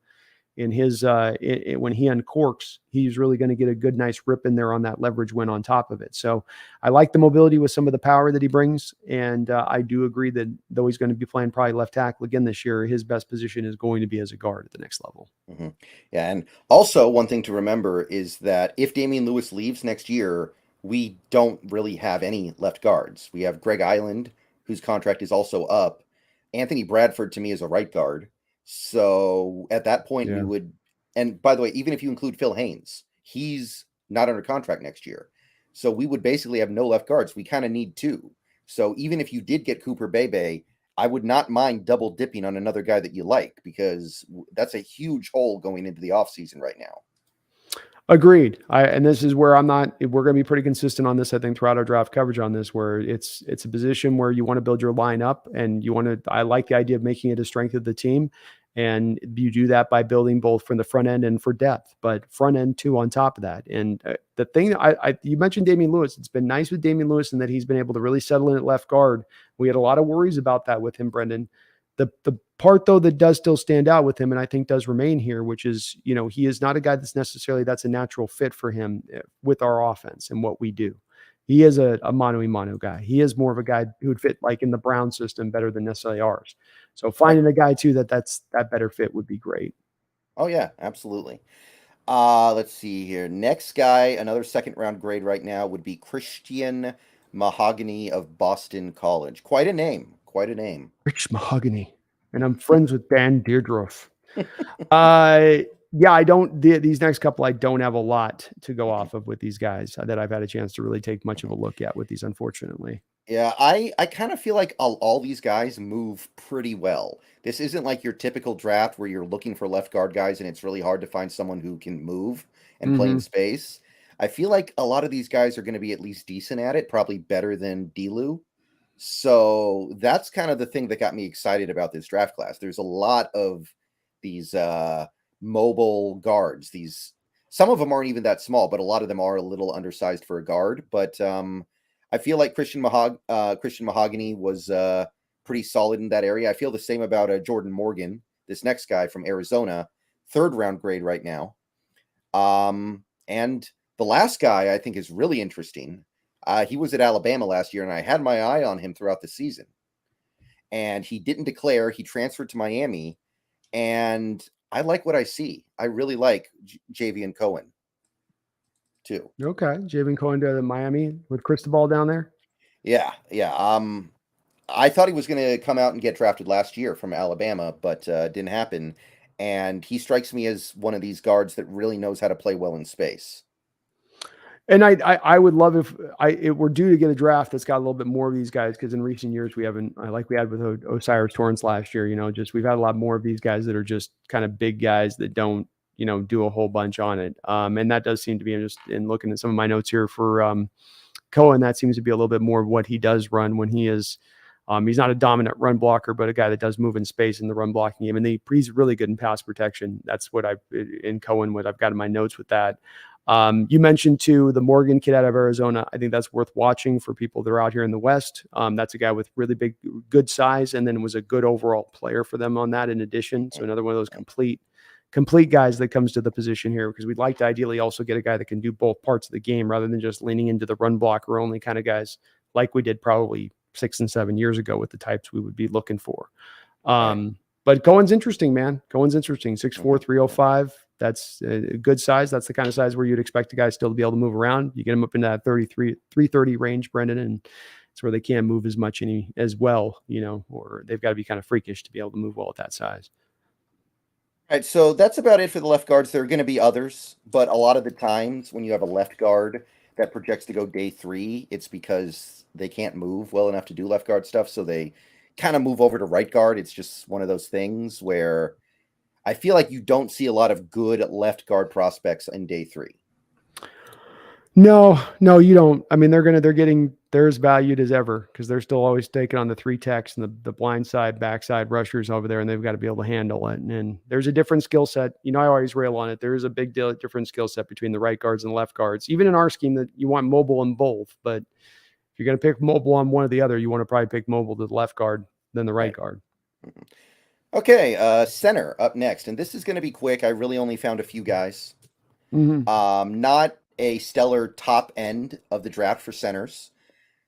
in his, when he uncorks, he's really going to get a good, nice rip in there on that leverage win on top of it. So I like the mobility with some of the power that he brings. And I do agree that though he's going to be playing probably left tackle again this year, his best position is going to be as a guard at the next level. Yeah. And also one thing to remember is that if Damian Lewis leaves next year, we don't really have any left guards. We have Greg Island, whose contract is also up. Anthony Bradford to me is a right guard. So at that point, we would, and by the way, even if you include Phil Haynes, he's not under contract next year. So we would basically have no left guards. We kind of need two. So even if you did get Cooper Bebe, I would not mind double dipping on another guy that you like, because that's a huge hole going into the offseason right now. Agreed. And this is where we're going to be pretty consistent on this, I think, throughout our draft coverage on this, where it's a position where you want to build your line up and I like the idea of making it a strength of the team. And you do that by building both from the front end and for depth, but front end too on top of that. And the thing you mentioned Damian Lewis, it's been nice with Damian Lewis in that he's been able to really settle in at left guard. We had a lot of worries about that with him, Brendon. The part though that does still stand out with him, and I think does remain here, which is, he is not a guy that's a natural fit for him with our offense and what we do. He is a mano-a-mano guy. He is more of a guy who would fit like in the Brown system better than necessarily ours. So finding a guy too that better fit would be great. Oh yeah, absolutely. Let's see here. Next guy, another second round grade right now would be Christian Mahogany of Boston College. Quite a name. Rich Mahogany. And I'm friends with Dan Deirdroff. Yeah, these next couple, I don't have a lot to go off of with these guys that I've had a chance to really take much of a look at with these, unfortunately. Yeah, I kind of feel like all these guys move pretty well. This isn't like your typical draft where you're looking for left guard guys and it's really hard to find someone who can move. and play in space. I feel like a lot of these guys are going to be at least decent at it, probably better than Delu. So that's kind of the thing that got me excited about this draft class. There's a lot of these mobile guards. Some of them aren't even that small, but a lot of them are a little undersized for a guard. But I feel like Christian Mahogany was pretty solid in that area. I feel the same about Jordan Morgan, this next guy from Arizona, 3rd round grade right now. And the last guy I think is really interesting. He was at Alabama last year, and I had my eye on him throughout the season. And he didn't declare. He transferred to Miami, and I like what I see. I really like Javian Cohen, too. Okay, Javian Cohen to Miami with Cristobal down there. Yeah. I thought he was going to come out and get drafted last year from Alabama, but didn't happen. And he strikes me as one of these guards that really knows how to play well in space. And I would love if we're due to get a draft that's got a little bit more of these guys, because in recent years we haven't, like we had with Osiris Torrance last year, just we've had a lot more of these guys that are just kind of big guys that don't, do a whole bunch on it. And that does seem to be, just in looking at some of my notes here for Cohen, that seems to be a little bit more of what he does run when he is. He's not a dominant run blocker, but a guy that does move in space in the run blocking game. And he's really good in pass protection. That's what I've got in my notes with that. You mentioned too, the Morgan kid out of Arizona. I think that's worth watching for people that are out here in the West. That's a guy with really good size, and then was a good overall player for them on that in addition. So another one of those complete guys that comes to the position here, because we'd like to ideally also get a guy that can do both parts of the game rather than just leaning into the run blocker only kind of guys like we did probably 6 and 7 years ago with the types we would be looking for. But Cohen's interesting, man. 6'4", 305. That's a good size. That's the kind of size where you'd expect a guy still to be able to move around. You get him up into that 330 range, Brendon, and it's where they can't move as much as well, or they've got to be kind of freakish to be able to move well at that size. All right, so that's about it for the left guards. There are going to be others, but a lot of the times when you have a left guard that projects to go day 3, it's because they can't move well enough to do left guard stuff, so they kind of move over to right guard. It's just one of those things where I feel like you don't see a lot of good left guard prospects in day 3. No, you don't. I mean, they're as valued as ever, because they're still always taking on the 3 techs and the blind side, backside rushers over there, and they've got to be able to handle it. And there's a different skill set. I always rail on it. There is a big deal, different skill set between the right guards and the left guards. Even in our scheme, that you want mobile in both, but if you're going to pick mobile on one or the other, you want to probably pick mobile to the left guard than the right guard. Okay, center up next, and this is going to be quick. I really only found a few guys. Not a stellar top end of the draft for centers.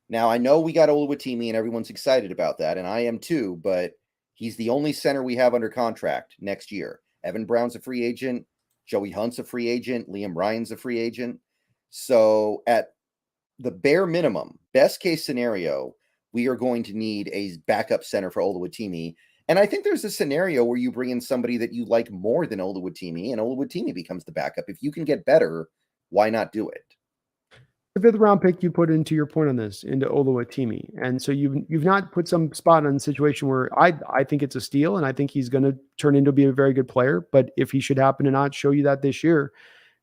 Now, I know we got Oluwatimi, and everyone's excited about that, and I am too, but he's the only center we have under contract next year. Evan Brown's a free agent. Joey Hunt's a free agent. Liam Ryan's a free agent. So at the bare minimum, best case scenario, we are going to need a backup center for Oluwatimi. And I think there's a scenario where you bring in somebody that you like more than Oluwatimi, and Oluwatimi becomes the backup. If you can get better, why not do it? The 5th round pick you put into your point on this, into Oluwatimi. And so you've not put some spot on a situation where I think it's a steal, and I think he's going to turn into be a very good player. But if he should happen to not show you that this year,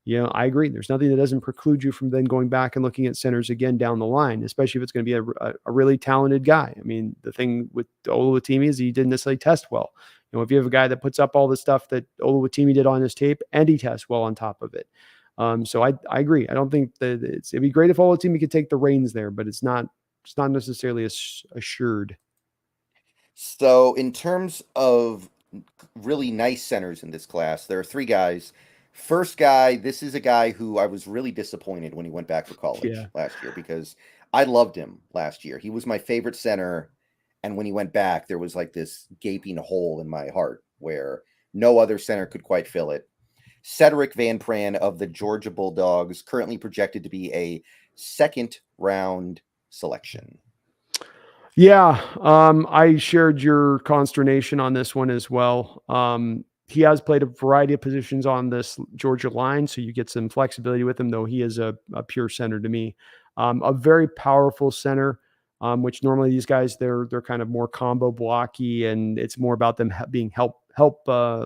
I agree. There's nothing that doesn't preclude you from then going back and looking at centers again down the line, especially if it's going to be a really talented guy. I mean, the thing with Oluwatimi is he didn't necessarily test well. If you have a guy that puts up all the stuff that Oluwatimi did on his tape and he tests well on top of it. So I agree. I don't think that it'd be great if Oluwatimi could take the reins there, but it's not necessarily assured. So in terms of really nice centers in this class, there are 3 guys. First guy, this is a guy who I was really disappointed when he went back for college last year, because I loved him last year. He was my favorite center. And when he went back, there was like this gaping hole in my heart where no other center could quite fill it. Cedric Van Pran of the Georgia Bulldogs, currently projected to be a 2nd round selection. Yeah, I shared your consternation on this one as well. He has played a variety of positions on this Georgia line, so you get some flexibility with him, though he is a pure center to me. A very powerful center, which normally these guys, they're kind of more combo blocky, and it's more about them being help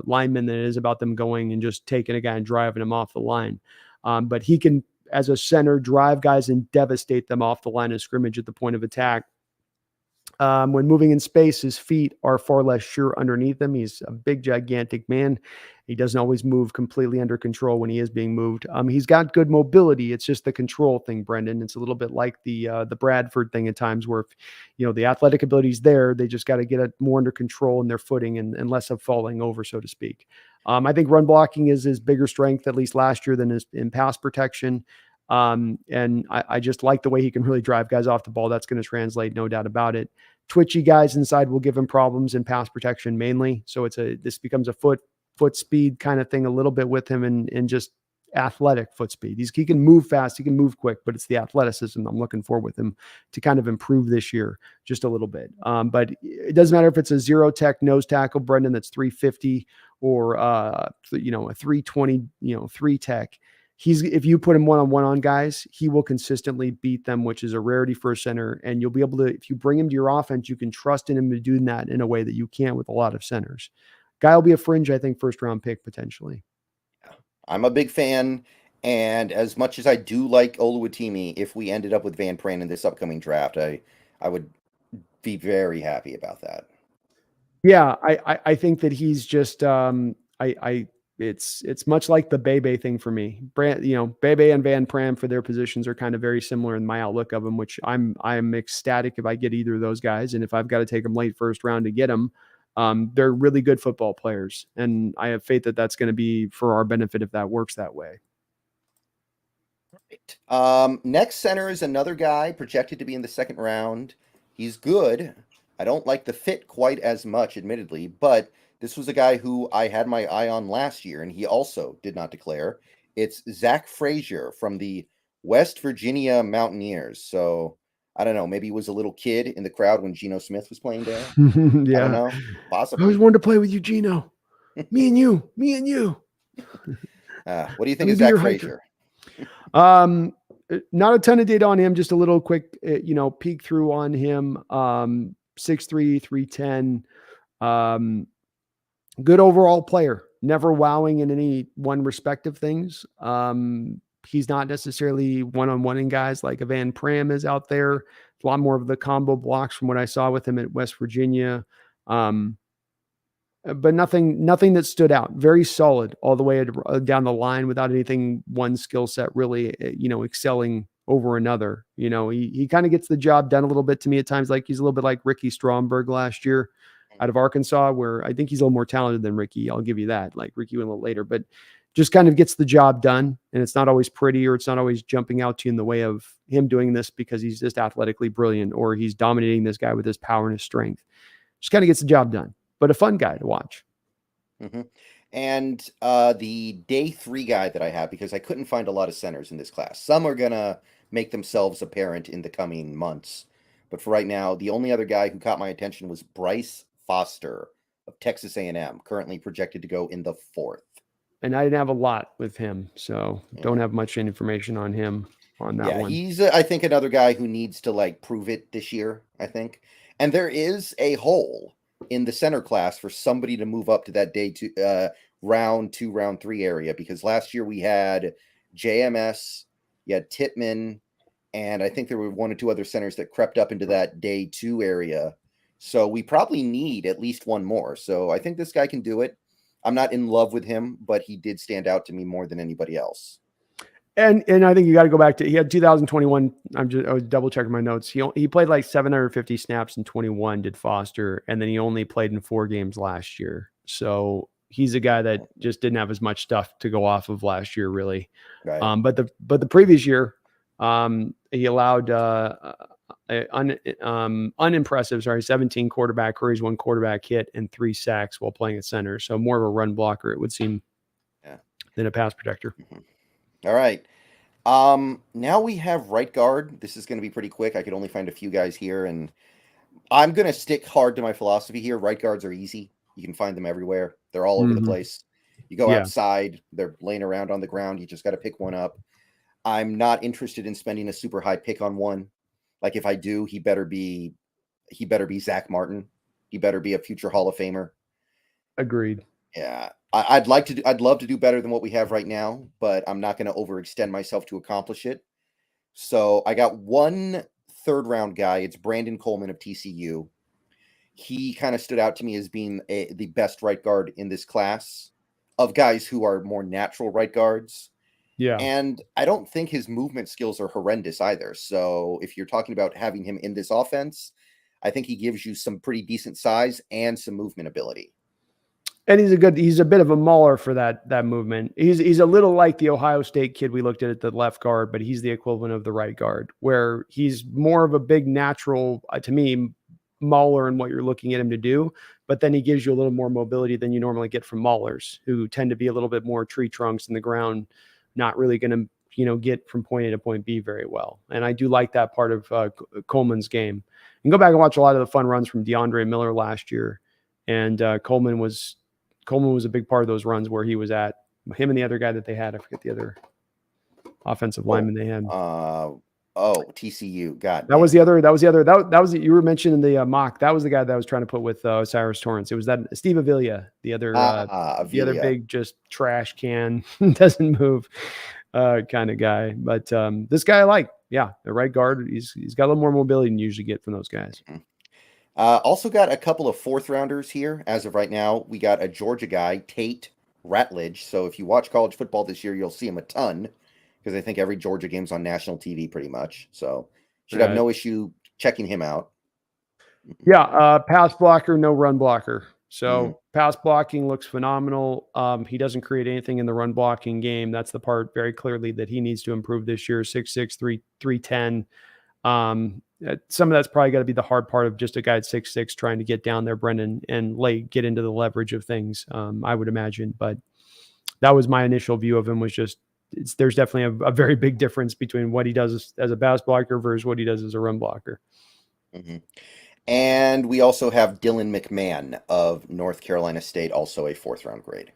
linemen than it is about them going and just taking a guy and driving him off the line. But he can, as a center, drive guys and devastate them off the line of scrimmage at the point of attack. When moving in space, his feet are far less sure underneath him. He's a big, gigantic man. He doesn't always move completely under control when he is being moved. He's got good mobility. It's just the control thing, Brendon. It's a little bit like the Bradford thing at times, where if, the athletic ability is there, they just got to get it more under control in their footing and less of falling over, so to speak. I think run blocking is his bigger strength, at least last year, than his in pass protection. And I just like the way he can really drive guys off the ball. That's going to translate, no doubt about it. Twitchy guys inside will give him problems in pass protection mainly. So this becomes a foot speed kind of thing a little bit with him, and just athletic foot speed. He can move fast, he can move quick, but it's the athleticism I'm looking for with him to kind of improve this year just a little bit. But it doesn't matter if it's a zero tech nose tackle, Brendon, that's 350, or a 320, 3 tech. If you put him one-on-one on guys, he will consistently beat them, which is a rarity for a center. And you'll be able to, if you bring him to your offense, you can trust in him to do that in a way that you can't with a lot of centers. Guy will be a fringe, I think, first-round pick potentially. I'm a big fan. And as much as I do like Oluwatimi, if we ended up with Van Pran in this upcoming draft, I would be very happy about that. Yeah, I think that he's just it's much like the Bebe thing for me. Bebe and Van Pram for their positions are kind of very similar in my outlook of them, which I'm ecstatic if I get either of those guys. And if I've got to take them late first round to get them, they're really good football players. And I have faith that that's going to be for our benefit if that works that way. Next center is another guy projected to be in the second round. He's good. I don't like the fit quite as much, admittedly, but this was a guy who I had my eye on last year, and he also did not declare. It's Zach Frazier from the West Virginia Mountaineers. So I don't know. Maybe he was a little kid in the crowd when Geno Smith was playing there. Yeah. I don't know. Possibly. I always wanted to play with you, Geno. Me and you. What do you think of Zach Frazier? Not a ton of data on him. Just a little quick, peek through on him. 6'3", 310. Good overall player, never wowing in any one respective things. He's not necessarily one-on-one in guys like a Van Pram is out there. A lot more of the combo blocks from what I saw with him at West Virginia. But nothing that stood out. Very solid all the way down the line without anything, one skill set really, excelling over another. He kind of gets the job done a little bit to me at times. Like he's a little bit like Ricky Stromberg last year out of Arkansas, where I think he's a little more talented than Ricky. I'll give you that. Like Ricky went a little later, but just kind of gets the job done. And it's not always pretty, or it's not always jumping out to you in the way of him doing this because he's just athletically brilliant, or he's dominating this guy with his power and his strength. Just kind of gets the job done, but a fun guy to watch. Mm-hmm. And the day 3 guy that I have, because I couldn't find a lot of centers in this class. Some are going to make themselves apparent in the coming months. But for right now, the only other guy who caught my attention was Bryce Foster of Texas A&M, currently projected to go in the 4th. And I didn't have a lot with him, so don't have much information on him on that one. He's, I think, another guy who needs to prove it this year, I think. And there is a hole in the center class for somebody to move up to that day 2, round 2, round 3 area, because last year we had JMS, you had Tippmann, and I think there were 1 or 2 other centers that crept up into that day 2 area. So we probably need at least one more. So I think this guy can do it. I'm not in love with him, but he did stand out to me more than anybody else. And I think you got to go back to, he had 2021. I was double checking my notes. He played like 750 snaps in 21, did Foster, and then he only played in 4 games last year. So he's a guy that just didn't have as much stuff to go off of last year, really. Right. But the previous year, he allowed unimpressive, 17 quarterback hurries, 1 quarterback hit, and 3 sacks while playing at center. So more of a run blocker, it would seem, than a pass protector. Mm-hmm. All right. Now we have right guard. This is going to be pretty quick. I could only find a few guys here, and I'm going to stick hard to my philosophy here. Right guards are easy. You can find them everywhere. They're all over the place. You go outside, they're laying around on the ground. You just got to pick one up. I'm not interested in spending a super high pick on one. Like if I do, he better be Zach Martin. He better be a future Hall of Famer. Agreed. Yeah. I'd love to do better than what we have right now, but I'm not going to overextend myself to accomplish it. So I got one third round guy. It's Brandon Coleman of TCU. He kind of stood out to me as being the best right guard in this class of guys who are more natural right guards. Yeah. And I don't think his movement skills are horrendous either. So if you're talking about having him in this offense, I think he gives you some pretty decent size and some movement ability. And he's a bit of a mauler for that movement. He's a little like the Ohio State kid we looked at the left guard, but he's the equivalent of the right guard, where he's more of a big natural, to me, mauler in what you're looking at him to do. But then he gives you a little more mobility than you normally get from maulers, who tend to be a little bit more tree trunks in the ground, not really going to get from point A to point B very well. And I do like that part of Coleman's game. You can go back and watch a lot of the fun runs from DeAndre Miller last year, and Coleman was a big part of those runs where he was at. Him and the other guy that they had, I forget the other offensive lineman they had. TCU. God, that was the other. You were mentioning the mock. That was the guy that I was trying to put with Cyrus Torrance. It was that Steve Avila, the other big just trash can, doesn't move kind of guy. But this guy I like. Yeah, the right guard. He's got a little more mobility than you usually get from those guys. Mm-hmm. Also got a couple of fourth rounders here as of right now. We got a Georgia guy, Tate Ratledge. So if you watch college football this year, you'll see him a ton, because I think every Georgia game's on national TV pretty much. So should have no issue checking him out. Yeah, pass blocker, no run blocker. So pass blocking looks phenomenal. He doesn't create anything in the run blocking game. That's the part very clearly that he needs to improve this year. 6'6", 310. Some of that's probably got to be the hard part of just a guy at 6'6" trying to get down there, Brendon, and get into the leverage of things, I would imagine. But that was my initial view of him, was just there's definitely a very big difference between what he does as a pass blocker versus what he does as a run blocker. Mm-hmm. And we also have Dylan McMahon of North Carolina State, also a fourth round grade.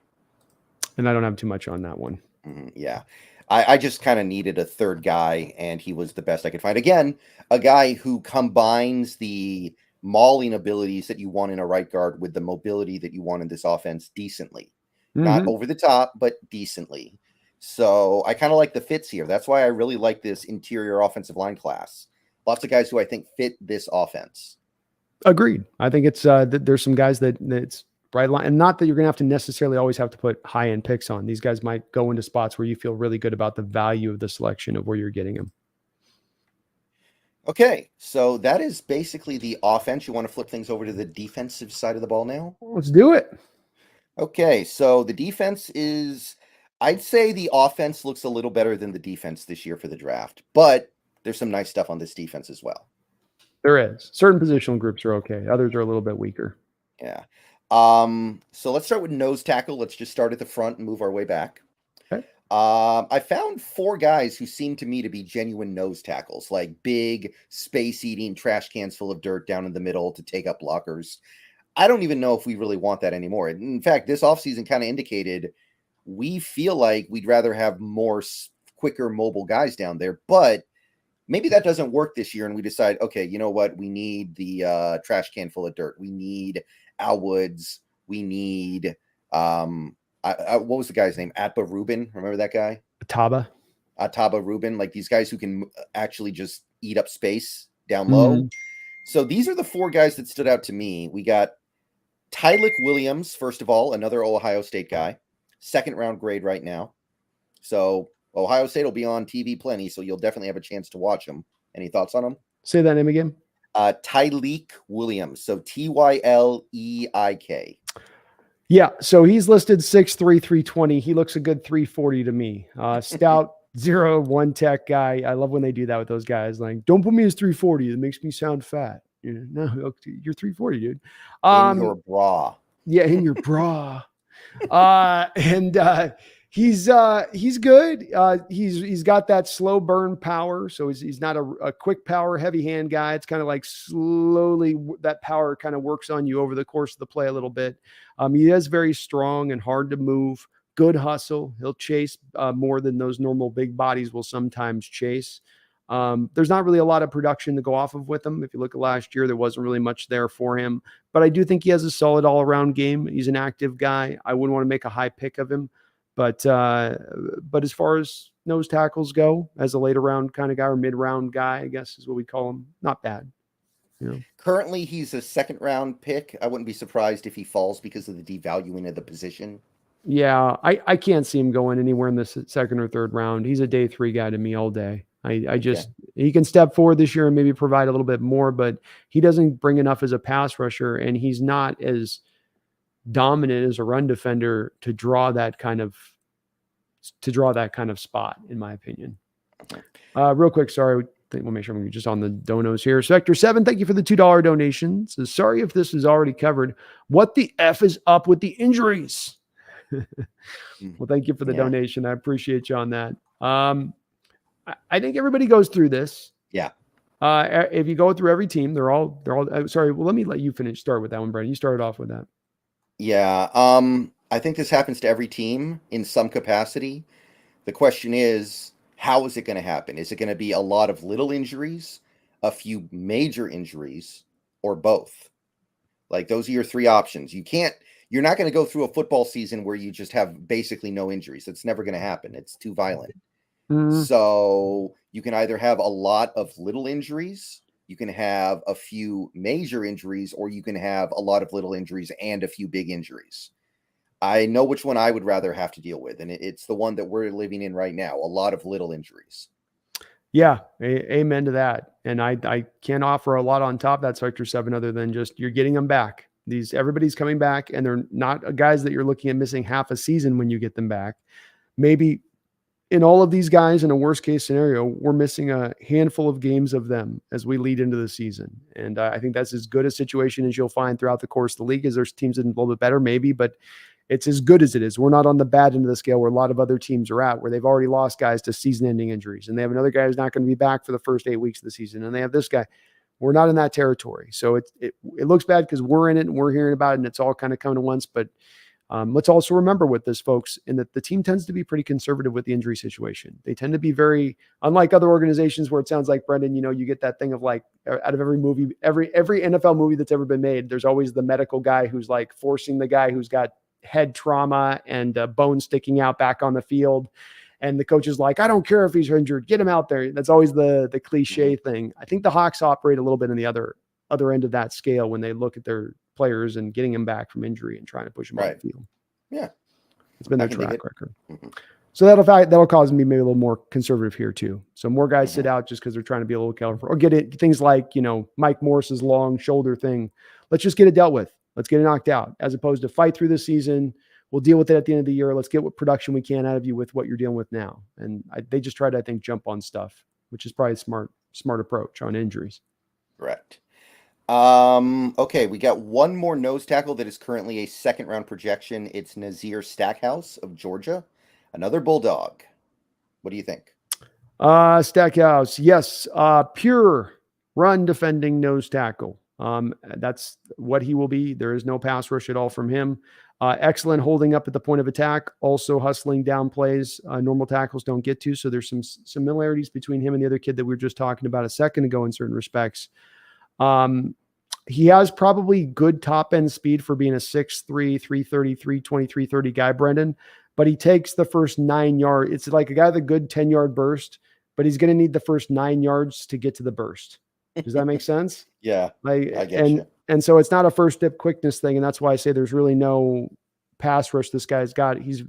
And I don't have too much on that one. Yeah. I just kind of needed a third guy, and he was the best I could find. Again, a guy who combines the mauling abilities that you want in a right guard with the mobility that you want in this offense decently. Not over the top, but decently. So I kind of like the fits here. That's why I really like this interior offensive line class. Lots of guys who I think fit this offense. Agreed. I think it's there's some guys that's right line, and not that you're going to have to necessarily always have to put high end picks on. These guys might go into spots where you feel really good about the value of the selection of where you're getting them. Okay, so that is basically the offense. You want to flip things over to the defensive side of the ball now? Let's do it. Okay, so the defense is, I'd say the offense looks a little better than the defense this year for the draft, but there's some nice stuff on this defense as well. There is. Certain positional groups are okay. Others are a little bit weaker. Yeah. So let's start with nose tackle. Let's just start at the front and move our way back. Okay. I found 4 guys who seem to me to be genuine nose tackles, like big, space-eating trash cans full of dirt down in the middle to take up blockers. I don't even know if we really want that anymore. In fact, this offseason kind of indicated we feel like we'd rather have more quicker, mobile guys down there, but maybe that doesn't work this year, and we decide, okay, you know what? We need the trash can full of dirt. We need Al Woods. We need what was the guy's name? Atba Rubin. Remember that guy? Ataba Rubin. Like these guys who can actually just eat up space down low. So these are the 4 guys that stood out to me. We got Tyleik Williams, first of all, another Ohio State guy, 2nd round grade right now. So Ohio State will be on TV plenty, so you'll definitely have a chance to watch him. Any thoughts on him? Say that name again. Tyleik Williams. So Tyleik. Yeah, so he's listed 6'3", 320. He looks a good 340 to me. Stout 0-1 tech guy. I love when they do that with those guys. Like, don't put me as 340. It makes me sound fat. No, you're 340, dude. In your bra. Yeah, in your bra. He's good. He's got that slow burn power. So he's not a quick power, heavy hand guy. It's kind of like slowly that power kind of works on you over the course of the play a little bit. He is very strong and hard to move. Good hustle. He'll chase more than those normal big bodies will sometimes chase. There's not really a lot of production to go off of with him. If you look at last year, there wasn't really much there for him. But I do think he has a solid all-around game. He's an active guy. I wouldn't want to make a high pick of him. But as far as nose tackles go, as a later round kind of guy or mid-round guy, I guess is what we call him, not bad. You know? Currently, he's a second-round pick. I wouldn't be surprised if he falls because of the devaluing of the position. Yeah, I can't see him going anywhere in the second or third round. He's a day 3 guy to me all day. I just, he can step forward this year and maybe provide a little bit more, but he doesn't bring enough as a pass rusher, and he's not as dominant as a run defender to draw that kind of spot, in my opinion. Real quick, sorry, we'll make sure we're just on the donos here. Sector 7, thank you for the $2 donation. So sorry if this is already covered. What the F is up with the injuries? Well, thank you for the donation. I appreciate you on that. I think everybody goes through this. Yeah. If you go through every team, they're all sorry. Well, let me let you start with that one, Brendon. You started off with that. Yeah. I think this happens to every team in some capacity. The question is, how is it going to happen? Is it going to be a lot of little injuries, a few major injuries, or both? Like, those are your 3 options. You're not going to go through a football season where you just have basically no injuries. That's never going to happen. It's too violent. Mm-hmm. So you can either have a lot of little injuries, you can have a few major injuries, or you can have a lot of little injuries and a few big injuries. I know which one I would rather have to deal with, and it's the one that we're living in right now, a lot of little injuries. Yeah, amen to that. And I can't offer a lot on top of that Sector 7 other than just you're getting them back. Everybody's coming back, and they're not guys that you're looking at missing half a season when you get them back. Maybe in all of these guys, in a worst case scenario, we're missing a handful of games of them as we lead into the season. And I think that's as good a situation as you'll find throughout the course of the league. Is there's teams that are a little bit better, maybe, but it's as good as it is. We're not on the bad end of the scale where a lot of other teams are at, where they've already lost guys to season-ending injuries, and they have another guy who's not going to be back for the first 8 weeks of the season, and they have this guy. We're not in that territory. So it looks bad because we're in it and we're hearing about it, and it's all kind of coming at once. But let's also remember with this, folks, in that the team tends to be pretty conservative with the injury situation. They tend to be very, unlike other organizations where it sounds like, Brendon, you get that thing of like, out of every movie, every NFL movie that's ever been made, there's always the medical guy who's like forcing the guy who's got head trauma and bone sticking out back on the field. And the coach is like, I don't care if he's injured, get him out there. That's always the cliche thing. I think the Hawks operate a little bit in the other end of that scale when they look at their players and getting them back from injury and trying to push them on the field. Yeah. It's been their track record. Mm-hmm. So that'll cause me maybe a little more conservative here too. So more guys sit out just because they're trying to be a little careful, or get it, things like, Mike Morris's long shoulder thing. Let's just get it dealt with. Let's get it knocked out, as opposed to fight through the season. We'll deal with it at the end of the year. Let's get what production we can out of you with what you're dealing with now. And they just try to, I think, jump on stuff, which is probably a smart approach on injuries. Correct. Okay, we got one more nose tackle that is currently a second-round projection. It's Nazir Stackhouse of Georgia, another Bulldog. What do you think? Stackhouse, yes, pure run defending nose tackle. That's what he will be. There is no pass rush at all from him. Excellent holding up at the point of attack, also hustling down plays normal tackles don't get to. So there's some similarities between him and the other kid that we were just talking about a second ago in certain respects. He has probably good top end speed for being a 6'3", 330, 320, 330 guy, Brendon, but he takes the first 9 yards. It's like a guy with a good 10-yard burst, but he's going to need the first 9 yards to get to the burst. Does that make sense? Yeah. I get you. And so it's not a first step quickness thing. And that's why I say there's really no pass rush this guy's got. He's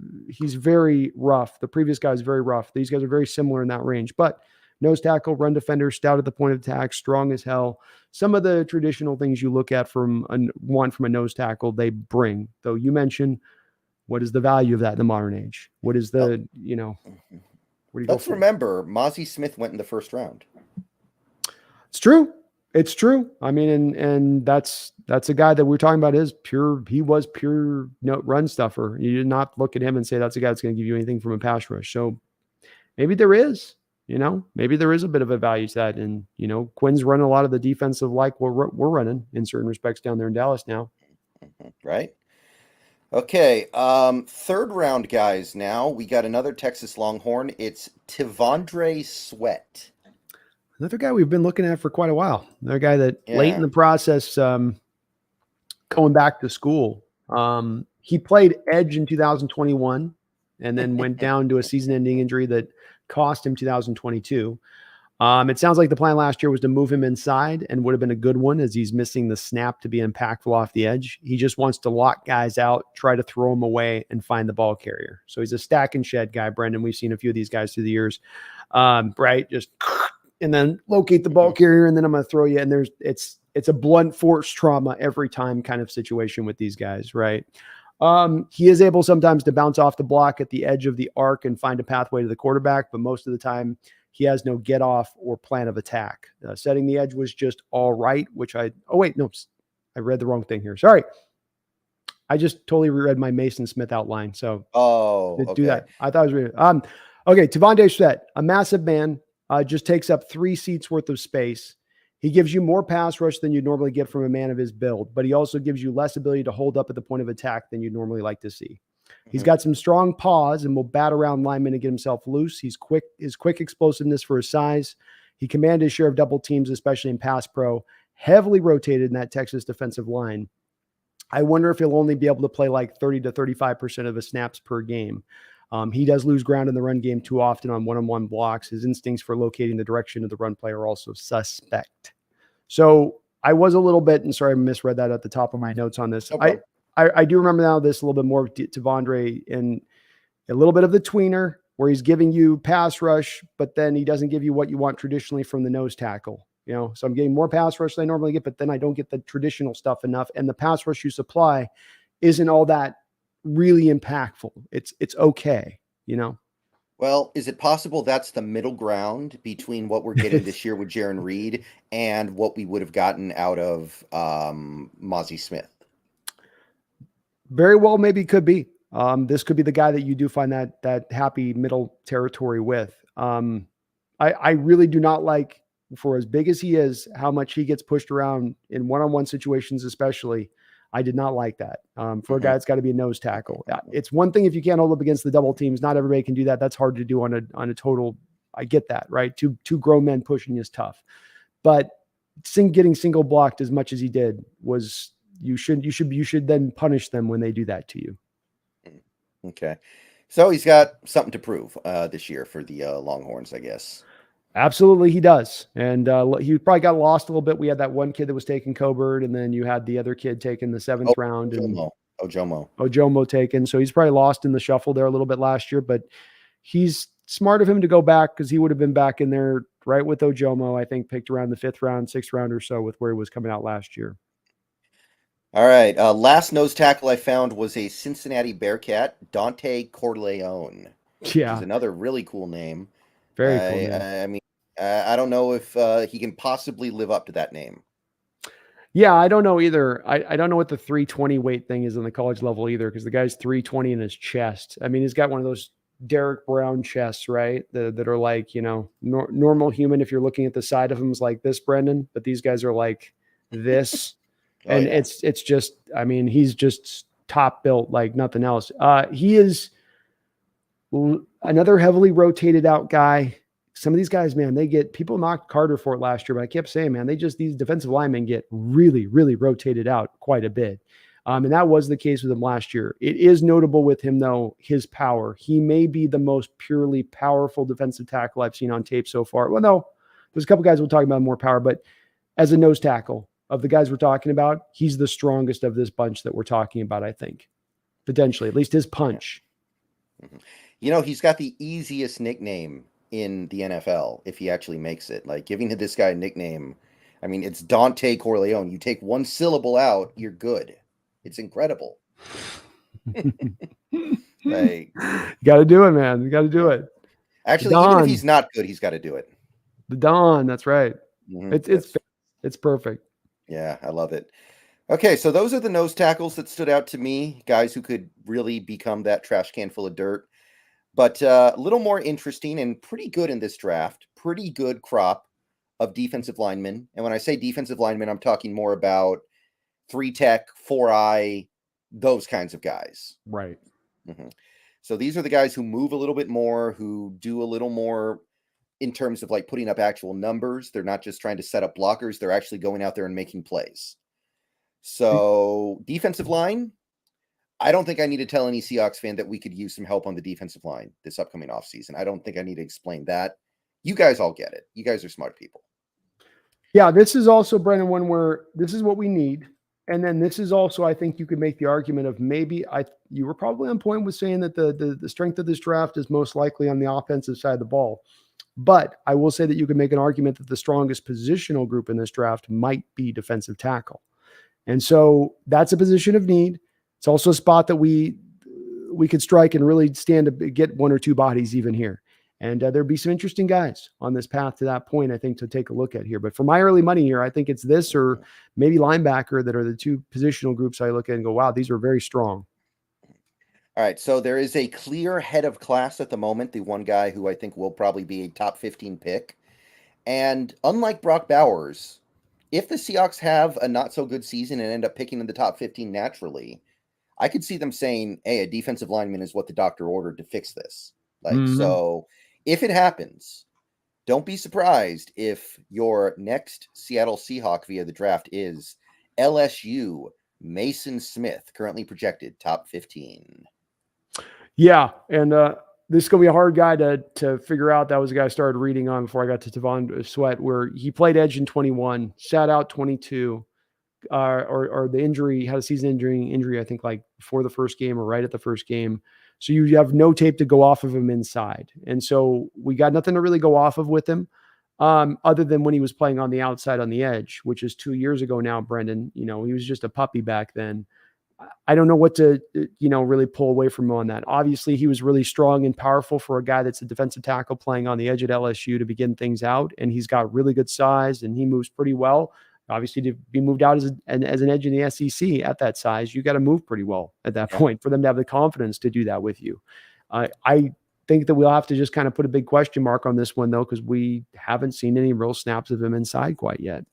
very rough. The previous guy is very rough. These guys are very similar in that range, but nose tackle, run defender, stout at the point of attack, strong as hell. Some of the traditional things you look at from a nose tackle, they bring. Though you mentioned, what is the value of that in the modern age? What is the, Let's remember, Mozzie Smith went in the first round. It's true. It's true. I mean, and that's a guy that we're talking about he was pure run stuffer. You did not look at him and say that's a guy that's going to give you anything from a pass rush. So maybe there is, maybe there is a bit of a value to that. And, Quinn's running a lot of the defensive like we're running in certain respects down there in Dallas now. Right. Okay. Third round guys now. We got another Texas Longhorn. It's Tivondre Sweat. Another guy we've been looking at for quite a while. Another guy that late in the process, going back to school. He played edge in 2021 and then went down to a season-ending injury that cost him 2022. It sounds like the plan last year was to move him inside and would have been a good one as he's missing the snap to be impactful off the edge. He just wants to lock guys out, try to throw them away, and find the ball carrier. So he's a stack and shed guy, Brendon. We've seen a few of these guys through the years, right? Just and then locate the ball carrier, and then I'm going to throw you. And it's a blunt force trauma every time kind of situation with these guys, right? He is able sometimes to bounce off the block at the edge of the arc and find a pathway to the quarterback, but most of the time he has no get off or plan of attack. Setting the edge was just all right, which I read the wrong thing here. Sorry. I just totally reread my Mason Smith outline. So do that. I thought I was reading it. Okay. Tavonde Sweat, a massive man, just takes up 3 seats worth of space. He gives you more pass rush than you'd normally get from a man of his build, but he also gives you less ability to hold up at the point of attack than you'd normally like to see. He's got some strong paws and will bat around linemen and get himself loose. He's quick, his quick explosiveness for his size. He commanded his share of double teams, especially in pass pro, heavily rotated in that Texas defensive line. I wonder if he'll only be able to play like 30 to 35% of his snaps per game. He does lose ground in the run game too often on one-on-one blocks. His instincts for locating the direction of the run play are also suspect. So I was a little bit, and sorry, I misread that at the top of my notes on this. Okay. I do remember now this a little bit more to Tavondre in a little bit of the tweener where he's giving you pass rush, but then he doesn't give you what you want traditionally from the nose tackle. So I'm getting more pass rush than I normally get, but then I don't get the traditional stuff enough. And the pass rush you supply isn't all that really impactful. It's okay, Well, is it possible that's the middle ground between what we're getting this year with Jaron Reed and what we would have gotten out of Mozzie Smith? Very well, maybe could be. This could be the guy that you do find that happy middle territory with. I really do not like, for as big as he is, how much he gets pushed around in one-on-one situations, especially. I did not like that. For a guy that's got to be a nose tackle. It's one thing if you can't hold up against the double teams. Not everybody can do that. That's hard to do on a total. I get that, right? Two grown men pushing is tough, but getting single blocked as much as he did was. You should then punish them when they do that to you. Okay. So he's got something to prove this year for the Longhorns, I guess. Absolutely, he does. And he probably got lost a little bit. We had that one kid that was taking Coburn, and then you had the other kid taken the 7th round. Ojomo taken. So he's probably lost in the shuffle there a little bit last year, but he's smart of him to go back because he would have been back in there right with Ojomo, I think, picked around the 5th round, 6th round or so with where he was coming out last year. All right. Last nose tackle I found was a Cincinnati Bearcat, Dante Corleone. Yeah. Which is another really cool name. Very cool name. I mean, I don't know if he can possibly live up to that name. Yeah, I don't know either. I don't know what the 320 weight thing is on the college level either, because the guy's 320 in his chest. I mean, he's got one of those Derek Brown chests, right? That are like, normal human. If you're looking at the side of him is like this, Brendon, but these guys are like this. And it's just, I mean, he's just top built like nothing else. He is another heavily rotated out guy. Some of these guys, man, people knocked Carter for it last year, but I kept saying, man, these defensive linemen get really, really rotated out quite a bit. And that was the case with him last year. It is notable with him, though, his power. He may be the most purely powerful defensive tackle I've seen on tape so far. Well, no, there's a couple guys we'll talk about more power, but as a nose tackle, of the guys we're talking about, he's the strongest of this bunch that we're talking about, I think. Potentially, at least his punch. He's got the easiest nickname in the NFL if he actually makes it. Like, giving this guy a nickname, I mean, it's Dante Corleone. You take one syllable out, you're good. It's incredible. Like, got to do it, man. You got to do it. Actually, even if he's not good, he's got to do it. The Don, that's right. It's perfect. Yeah, I love it. Okay, so those are the nose tackles that stood out to me, guys who could really become that trash can full of dirt. But a little more interesting and pretty good in this draft, pretty good crop of defensive linemen. And when I say defensive linemen, I'm talking more about 3-tech, 4-eye, those kinds of guys. Right. So these are the guys who move a little bit more, who do a little more in terms of like putting up actual numbers. They're not just trying to set up blockers. They're actually going out there and making plays. So defensive line, I don't think I need to tell any Seahawks fan that we could use some help on the defensive line this upcoming offseason. I don't think I need to explain that. You guys all get it. You guys are smart people. Yeah, this is also, Brendon, one where this is what we need. And then this is also, I think you could make the argument of maybe you were probably on point with saying that the strength of this draft is most likely on the offensive side of the ball. But I will say that you can make an argument that the strongest positional group in this draft might be defensive tackle. And so that's a position of need. It's also a spot that we could strike and really stand to get one or two bodies even here. And there'd be some interesting guys on this path to that point, I think, to take a look at here. But for my early money here, I think it's this or maybe linebacker that are the two positional groups I look at and go, wow, these are very strong. All right, so there is a clear head of class at the moment, the one guy who I think will probably be a top 15 pick. And unlike Brock Bowers, if the Seahawks have a not-so-good season and end up picking in the top 15 naturally, I could see them saying, hey, a defensive lineman is what the doctor ordered to fix this. So if it happens, don't be surprised if your next Seattle Seahawk via the draft is LSU Mason Smith, currently projected top 15. Yeah, and this is going to be a hard guy to figure out. That was a guy I started reading on before I got to Tavon Sweat, where he played edge in 21, sat out 22, or the injury, had a season injury, I think like before the first game or right at the first game. So you have no tape to go off of him inside. And so we got nothing to really go off of with him, other than when he was playing on the outside on the edge, which is 2 years ago now, Brendon. He was just a puppy back then. I don't know what to, really pull away from him on that. Obviously, he was really strong and powerful for a guy that's a defensive tackle playing on the edge at LSU to begin things out. And he's got really good size and he moves pretty well. Obviously, to be moved out as an edge in the SEC at that size, you got to move pretty well at that point for them to have the confidence to do that with you. I think that we'll have to just kind of put a big question mark on this one, though, because we haven't seen any real snaps of him inside quite yet.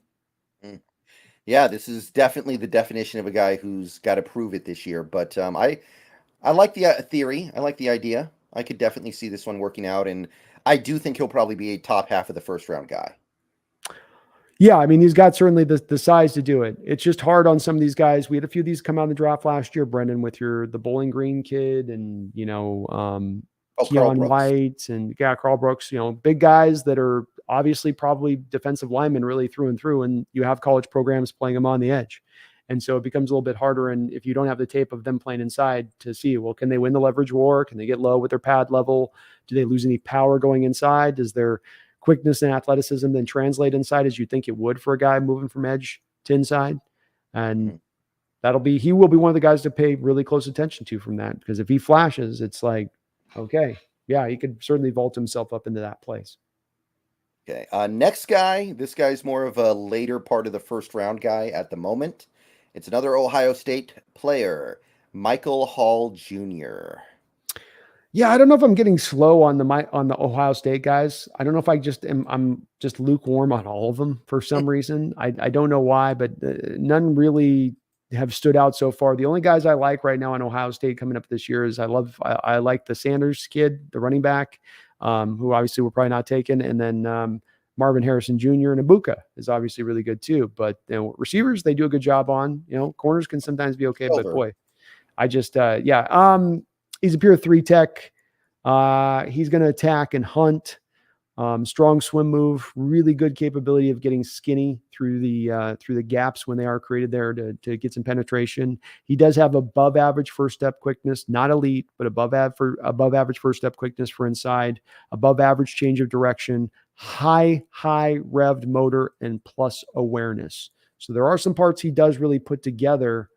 Yeah, this is definitely the definition of a guy who's got to prove it this year. But I like the theory. I like the idea. I could definitely see this one working out. And I do think he'll probably be a top half of the first round guy. Yeah, I mean, he's got certainly the size to do it. It's just hard on some of these guys. We had a few of these come out in the draft last year, Brendon, with the Bowling Green kid and, Keon White and Carl Brooks, big guys that are obviously probably defensive linemen really through and through. And you have college programs playing them on the edge. And so it becomes a little bit harder. And if you don't have the tape of them playing inside to see, well, can they win the leverage war? Can they get low with their pad level? Do they lose any power going inside? Does their quickness and athleticism then translate inside as you think it would for a guy moving from edge to inside? And he will be one of the guys to pay really close attention to from that, because if he flashes, it's like, okay, yeah, he could certainly vault himself up into that place. Okay. Next guy, this guy's more of a later part of the first round guy at the moment. It's another Ohio State player, Michael Hall Jr. Yeah, I don't know if I'm getting slow on the Ohio State guys. I don't know if I'm just lukewarm on all of them for some reason. I don't know why, but none really have stood out so far. The only guys I like right now in Ohio State coming up this year is I like the Sanders kid, the running back, who obviously we're probably not taking, and then Marvin Harrison Jr. and Ibuka is obviously really good too. But receivers, they do a good job on. Corners can sometimes be okay, but boy, I just he's a pure 3 tech. He's going to attack and hunt. Strong swim move, really good capability of getting skinny through the gaps when they are created there to get some penetration. He does have above average first step quickness, not elite, but above average first step quickness for inside, above average change of direction, high revved motor, and plus awareness. So there are some parts he does really put together.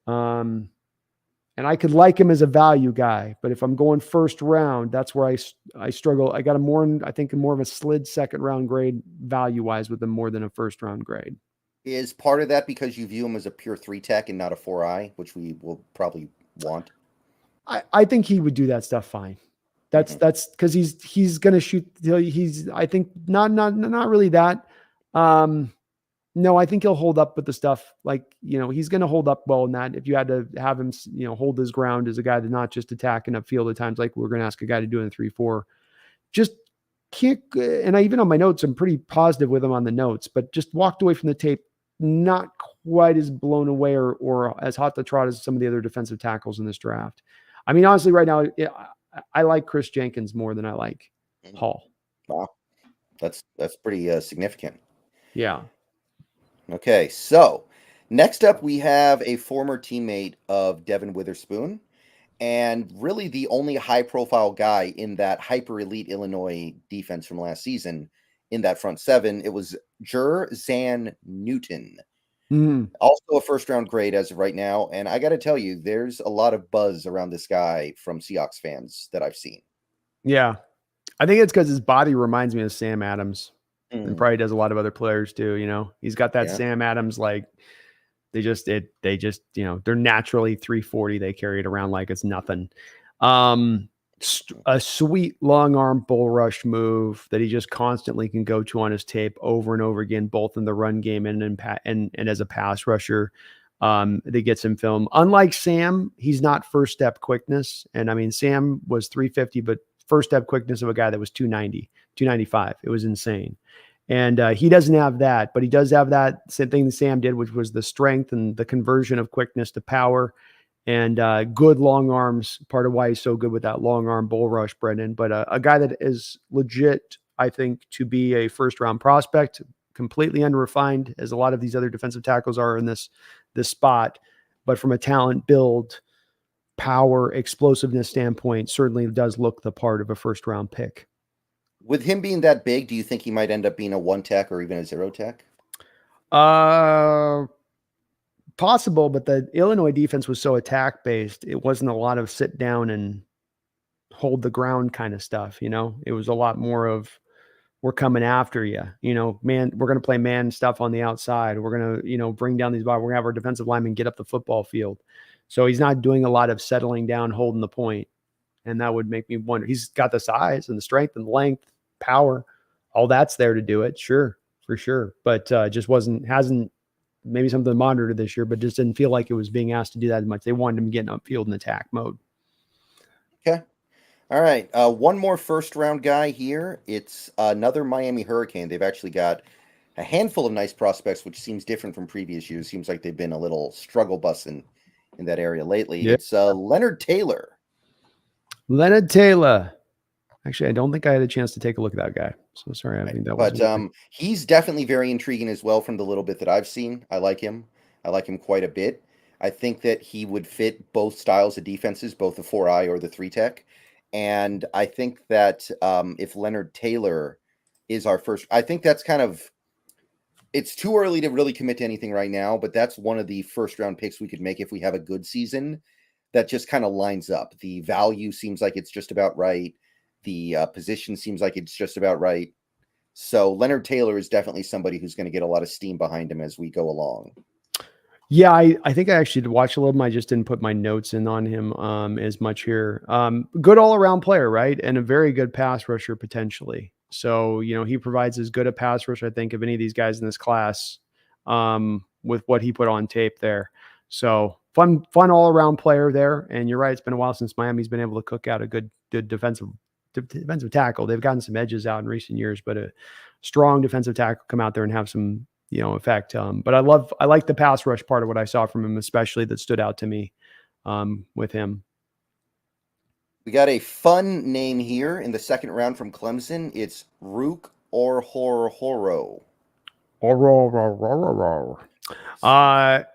And I could like him as a value guy, but if I'm going first round, that's where I struggle. I got more of a slid second round grade value wise with him more than a first round grade. Is part of that because you view him as a pure 3 tech and not a 4i, which we will probably want? I think he would do that stuff fine. That's because he's going to shoot. I think not really that. No, I think he'll hold up with the stuff. He's going to hold up well in that. If you had to have him, hold his ground as a guy to not just attack in upfield at times, like we're going to ask a guy to do in 3-4, just can't, and I even on my notes, I'm pretty positive with him on the notes, but just walked away from the tape not quite as blown away or as hot to trot as some of the other defensive tackles in this draft. I mean, honestly, right now, I like Chris Jenkins more than I like Hall. Wow, that's pretty significant. Yeah. Okay, so next up we have a former teammate of Devin Witherspoon, and really the only high-profile guy in that hyper-elite Illinois defense from last season in that front seven. It was Zan Newton. Also a first-round grade as of right now, and I got to tell you, there's a lot of buzz around this guy from Seahawks fans that I've seen. Yeah. I think it's because his body reminds me of Sam Adams. And probably does a lot of other players too. You know, he's got that Sam Adams, like they just, you know, they're naturally 340. They carry it around like it's nothing. A sweet long arm bull rush move that he just constantly can go to on his tape over and over again, both in the run game and as a pass rusher. That gets him film. Unlike Sam, he's not first step quickness. And I mean, Sam was 350, but first step quickness of a guy that was 290, 295. It was insane. And he doesn't have that, but he does have that same thing that Sam did, which was the strength and the conversion of quickness to power and good long arms. Part of why he's so good with that long arm bull rush, Brendon. But a guy that is legit, I think, to be a first round prospect, completely underrefined as a lot of these other defensive tackles are in this spot. But from a talent build, power, explosiveness standpoint, certainly does look the part of a first round pick. With him being that big, do you think he might end up being a 1 tech or even a 0 tech? Possible, but the Illinois defense was so attack based. It wasn't a lot of sit down and hold the ground kind of stuff. You know, it was a lot more of we're coming after you. You know, man, we're going to play man stuff on the outside. We're going to, you know, bring down these bodies. We're going to have our defensive linemen get up the football field. So he's not doing a lot of settling down, holding the point. And that would make me wonder. He's got the size and the strength and the length, power, all that's there to do it. Sure, for sure. But just hasn't maybe something monitored this year, but just didn't feel like it was being asked to do that as much. They wanted him getting upfield in attack mode. Okay. All right. One more first round guy here. It's another Miami Hurricane. They've actually got a handful of nice prospects, which seems different from previous years. Seems like they've been a little struggle busing in that area lately. Yeah. It's Leonard Taylor. Actually, I don't think I had a chance to take a look at that guy. So sorry. I think that was. But he's definitely very intriguing as well from the little bit that I've seen. I like him. I like him quite a bit. I think that he would fit both styles of defenses, both the 4-eye or the 3-tech. And I think that if Leonard Taylor is our first, I think that's kind of, it's too early to really commit to anything right now, but that's one of the first round picks we could make if we have a good season that just kind of lines up. The value seems like it's just about right. The position seems like it's just about right. So Leonard Taylor is definitely somebody who's going to get a lot of steam behind him as we go along. Yeah, I think I actually did watch a little bit. I just didn't put my notes in on him as much here. Good all-around player, right? And a very good pass rusher potentially. So, you know, he provides as good a pass rusher, I think, of any of these guys in this class with what he put on tape there. So fun all-around player there. And you're right, it's been a while since Miami's been able to cook out a good defensive tackle. They've gotten some edges out in recent years, but a strong defensive tackle come out there and have some, you know, effect. But I like the pass rush part of what I saw from him, especially that stood out to me with him. We got a fun name here in the second round from Clemson. It's Ruke Orhorhoro.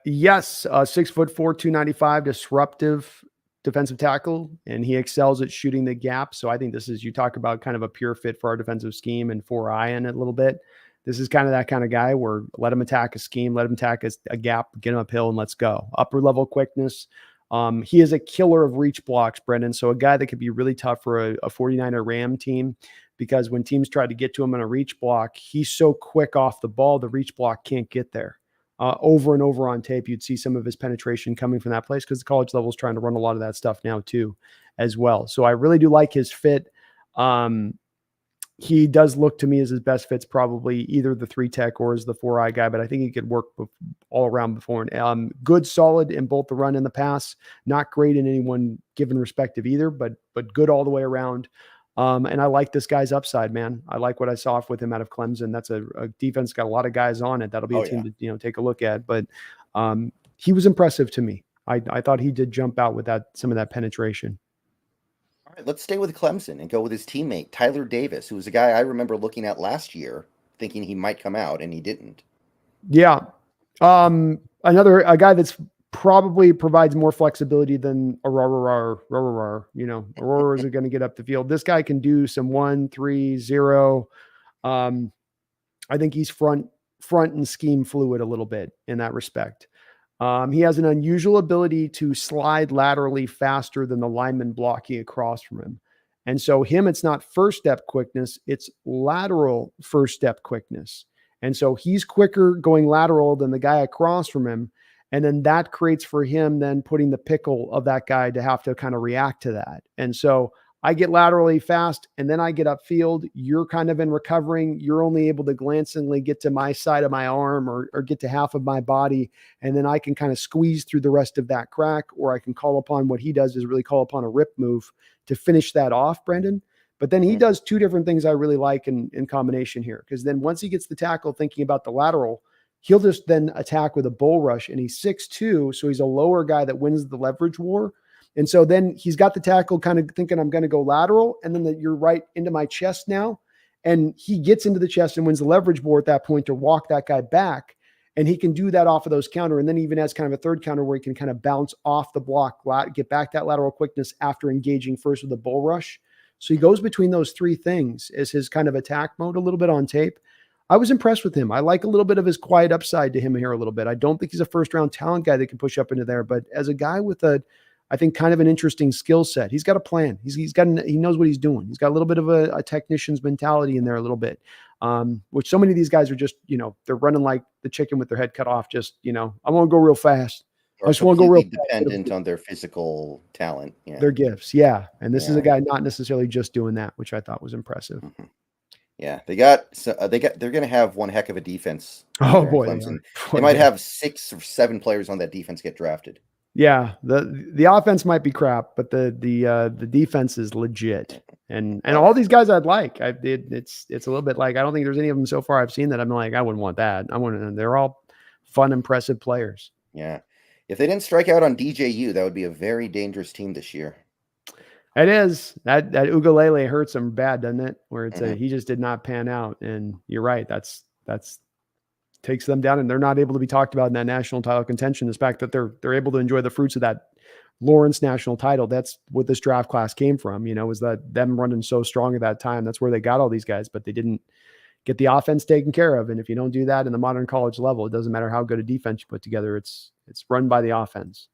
Yes, 6'4", 295, disruptive defensive tackle, and he excels at shooting the gap. So I think this is, you talk about kind of a pure fit for our defensive scheme and 4-eye in it a little bit. This is kind of that kind of guy where let him attack a scheme, let him attack a gap, get him uphill, and let's go. Upper level quickness. He is a killer of reach blocks, Brendon. So a guy that could be really tough for a 49er Ram team, because when teams try to get to him on a reach block, he's so quick off the ball, the reach block can't get there. Over and over on tape, you'd see some of his penetration coming from that place because the college level is trying to run a lot of that stuff now too, as well. So I really do like his fit. He does look to me as his best fits, probably either the 3-tech or as the 4-eye guy, but I think he could work all around before. Good, solid in both the run and the pass. Not great in any one given respective either, but good all the way around. And I like this guy's upside, man. I like what I saw with him out of Clemson. That's a defense got a lot of guys on it. That'll be a team to take a look at. But he was impressive to me. I thought he did jump out with some of that penetration. All right, let's stay with Clemson and go with his teammate Tyler Davis, who was a guy I remember looking at last year, thinking he might come out, and he didn't. Yeah, a guy that's probably provides more flexibility than Orhorhoro. Aurora is going to get up the field. This guy can do some 1-3-0. I think he's front and scheme fluid a little bit in that respect. He has an unusual ability to slide laterally faster than the lineman blocking across from him. And so it's not first step quickness, it's lateral first step quickness. And so he's quicker going lateral than the guy across from him. And then that creates for him then putting the pickle of that guy to have to kind of react to that. And so I get laterally fast and then I get upfield. You're kind of in recovering. You're only able to glancingly get to my side of my arm or get to half of my body. And then I can kind of squeeze through the rest of that crack, or I can call upon what he does is really call upon a rip move to finish that off, Brendon. But then he does two different things I really like in combination here. Because then once he gets the tackle thinking about the lateral, he'll just then attack with a bull rush. And he's 6'2", so he's a lower guy that wins the leverage war. And so then he's got the tackle kind of thinking I'm going to go lateral. And then you're right into my chest now. And he gets into the chest and wins the leverage war at that point to walk that guy back. And he can do that off of those counter. And then even has kind of a third counter where he can kind of bounce off the block, get back that lateral quickness after engaging first with the bull rush. So he goes between those three things as his kind of attack mode a little bit on tape. I was impressed with him. I like a little bit of his quiet upside to him here a little bit. I don't think he's a first round talent guy that can push up into there, but as a guy with I think kind of an interesting skill set. He's got a plan. He knows what he's doing. He's got a little bit of a technician's mentality in there a little bit, which so many of these guys are just, they're running like the chicken with their head cut off. Just, I want to go real fast. I just want to go real dependent on their physical talent. Yeah. Their gifts. Yeah. And this is a guy not necessarily just doing that, which I thought was impressive. Mm-hmm. Yeah, they're going to have one heck of a defense. Oh boy, they might have 6 or 7 players on that defense get drafted. Yeah, the offense might be crap, but the defense is legit, and all these guys I'd like. It's a little bit like I don't think there's any of them so far I've seen that I'm like I wouldn't want that. They're all fun, impressive players. Yeah, if they didn't strike out on DJU, that would be a very dangerous team this year. It is. That ukulele hurts him bad, doesn't it? Where it's he just did not pan out. And you're right. That's takes them down, and they're not able to be talked about in that national title contention. The fact that they're able to enjoy the fruits of that Lawrence national title. That's what this draft class came from, was that them running so strong at that time. That's where they got all these guys, but they didn't get the offense taken care of. And if you don't do that in the modern college level, it doesn't matter how good a defense you put together. It's run by the offense.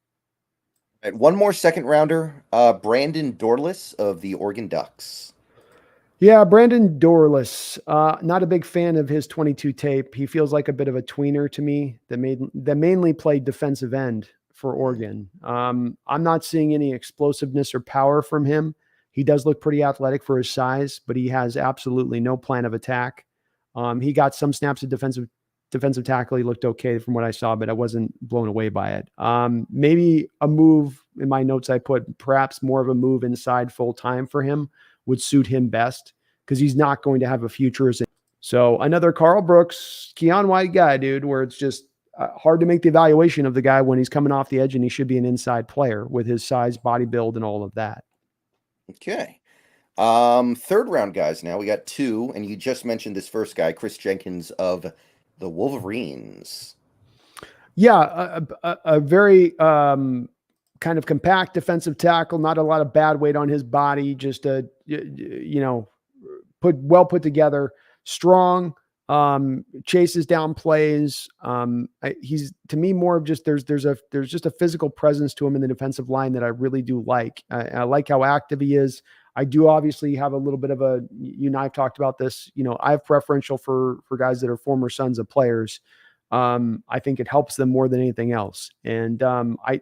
Right, one more second rounder, Brandon Dorless of the Oregon Ducks. Yeah, Brandon Dorless. Not a big fan of his 22 tape. He feels like a bit of a tweener to me that mainly played defensive end for Oregon. I'm not seeing any explosiveness or power from him. He does look pretty athletic for his size, but he has absolutely no plan of attack. He got some snaps of defensive tackle. He looked okay from what I saw, but I wasn't blown away by it. Maybe a move in my notes I put, perhaps more of a move inside full time for him would suit him best because he's not going to have a future. So another Carl Brooks, Keon White guy, dude, where it's just hard to make the evaluation of the guy when he's coming off the edge and he should be an inside player with his size, body build, and all of that. Okay. Third round guys now. We got 2, and you just mentioned this first guy, Chris Jenkins of the Wolverines. Yeah, a very kind of compact defensive tackle, not a lot of bad weight on his body, just put together, strong, chases down plays. He's to me more of just there's just a physical presence to him in the defensive line that I really do like. I like how active he is. I do obviously have a little bit of you and I've talked about this, I have preferential for guys that are former sons of players. I think it helps them more than anything else. And I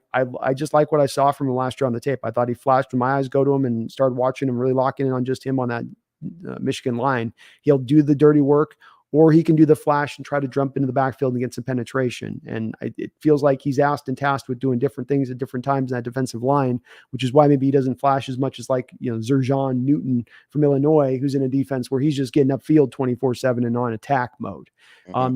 just like what I saw from him last year on the tape. I thought he flashed when my eyes go to him and started watching him, really locking in on just him on that Michigan line. He'll do the dirty work. or he can do the flash and try to jump into the backfield and get some penetration. And it feels like he's asked and tasked with doing different things at different times in that defensive line, which is why maybe he doesn't flash as much as like, Zerjan Newton from Illinois, who's in a defense where he's just getting upfield 24/7 and on attack mode.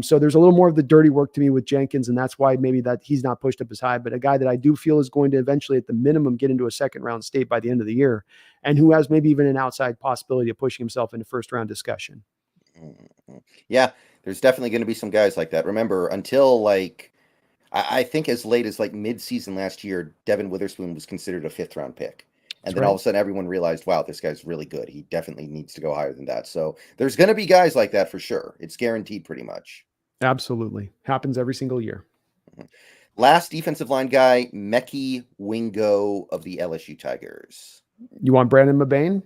So there's a little more of the dirty work to me with Jenkins, and that's why maybe that he's not pushed up as high, but a guy that I do feel is going to eventually at the minimum get into a second round state by the end of the year, and who has maybe even an outside possibility of pushing himself into first round discussion. Yeah, there's definitely going to be some guys like that. Remember, until I think as late as mid-season last year, Devin Witherspoon was considered a 5th round pick. And then all of a sudden everyone realized, wow, this guy's really good. He definitely needs to go higher than that. So there's going to be guys like that for sure. It's guaranteed pretty much. Absolutely. Happens every single year. Last defensive line guy, Mekhi Wingo of the LSU Tigers. You want Brandon Mabane?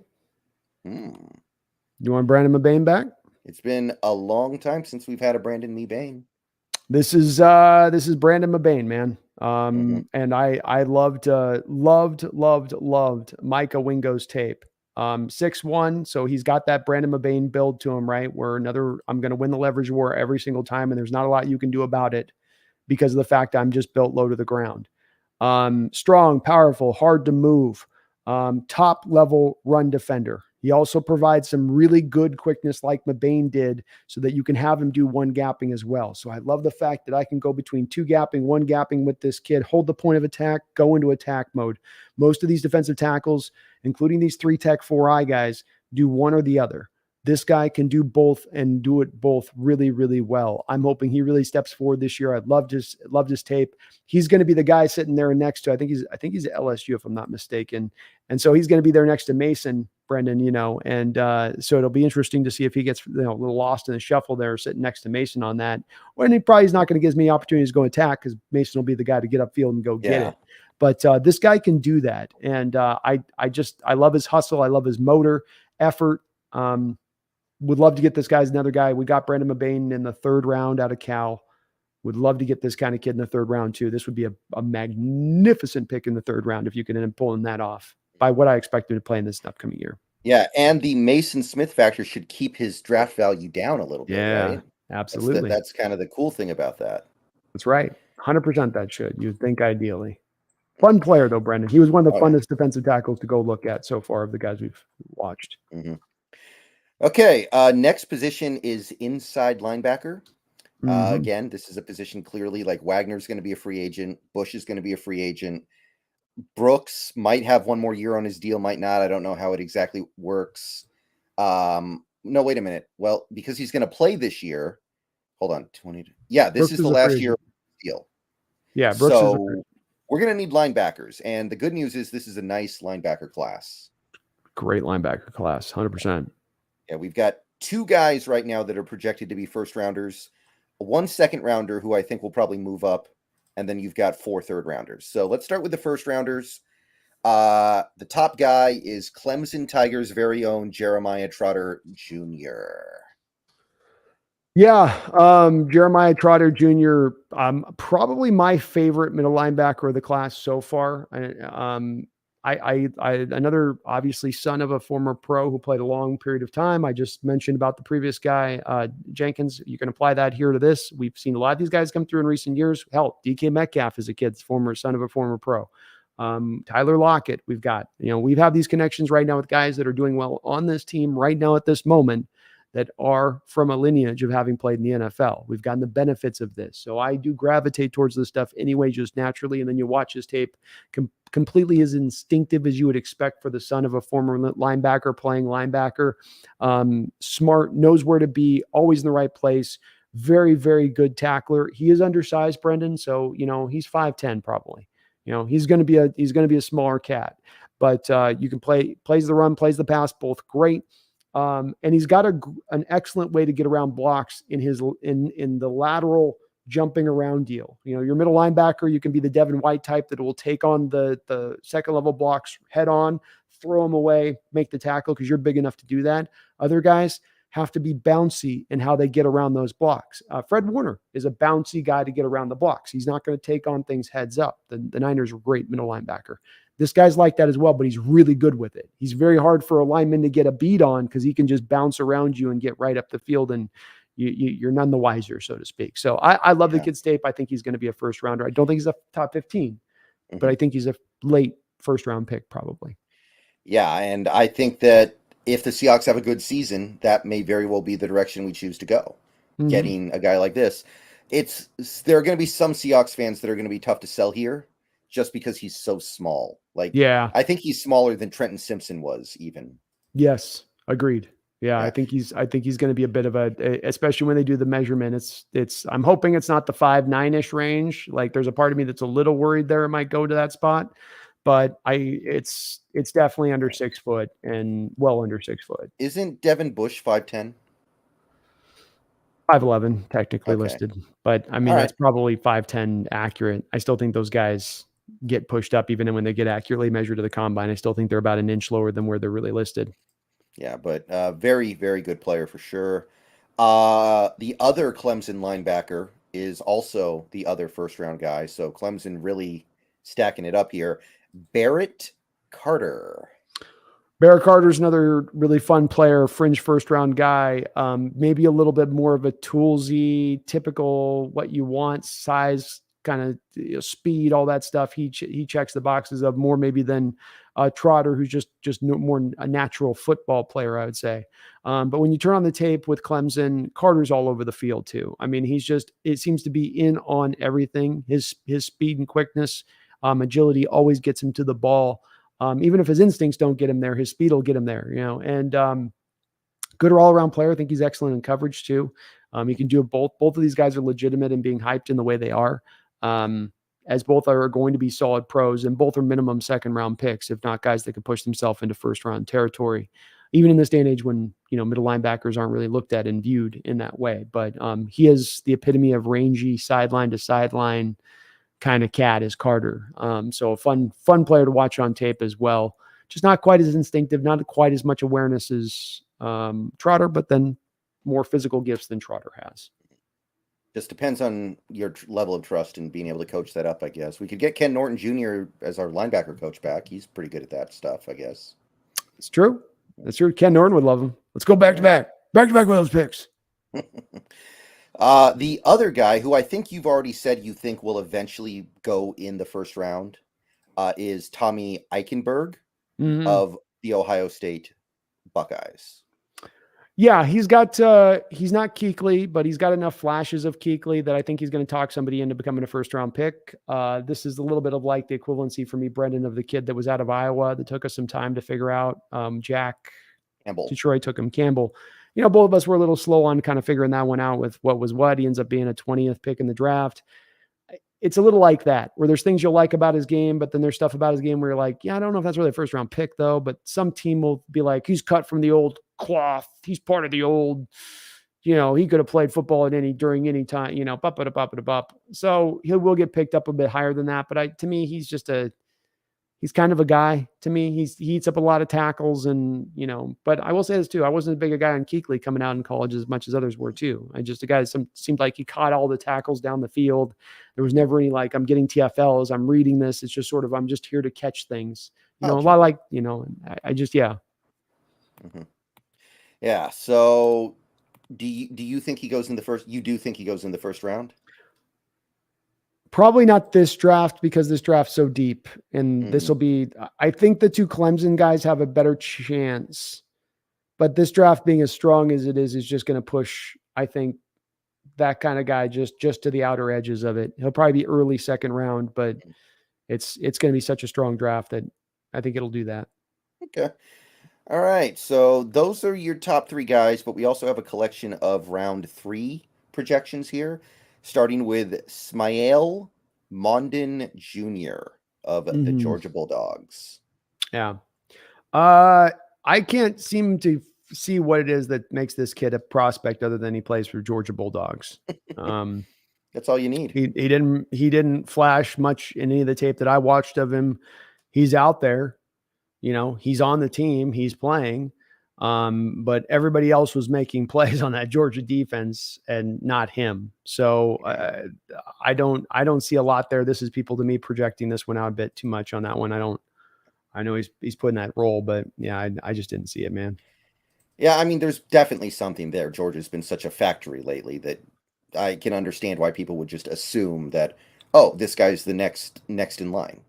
You want Brandon Mabane back? It's been a long time since we've had a Brandon Mabane. This is Brandon Mabane, man. And I loved Micah Wingo's tape. 6'1", so he's got that Brandon Mabane build to him, right? Where I'm going to win the leverage war every single time, and there's not a lot you can do about it because of the fact I'm just built low to the ground. Strong, powerful, hard to move, top level run defender. He also provides some really good quickness like Mabane did so that you can have him do one gapping as well. So I love the fact that I can go between 2 gapping, 1 gapping with this kid, hold the point of attack, go into attack mode. Most of these defensive tackles, including these 3-tech 4-eye guys, do one or the other. This guy can do both and do it both really, really well. I'm hoping he really steps forward this year. I loved his tape. He's going to be the guy sitting there next to, I think he's at LSU if I'm not mistaken. And so he's going to be there next to Mason, Brendon, and so it'll be interesting to see if he gets a little lost in the shuffle there, sitting next to Mason on that. And he probably is not going to give me opportunities to go attack because Mason will be the guy to get upfield and go get it. But this guy can do that. And I love his hustle. I love his motor, effort. Would love to get this guy as another guy. We got Brandon Mabane in the 3rd round out of Cal. Would love to get this kind of kid in the 3rd round too. This would be a magnificent pick in the 3rd round if you can end up pulling that off by what I expect him to play in this upcoming year. Yeah, and the Mason Smith factor should keep his draft value down a little bit, right? Absolutely. That's kind of the cool thing about that. That's right. 100% that should. You'd think ideally. Fun player though, Brendon. He was one of the funnest defensive tackles to go look at so far of the guys we've watched. Okay, next position is inside linebacker. Again, this is a position clearly like Wagner's going to be a free agent. Bush is going to be a free agent. Brooks might have one more year on his deal, might not. I don't know how it exactly works. No, wait a minute. Well, because he's going to play this year. Hold on. Yeah, this is the last year of the deal. Yeah, Brooks so we're going to need linebackers. And the good news is this is a nice linebacker class. Great linebacker class, 100%. Yeah, we've got 2 guys right now that are projected to be first rounders, 1 second rounder who I think will probably move up, and then you've got 4 third rounders. So let's start with the first rounders. The top guy is Clemson Tigers' very own Jeremiah Trotter Jr. Yeah, Jeremiah Trotter Jr., probably my favorite middle linebacker of the class so far. Another obviously son of a former pro who played a long period of time. I just mentioned about the previous guy, Jenkins. You can apply that here to this. We've seen a lot of these guys come through in recent years. Hell, DK Metcalf is a kid's son of a former pro. Tyler Lockett, we've got, we have these connections right now with guys that are doing well on this team right now at this moment that are from a lineage of having played in the NFL. We've gotten the benefits of this. So I do gravitate towards this stuff anyway, just naturally. And then you watch his tape, completely as instinctive as you would expect for the son of a former linebacker playing linebacker. Smart, knows where to be, always in the right place. Very, very good tackler. He is undersized, Brendon. So, he's 5'10" probably. He's going to be a smaller cat, but you can plays the run, plays the pass, both great. And he's got an excellent way to get around blocks in the lateral jumping around deal. Your middle linebacker, you can be the Devin White type that will take on the second level blocks head on, throw them away, make the tackle because you're big enough to do that. Other guys have to be bouncy in how they get around those blocks. Fred Warner is a bouncy guy to get around the blocks. He's not going to take on things heads up. The Niners are great middle linebacker. This guy's like that as well, but he's really good with it. He's very hard for a lineman to get a beat on because he can just bounce around you and get right up the field and you're none the wiser, so to speak. So I love the Yeah. kid's tape. I think he's going to be a first rounder. I don't think he's a top 15, but Mhm. I think he's a late first round pick probably. Yeah, and I think that if the Seahawks have a good season, that may very well be the direction we choose to go. Mhm. Getting a guy like this. There are going to be some Seahawks fans that are going to be tough to sell here just because he's so small. Like, Yeah. I think he's smaller than Trenton Simpson was even. Yes. Agreed. Yeah, Yeah. I think he's going to be a bit of especially when they do the measurement. I'm hoping it's not the 5'9" range. Like there's a part of me that's a little worried there it might go to that spot, but it's definitely under 6 foot and well under 6 foot. Isn't Devin Bush 5'10"? 5'11" technically Okay. listed, but I mean All that's right. probably 5'10" accurate. I still think those guys get pushed up even when they get accurately measured to the combine. I still think they're about an inch lower than where they're really listed. Yeah, but very, very good player for sure. The other Clemson linebacker is also the other first round guy. So Clemson really stacking it up here. Barrett Carter. Barrett Carter's another really fun player, fringe first round guy. Maybe a little bit more of a toolsy, typical what you want, size, kind of speed, all that stuff. He checks the boxes of more maybe than Trotter, who's just more a natural football player, I would say. But when you turn on the tape with Clemson, Carter's all over the field too. I mean, it seems to be in on everything. His speed and quickness, agility always gets him to the ball. Even if his instincts don't get him there, his speed will get him there, and good all around player. I think he's excellent in coverage too. He can do both. Both of these guys are legitimate in being hyped in the way they are, as both are going to be solid pros and both are minimum second round picks, if not guys that could push themselves into first round territory, even in this day and age when, middle linebackers aren't really looked at and viewed in that way. But he is the epitome of rangy sideline to sideline kind of cat is Carter. So a fun player to watch on tape as well. Just not quite as instinctive, not quite as much awareness as Trotter, but then more physical gifts than Trotter has. Just depends on your level of trust and being able to coach that up, I guess. We could get Ken Norton Jr. as our linebacker coach back. He's pretty good at that stuff, I guess. It's true. That's true. Ken Norton would love him. Let's go back to back with those picks. The other guy who I think you've already said you think will eventually go in the first round is Tommy Eichenberg of the Ohio State Buckeyes. Yeah, he's not Kuechly, but he's got enough flashes of Kuechly that I think he's going to talk somebody into becoming a first round pick. This is a little bit of like the equivalency for me, Brendon, of the kid that was out of Iowa that took us some time to figure out. Jack Campbell. Detroit took him. Campbell. Both of us were a little slow on kind of figuring that one out with what was what. He ends up being a 20th pick in the draft. It's a little like that, where there's things you'll like about his game, but then there's stuff about his game where you're like, yeah, I don't know if that's really a first round pick though, but some team will be like, he's cut from the old cloth. He's part of the old, he could have played football during any time, bop. So he will get picked up a bit higher than that. But to me, he's kind of a guy to me. He eats up a lot of tackles and, but I will say this too. I wasn't as big a guy on Kuechly coming out in college as much as others were too. I just, a guy that seemed like he caught all the tackles down the field. There was never any, like, I'm getting TFLs, I'm reading this. It's just sort of, I'm just here to catch things, a lot like, I just, yeah. Mm-hmm. Yeah. So do you think he goes in the first, you do think he goes in the first round? Probably not this draft because this draft's so deep and this will be, I think the two Clemson guys have a better chance, but this draft being as strong as it is just going to push, I think, that kind of guy just to the outer edges of it. He'll probably be early second round, but it's going to be such a strong draft that I think it'll do that. Okay. All right. So those are your top three guys, but we also have a collection of round 3 projections here, starting with Smael Mondon Jr. of the Georgia Bulldogs. Yeah. I can't seem to see what it is that makes this kid a prospect other than he plays for Georgia Bulldogs. That's all you need. He didn't flash much in any of the tape that I watched of him. He's out there, he's on the team, he's playing. But everybody else was making plays on that Georgia defense and not him. So I don't see a lot there. This is people to me projecting this one out a bit too much on that one. I know he's put in that role, but yeah, I just didn't see it, man. Yeah, I mean, there's definitely something there. Georgia's been such a factory lately that I can understand why people would just assume that, oh, this guy's the next in line.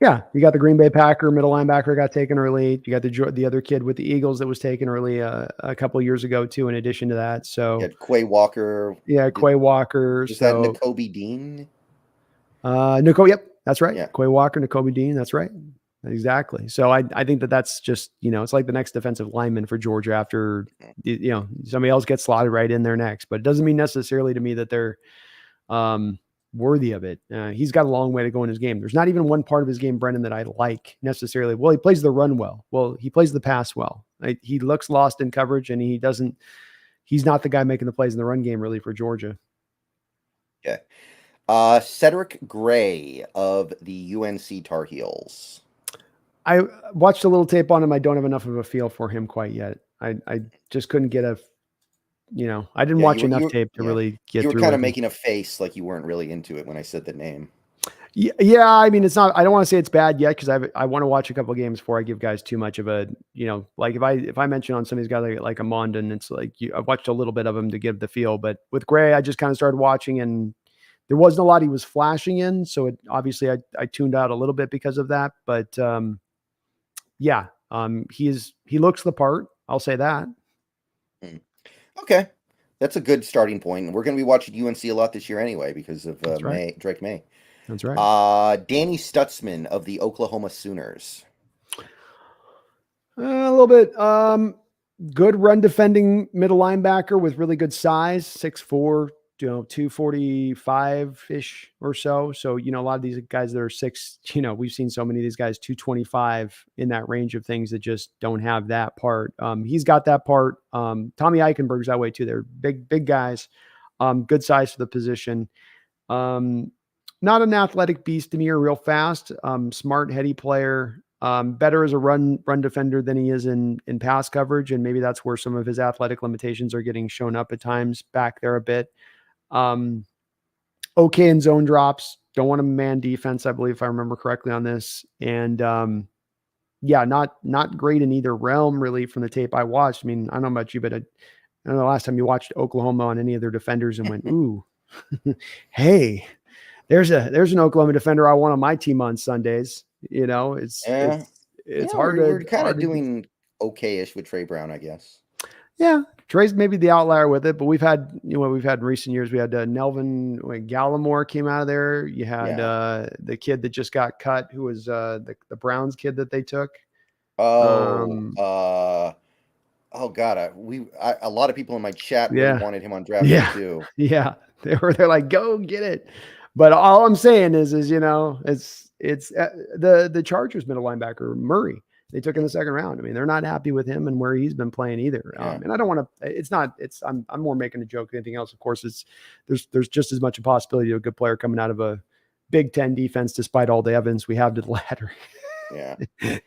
Yeah, you got the Green Bay Packer middle linebacker got taken early. You got the other kid with the Eagles that was taken early a couple of years ago too. In addition to that, You so had Quay Walker. yeah, Quay Walker. Was that So N'Kobe Dean? Yep, that's right. Yeah. Quay Walker, N'Kobe Dean, that's right. Exactly. So I think that's just, it's like the next defensive lineman for Georgia after, somebody else gets slotted right in there next. But it doesn't mean necessarily to me that they're worthy of it. He's got a long way to go in his game. There's not even one part of his game, Brendon, that I like necessarily. Well, he plays the run well. Well, he plays the pass well. He looks lost in coverage, and he's not the guy making the plays in the run game really for Georgia. Okay. Cedric Gray of the UNC Tar Heels. I watched a little tape on him. I don't have enough of a feel for him quite yet. I just couldn't get I didn't watch enough tape to really get through. You were kind of making a face like you weren't really into it when I said the name. Yeah. I mean, it's not, I don't want to say it's bad yet, because I want to watch a couple of games before I give guys too much of a, like if I mention on some of these guys like Amondon, it's like I've watched a little bit of him to give the feel. But with Gray, I just kind of started watching, and there wasn't a lot he was flashing in. So obviously I tuned out a little bit because of that. But yeah, he looks the part. I'll say that. Okay. That's a good starting point. We're going to be watching UNC a lot this year anyway because of Drake May. That's right. Danny Stutzman of the Oklahoma Sooners. A little bit. Good run defending middle linebacker with really good size, 6'4", 245-ish or so. So, a lot of these guys that are 6, we've seen so many of these guys 225 in that range of things that just don't have that part. He's got that part. Tommy Eichenberg's that way too. They're big guys, good size for the position. Not an athletic beast to me or real fast, smart, heady player. Better as a run defender than he is in pass coverage. And maybe that's where some of his athletic limitations are getting shown up at times back there a bit. Okay in zone drops. Don't want a man defense, I believe, if I remember correctly on this. And yeah, not great in either realm really from the tape I watched. I mean, I don't know about you, but I don't know the last time you watched Oklahoma on any of their defenders and went, ooh, hey, there's an Oklahoma defender I want on my team on Sundays. It's hard. We're kind of doing okay-ish with Trey Brown, I guess. Yeah, Trey's maybe the outlier with it, but we've had in recent years. We had Nelvin Gallimore came out of there. You had the kid that just got cut, who was the Browns kid that they took. Oh God, a lot of people in my chat really wanted him on draft day too. Yeah, they're like, go get it. But all I'm saying is it's the Chargers middle linebacker Murray. They took in the second round. I mean, they're not happy with him and where he's been playing either. And I don't want to. I'm more making a joke than anything else. Of course, there's just as much a possibility of a good player coming out of a Big Ten defense, despite all the evidence we have to the latter. Yeah,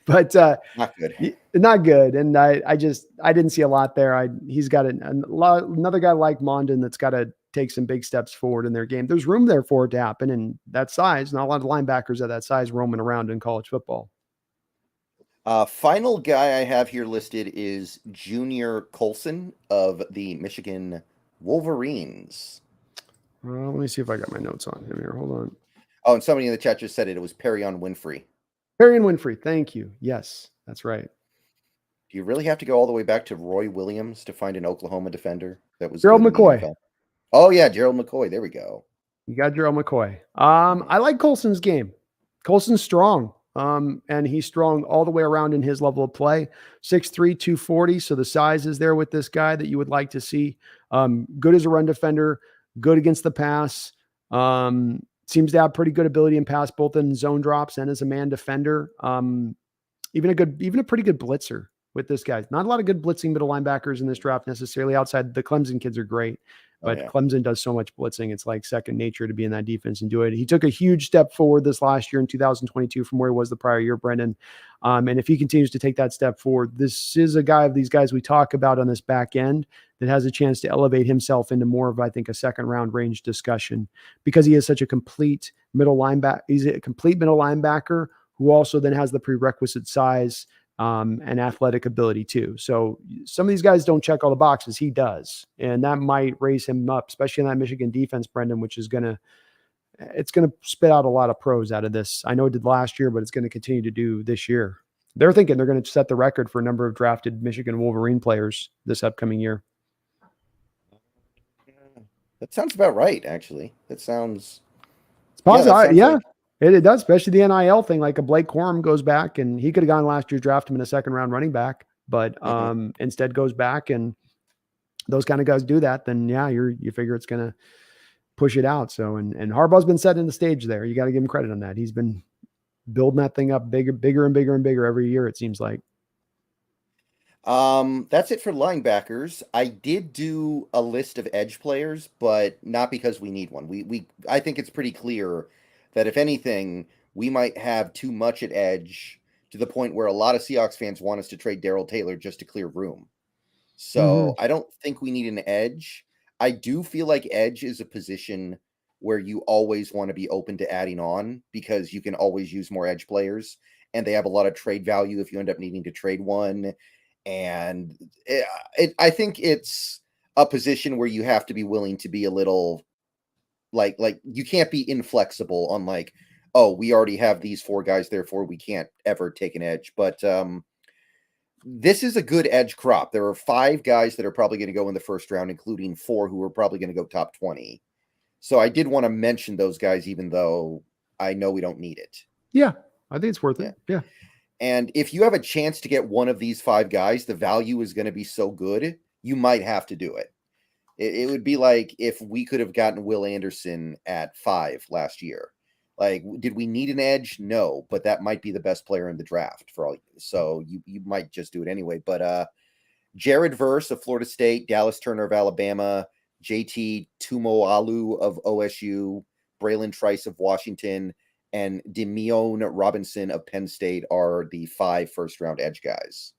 but not good. Not good. And I didn't see a lot there. He's got another guy like Mondon that's got to take some big steps forward in their game. There's room there for it to happen, and that size. Not a lot of linebackers at that size roaming around in college football. Final guy I have here listed is Junior Colson of the Michigan Wolverines. Let me see if I got my notes on him here. Hold on. Oh, and somebody in the chat just said it. It was Perrion Winfrey. Perrion Winfrey. Thank you. Yes, that's right. Do you really have to go all the way back to Roy Williams to find an Oklahoma defender that was Gerald McCoy? Oh yeah, Gerald McCoy. There we go. You got Gerald McCoy. I like Colson's game. Colson's strong. And he's strong all the way around in his level of play. 6'3", 240. So the size is there with this guy that you would like to see. Good as a run defender, good against the pass. Seems to have pretty good ability in pass, both in zone drops and as a man defender. Even a pretty good blitzer with this guy. Not a lot of good blitzing middle linebackers in this draft necessarily. Outside, the Clemson kids are great. But Clemson does so much blitzing. It's like second nature to be in that defense and do it. He took a huge step forward this last year in 2022 from where he was the prior year, Brendon. And if he continues to take that step forward, this is a guy of these guys we talk about on this back end that has a chance to elevate himself into more of, I think, a second round range discussion because he is such a complete middle linebacker. He's a complete middle linebacker who also then has the prerequisite size and athletic ability too. So some of these guys don't check all the boxes. He does. And that might raise him up, especially in that Michigan defense, Brendon, which is it's going to spit out a lot of pros out of this. I know it did last year, but it's going to continue to do this year. They're thinking they're going to set the record for a number of drafted Michigan Wolverine players this upcoming year. That sounds about right, actually. It's positive. Yeah, it does, especially the NIL thing. Like a Blake Corum goes back, and he could have gone last year, draft him in a second round running back, but instead goes back, and those kind of guys do that. Then yeah, you figure it's going to push it out. So and Harbaugh's been setting the stage there. You got to give him credit on that. He's been building that thing up bigger and bigger every year, it seems like. That's it for linebackers. I did do a list of edge players, but not because we need one. I think it's pretty clear that if anything, we might have too much at edge to the point where a lot of Seahawks fans want us to trade Darrell Taylor just to clear room. So I don't think we need an edge. I do feel like edge is a position where you always want to be open to adding on because you can always use more edge players and they have a lot of trade value if you end up needing to trade one. And I think it's a position where you have to be willing to be a little like you can't be inflexible on like, oh, we already have these 4 guys, therefore we can't ever take an edge. But this is a good edge crop. There are 5 guys that are probably going to go in the first round, including 4 who are probably going to go top 20. So I did want to mention those guys, even though I know we don't need it. Yeah, I think it's worth it. Yeah. And if you have a chance to get one of these 5 guys, the value is going to be so good, you might have to do it. It would be like if we could have gotten Will Anderson at 5 last year. Like, did we need an edge? No, but that might be the best player in the draft for all. So you might just do it anyway. But Jared Verse of Florida State, Dallas Turner of Alabama, JT Tuimoloau of OSU, Braylon Trice of Washington, and Demion Robinson of Penn State are the 5 first-round edge guys.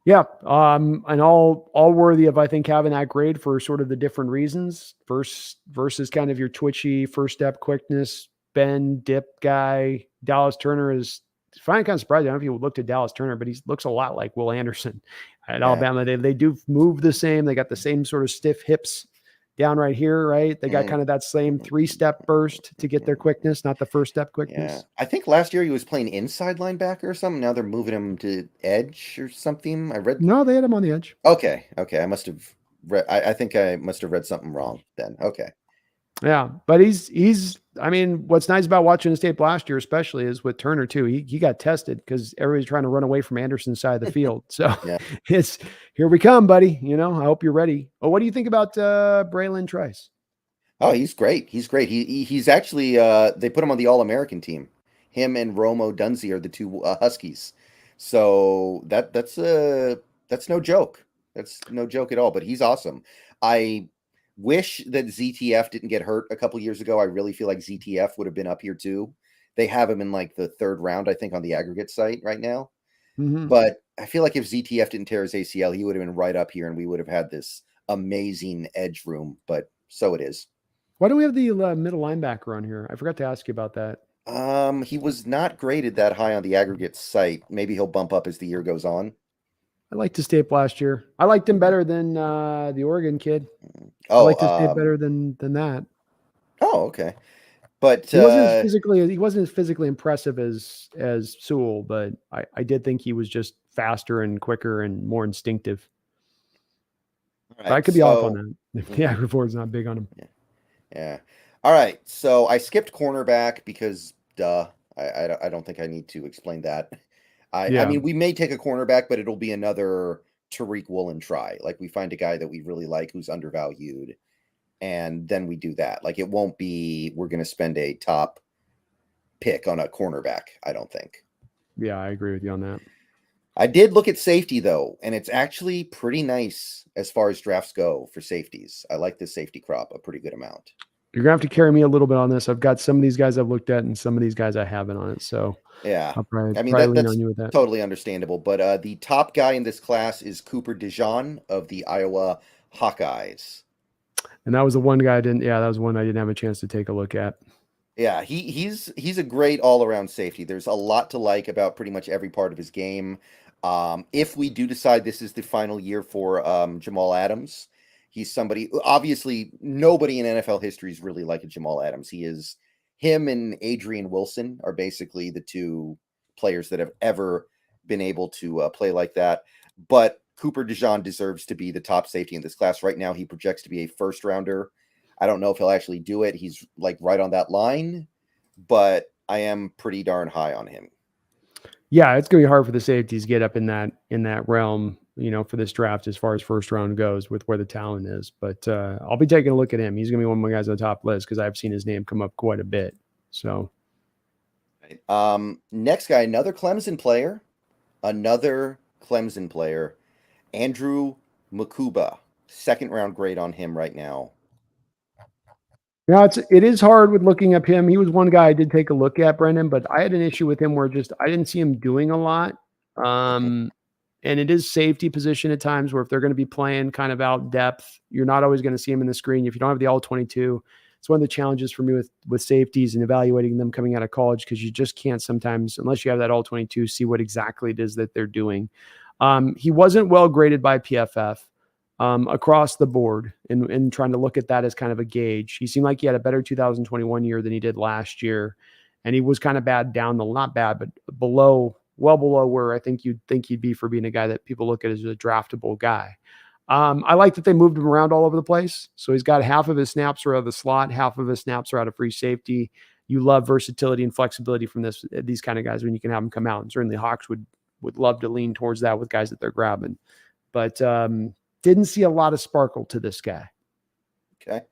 Yeah, and all worthy of, I think, having that grade for sort of the different reasons. Versus kind of your twitchy first step quickness, bend, dip guy. Dallas Turner is kind of surprised. I don't know if you looked at Dallas Turner, but he looks a lot like Will Anderson at Alabama. They do move the same. They got the same sort of stiff hips down right here, right? They got kind of that same 3-step burst to get their quickness, not the first step quickness. Yeah. I think last year he was playing inside linebacker or something. Now they're moving him to edge or something. No, they had him on the edge. Okay. I must have read. I think I must have read something wrong then. Okay. Yeah, but he's. I mean, what's nice about watching his tape last year, especially, is with Turner too. He got tested because everybody's trying to run away from Anderson's side of the field. So it's here we come, buddy. I hope you're ready. Oh, what do you think about Braylon Trice? Oh, he's great. He's actually they put him on the All-American team. Him and Romo Dunze are the 2 Huskies. So that's no joke. That's no joke at all. But he's awesome. I wish that ZTF didn't get hurt a couple years ago. I really feel like ZTF would have been up here too. They have him in like the 3rd round, I think, on the aggregate site right now. But I feel like if ZTF didn't tear his ACL, he would have been right up here and we would have had this amazing edge room. But so it is. Why don't we have the middle linebacker on here? I forgot to ask you about that. He was not graded that high on the aggregate site. Maybe he'll bump up as the year goes on. I liked his tape last year. I liked him better than the Oregon kid. I liked his tape better than that. Oh, okay. But he wasn't as physically impressive as Sewell, but I did think he was just faster and quicker and more instinctive. Right, but I could be off on that if the aggregate board's not big on him. Yeah. All right. So I skipped cornerback because I don't think I need to explain that. I mean, we may take a cornerback, but it'll be another Tariq Woolen try. Like we find a guy that we really like who's undervalued, and then we do that. Like it won't be we're going to spend a top pick on a cornerback, I don't think. Yeah, I agree with you on that. I did look at safety though, and it's actually pretty nice as far as drafts go for safeties. I like this safety crop a pretty good amount. You're gonna have to carry me a little bit on this. I've got some of these guys I've looked at, and some of these guys I haven't on it. So yeah, I'll probably that's lean on you with that. Totally understandable. But the top guy in this class is Cooper DeJean of the Iowa Hawkeyes. And that was the one guy I didn't. Yeah, that was one I didn't have a chance to take a look at. Yeah, he's a great all-around safety. There's a lot to like about pretty much every part of his game. If we do decide this is the final year for Jamal Adams, he's somebody obviously nobody in NFL history is really like a Jamal Adams. Him and Adrian Wilson are basically the two players that have ever been able to play like that. But Cooper DeJean deserves to be the top safety in this class. Right now, he projects to be a first rounder. I don't know if he'll actually do it. He's like right on that line, but I am pretty darn high on him. Yeah, it's gonna be hard for the safeties to get up in that realm, for this draft as far as first round goes with where the talent is. But I'll be taking a look at him. He's gonna be one of my guys on the top list because I've seen his name come up quite a bit. So Next guy, another Clemson player, Andrew Mukuba. Second round grade on him right now. now it is hard with looking up him. He was one guy I did take a look at, Brendan, but I had an issue with him where just I didn't see him doing a lot. And it is safety position at times where if they're going to be playing kind of out depth, you're not always going to see him in the screen. If you don't have the all 22, it's one of the challenges for me with safeties and evaluating them coming out of college, because you just can't sometimes, unless you have that all 22, see what exactly it is that they're doing. He wasn't well graded by PFF across the board, and trying to look at that as kind of a gauge. He seemed like he had a better 2021 year than he did last year. And he was kind of bad down the, not bad, but well below where I think you'd think he'd be for being a guy that people look at as a draftable guy. I like that they moved him around all over the place. So he's got half of his snaps are out of the slot, half of his snaps are out of free safety. You love versatility and flexibility from these kind of guys when you can have them come out. And certainly Hawks would love to lean towards that with guys that they're grabbing. But didn't see a lot of sparkle to this guy. Okay.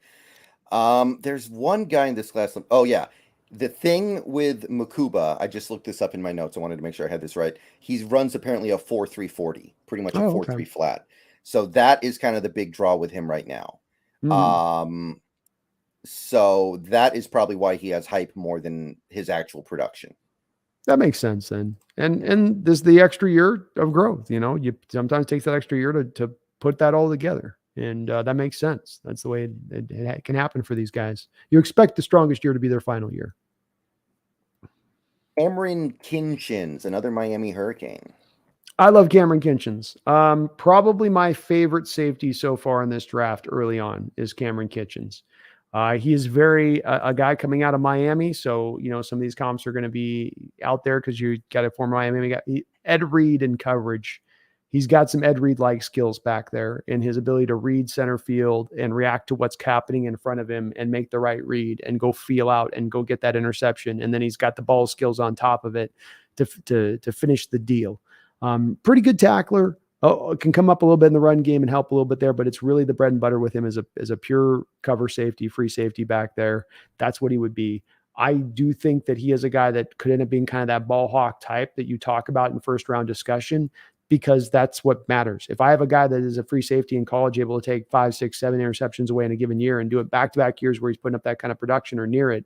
There's one guy in this class. Oh, yeah. The thing with Mukuba, I just looked this up in my notes. I wanted to make sure I had this right. He runs apparently a 4.340, pretty much a 4.3 flat. So that is kind of the big draw with him right now. Mm-hmm. So that is probably why he has hype more than his actual production. That makes sense then. And this is the extra year of growth. You sometimes takes that extra year to put that all together. And that makes sense. That's the way it can happen for these guys. You expect the strongest year to be their final year. Cameron Kinchins, another Miami Hurricane. I love Cameron Kinchins. Probably my favorite safety so far in this draft early on is Cameron Kinchins. He is a guy coming out of Miami. So, some of these comps are going to be out there because you got a former Miami guy. Ed Reed in coverage. He's got some Ed Reed-like skills back there in his ability to read center field and react to what's happening in front of him and make the right read and go feel out and go get that interception. And then he's got the ball skills on top of it to finish the deal. Pretty good tackler. Can come up a little bit in the run game and help a little bit there, but it's really the bread and butter with him as a pure cover safety, free safety back there. That's what he would be. I do think that he is a guy that could end up being kind of that ball hawk type that you talk about in first round discussion, because that's what matters. If I have a guy that is a free safety in college, able to take 5, 6, 7 interceptions away in a given year and do it back-to-back years where he's putting up that kind of production or near it,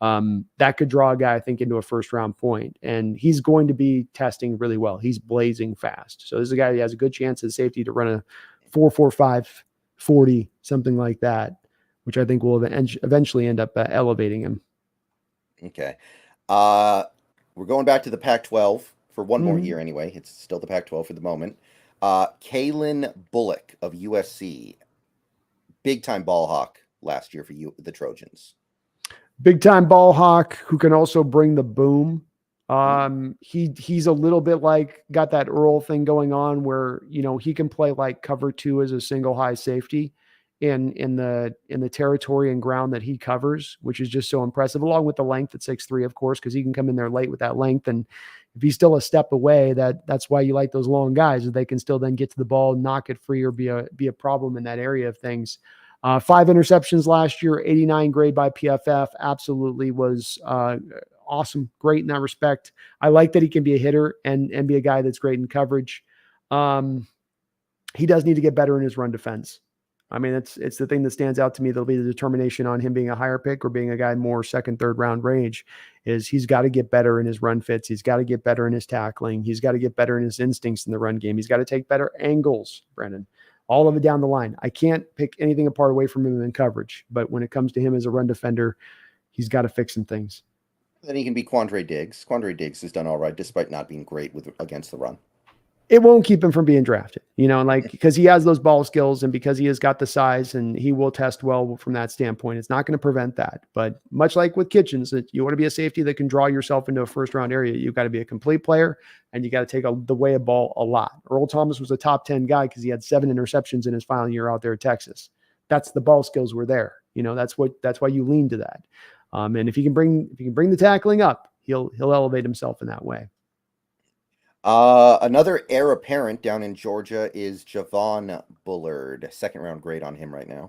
that could draw a guy, I think, into a first-round point. And he's going to be testing really well. He's blazing fast. So this is a guy that has a good chance at safety to run a 4.45 40, something like that, which I think will eventually end up elevating him. Okay. We're going back to the Pac-12 for one more year anyway. It's still the Pac-12 for the moment. Kalen Bullock of USC. Big-time ball hawk last year for the Trojans. Big-time ball hawk who can also bring the boom. He's a little bit like got that Earl thing going on where, he can play like cover 2 as a single high safety in the territory and ground that he covers, which is just so impressive, along with the length at 6'3", of course, because he can come in there late with that length. And if he's still a step away, that's why you like those long guys, is they can still then get to the ball, knock it free, or be a problem in that area of things. 5 interceptions last year, 89 grade by PFF. Absolutely was awesome. Great in that respect. I like that he can be a hitter and be a guy that's great in coverage. He does need to get better in his run defense. I mean, it's the thing that stands out to me. There'll be the determination on him being a higher pick or being a guy more second, third round range, is he's got to get better in his run fits. He's got to get better in his tackling. He's got to get better in his instincts in the run game. He's got to take better angles, Brendan. All of it down the line. I can't pick anything apart away from him in coverage, but when it comes to him as a run defender, he's got to fix some things. Then he can be Quandre Diggs. Quandre Diggs has done all right, despite not being great against the run. It won't keep him from being drafted, like, because he has those ball skills and because he has got the size and he will test well from that standpoint. It's not going to prevent that. But much like with Kitchens, that you want to be a safety that can draw yourself into a first round area, you've got to be a complete player and you got to take the way of ball a lot. Earl Thomas was a top 10 guy because he had 7 interceptions in his final year out there at Texas. That's the ball skills were there. That's why you lean to that. And if you can bring the tackling up, he'll elevate himself in that way. Another heir apparent down in Georgia is Javon Bullard. 2nd round grade on him right now.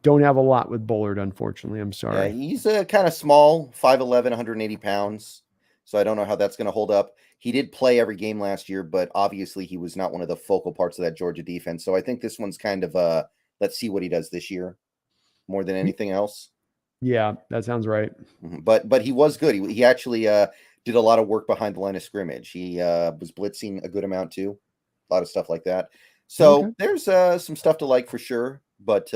Don't have a lot with Bullard, unfortunately. I'm sorry. Yeah, he's kind of small, 5'11", 180 pounds. So I don't know how that's going to hold up. He did play every game last year, but obviously he was not one of the focal parts of that Georgia defense. So I think this one's kind of let's see what he does this year more than anything else. Yeah, that sounds right. But he was good. He actually did a lot of work behind the line of scrimmage. He was blitzing a good amount too. A lot of stuff like that. So there's some stuff to like for sure, but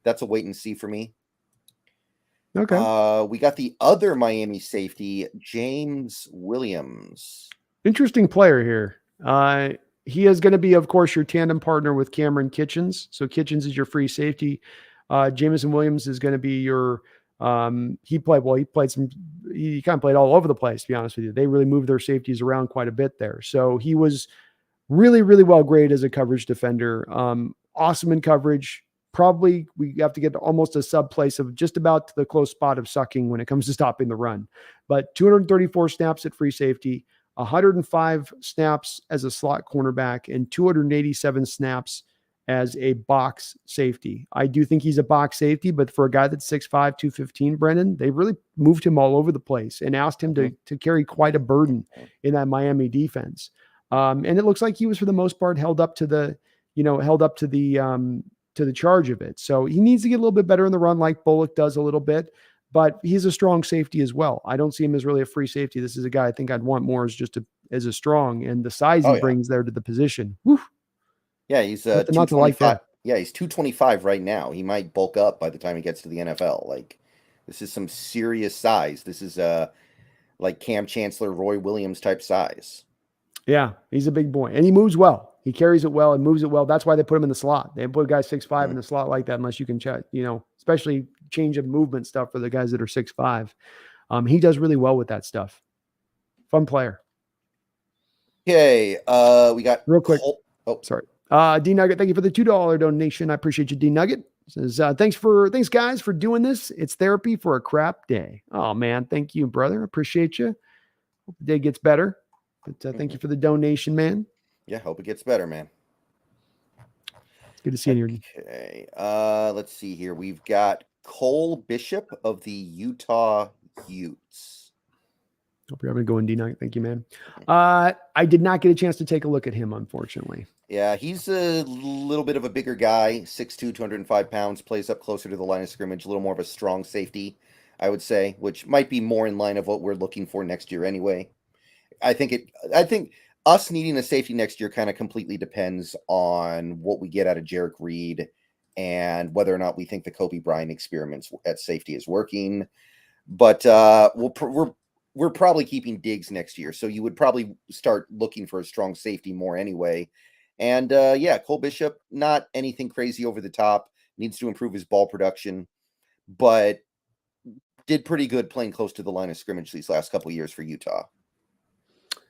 that's a wait and see for me. Okay. We got the other Miami safety, James Williams. Interesting player here. He is going to be, of course, your tandem partner with Cameron Kitchens. So Kitchens is your free safety. Jameson Williams is going to be your he kind of played all over the place, to be honest with you. They really moved their safeties around quite a bit there. So he was really, really well graded as a coverage defender. Awesome in coverage. Probably we have to get almost a sub place of just about to the close spot of sucking when it comes to stopping the run. But 234 snaps at free safety, 105 snaps as a slot cornerback, and 287 snaps as a box safety. I do think he's a box safety, but for a guy that's 6'5", 215, Brendon, they really moved him all over the place and asked him to carry quite a burden in that Miami defense. And it looks like he was, for the most part, held up to the charge of it. So he needs to get a little bit better in the run, like Bullock does a little bit, but he's a strong safety as well. I don't see him as really a free safety. This is a guy I think I'd want more as a strong, and the size he brings there to the position. Whew. Yeah, he's 225. Yeah, he's 225 right now. He might bulk up by the time he gets to the NFL. Like, this is some serious size. This is like Cam Chancellor, Roy Williams type size. Yeah, he's a big boy, and he moves well. He carries it well and moves it well. That's why they put him in the slot. They put a guy 6'5" in the slot like that, unless you can check, especially change of movement stuff for the guys that are 6'5". He does really well with that stuff. Fun player. Okay, we got real quick. Sorry. D Nugget, thank you for the $2 donation. I appreciate you, D Nugget. Says, thanks guys for doing this. It's therapy for a crap day. Oh man, thank you, brother. Appreciate you. Hope the day gets better. But thank you for the donation, man. Yeah, hope it gets better, man. It's good to see you. Okay, let's see here. We've got Cole Bishop of the Utah Utes. Hope you're having a good D Nugget. Thank you, man. I did not get a chance to take a look at him, unfortunately. Yeah, he's a little bit of a bigger guy, 6'2", 205 pounds, plays up closer to the line of scrimmage, a little more of a strong safety, I would say, which might be more in line of what we're looking for next year anyway. I think us needing a safety next year kind of completely depends on what we get out of Jarek Reed and whether or not we think the Kobe Bryant experiments at safety is working. But we're probably keeping Diggs next year, so you would probably start looking for a strong safety more anyway. And Cole Bishop, not anything crazy over the top, needs to improve his ball production, but did pretty good playing close to the line of scrimmage these last couple of years for Utah.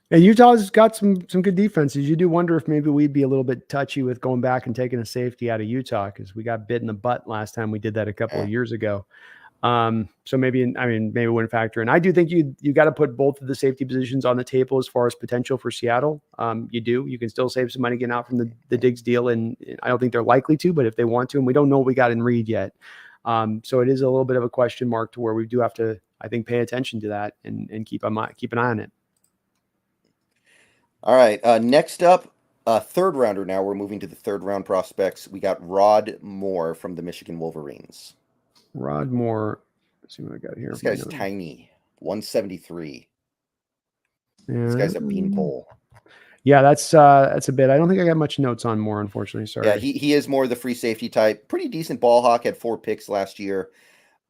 And Utah's got some good defenses. You do wonder if maybe we'd be a little bit touchy with going back and taking a safety out of Utah, because we got bit in the butt last time we did that a couple of years ago. So maybe it wouldn't factor in. I do think you got to put both of the safety positions on the table as far as potential for Seattle. You can still save some money getting out from the Diggs deal, and I don't think they're likely to, but if they want to, and we don't know what we got in Reed yet. So it is a little bit of a question mark to where we do have to, I think, pay attention to that and keep an eye on it. All right. Next up, third rounder. Now we're moving to the third round prospects. We got Rod Moore from the Michigan Wolverines. Rod Moore. Let's see what I got here. This guy's tiny, 173. This guy's a beanpole. Yeah, that's a bit. I don't think I got much notes on Moore, unfortunately. Sorry. Yeah, he is more the free safety type. Pretty decent ball hawk. Had 4 picks last year.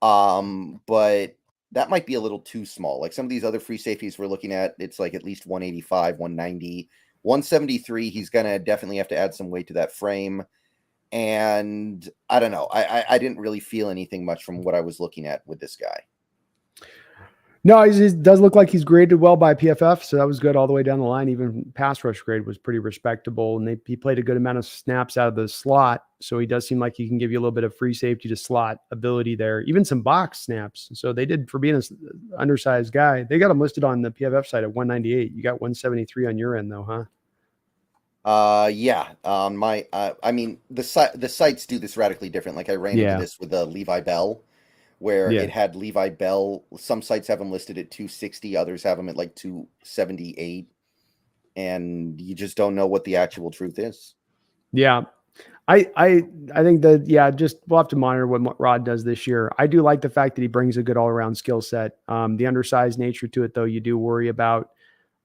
But that might be a little too small. Like some of these other free safeties we're looking at, it's like at least 185, 190, 173. He's going to definitely have to add some weight to that frame. And I don't know. I didn't really feel anything much from what I was looking at with this guy. No, he does look like he's graded well by PFF, so that was good all the way down the line. Even pass rush grade was pretty respectable, and he played a good amount of snaps out of the slot, so he does seem like he can give you a little bit of free safety to slot ability there, even some box snaps. So they did, for being an undersized guy, they got him listed on the PFF side at 198. You got 173 on your end, though, huh? Yeah. My, I mean, the sites do this radically different. Like I ran into this with Levi Bell, where it had Levi Bell. Some sites have him listed at 260, others have him at like 278, and you just don't know what the actual truth is. Yeah. I think that, just we'll have to monitor what Rod does this year. I do like the fact that he brings a good all around skill set. The undersized nature to it, though, you do worry about.